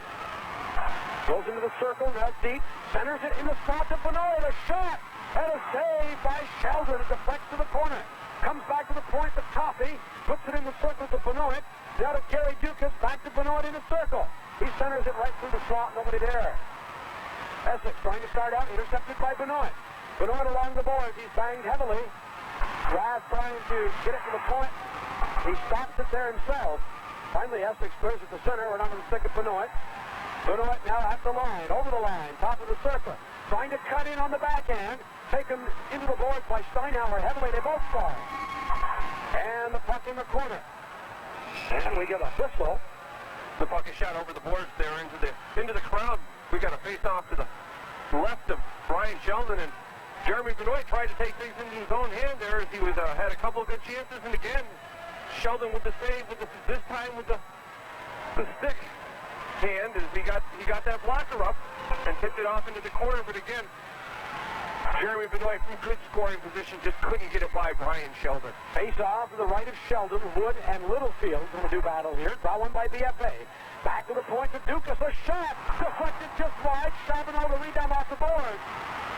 Goes into the circle, now deep. Centers it in the spot to Benoit. A shot! And a save by Sheldon. It deflects to the corner. Comes back to the point to Toffee. Puts it in the circle to Benoit. Now to Gary Dukas. Back to Benoit in the circle. He centers it right through the slot. Nobody there. Essex trying to start out, intercepted by Benoit. Benoit along the boards, he's banged heavily. Rath trying to get it to the point. He stops it there himself. Finally, Essex clears at the center. We're not going to stick at Benoit. Benoit now at the line, over the line, top of the circle. Trying to cut in on the backhand. Taken into the boards by Steinhauer heavily. They both fall. And the puck in the corner. And we get a whistle. The puck is shot over the boards there into the crowd. We got a face-off to the left of Brian Sheldon, and Jeremy Benoit tried to take things into his own hand there as he was had a couple of good chances, and again, Sheldon with the save, this time with the stick hand as he got that blocker up and tipped it off into the corner, but again, Jeremy Benoit from good scoring position just couldn't get it by Brian Sheldon. Face off to the right of Sheldon, Wood and Littlefield going to do battle here. Draw one by BFA. Back to the point to Dukas. A shot deflected just wide. Chabonneau the rebound off the board.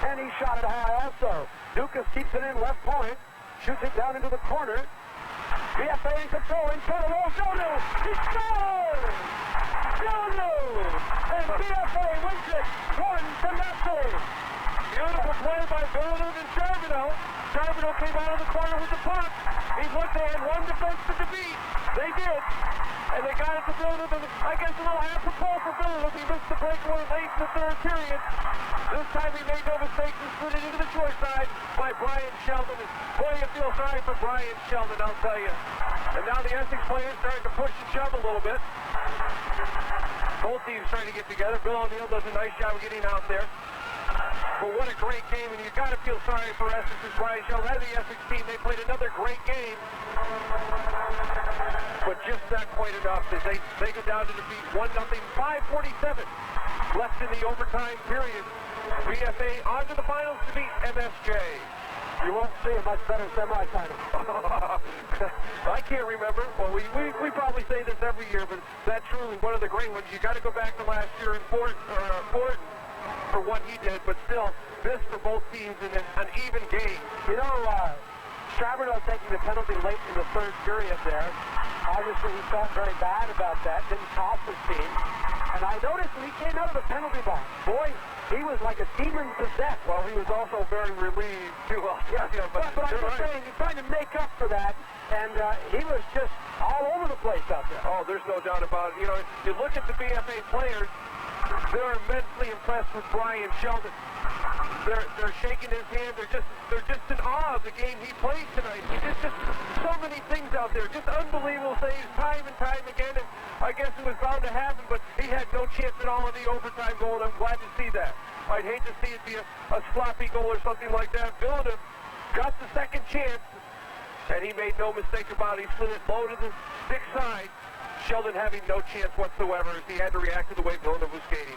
And he shot it high also. Dukas keeps it in left point. Shoots it down into the corner. BFA in control. In front of O'Dono. He scores! O'Dono! And BFA wins it 1-0. Beautiful play by Villeneuve and Charbonneau. Charbonneau came out of the corner with the puck. He looked, they had one defenseman to beat. They did. And they got it to Villeneuve. And I guess a little apropos for Villeneuve. He missed the breakaway late in the third period. This time he made no mistakes and slid it into the short side by Brian Sheldon. Boy, you feel sorry for Brian Sheldon, I'll tell you. And now the Essex players starting to push and shove a little bit. Both teams trying to get together. Bill O'Neill does a nice job of getting out there. But what a great game, and you've got to feel sorry for Essex's Brian Sheldon. Out of the Essex team, they played another great game. But just not quite enough as they go down to defeat 1-0, 5:47 left in the overtime period. BFA on to the finals to beat MSJ. You won't see a much better semi-final. I can't remember. Well, we probably say this every year, but that's truly one of the great ones. You got to go back to last year in Ford for what he did, but still, this for both teams in an even game. You know, Charbonneau taking the penalty late in the third period there. Obviously, he felt very bad about that. Didn't cost his team. And I noticed when he came out of the penalty box, boy, he was like a demon possessed. Well, he was also very relieved, too. But I'm just saying, he's trying to make up for that, and he was just all over the place out there. Oh, there's no doubt about it. You know, you look at the BFA players, they're immensely impressed with Brian Sheldon. They're shaking his hand. They're just in awe of the game he played tonight. He did just so many things out there, just unbelievable saves time and time again. And I guess it was bound to happen, but he had no chance at all in the overtime goal. And I'm glad to see that. I'd hate to see it be a sloppy goal or something like that. Villeneuve got the second chance, and he made no mistake about it. He slid it low to the stick side. Sheldon having no chance whatsoever as he had to react to the way Villeneuve was skating.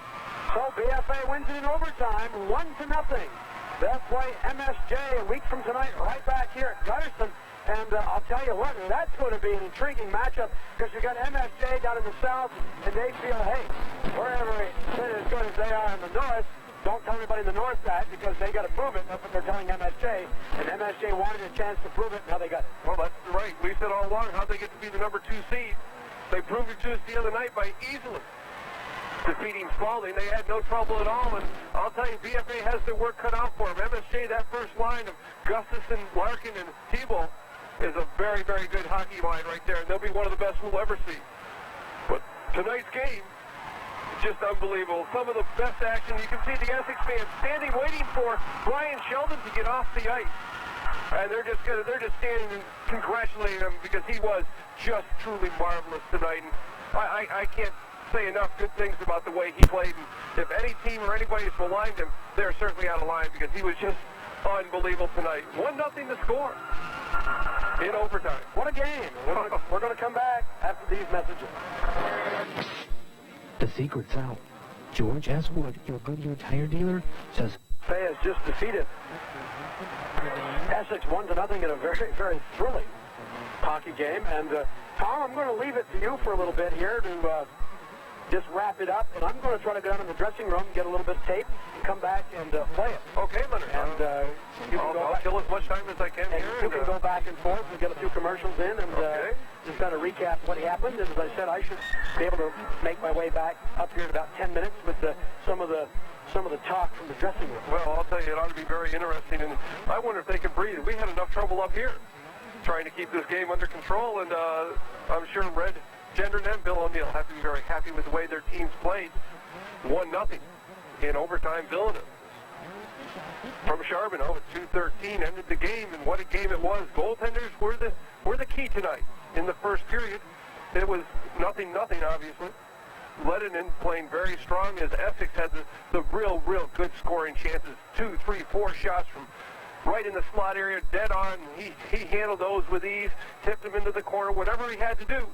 So BFA wins it in overtime, 1-0. They'll play MSJ a week from tonight right back here at Gutterson. And I'll tell you what, that's going to be an intriguing matchup because you got MSJ down in the south, and they feel, hey, wherever they're as good as they are in the north, don't tell anybody in the north that because they got to prove it. That's what they're telling MSJ. And MSJ wanted a chance to prove it, now they got it. Well, that's right. We said all along how they get to be the number 2 seed. They proved it to us the other night by easily defeating Spalding. They had no trouble at all, and I'll tell you, BFA has their work cut out for them. MSJ, that first line of Gutterson, Larkin, and Thibault is a very, very good hockey line right there, and they'll be one of the best we'll ever see. But tonight's game, just unbelievable. Some of the best action. You can see the Essex fans standing, waiting for Brian Sheldon to get off the ice. And they're just standing and congratulating him because he was just truly marvelous tonight. And I can't say enough good things about the way he played. And if any team or anybody has maligned him, they're certainly out of line because he was just unbelievable tonight. 1-0 to score in overtime. What a game. We're going to come back after these messages. The secret's out. George S. Wood, your Goodyear tire dealer, says BFA has just defeated Essex 1-0 in a very, very thrilling hockey game. And Tom, I'm going to leave it to you for a little bit here to just wrap it up. And I'm going to try to go down in the dressing room, get a little bit of tape, and come back and play it. Okay, Leonard. And I'll kill as much time as I can here. You can go back and forth and get a few commercials in and just kind of recap what happened. And as I said, I should be able to make my way back up here in about 10 minutes with some of the talk from the dressing room. Well, I'll tell you, it ought to be very interesting. And I wonder if they can breathe. We had enough trouble up here trying to keep this game under control. And I'm sure Red Gendron and Bill O'Neill have to be very happy with the way their teams played. 1-0 in overtime. Villeneuve from Charbonneau at 2:13 ended the game, and what a game it was. Goaltenders were the key tonight. In the first period, it was 0-0, obviously. Lehtinen playing very strong as Essex had the real good scoring chances. 2, 3, 4 shots from right in the slot area, dead on. He handled those with ease, tipped them into the corner, whatever he had to do.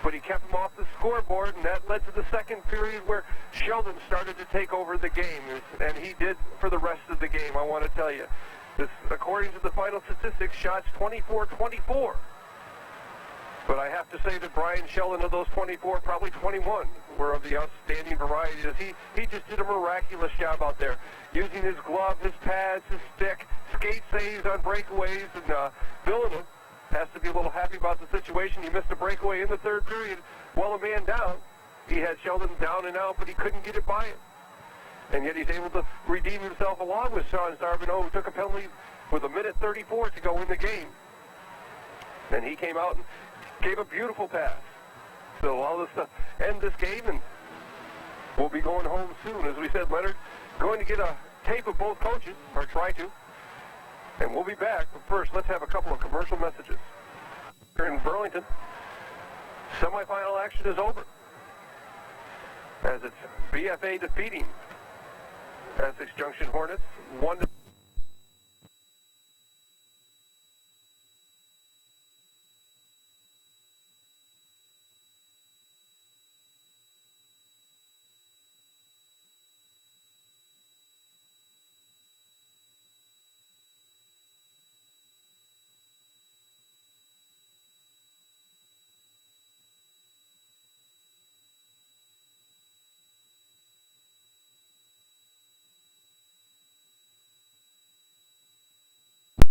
But he kept them off the scoreboard, and that led to the second period where Sheldon started to take over the game, and he did for the rest of the game, I want to tell you. This, according to the final statistics, shots 24-24. But I have to say that Brian Sheldon, of those 24, probably 21 were of the outstanding variety. He just did a miraculous job out there, using his glove, his pads, his stick, skate saves on breakaways, and Villeneuve has to be a little happy about the situation. He missed a breakaway in the third period while a man down. He had Sheldon down and out, but he couldn't get it by him. And yet he's able to redeem himself along with Sean Charbonneau, who took a penalty with 1:34 to go in the game. And he came out and gave a beautiful pass. So all this stuff end this game, and we'll be going home soon. As we said, Leonard, going to get a tape of both coaches, or try to. And we'll be back, but first, let's have a couple of commercial messages. Here in Burlington, semifinal action is over, as it's BFA defeating Essex Junction Hornets 1-0.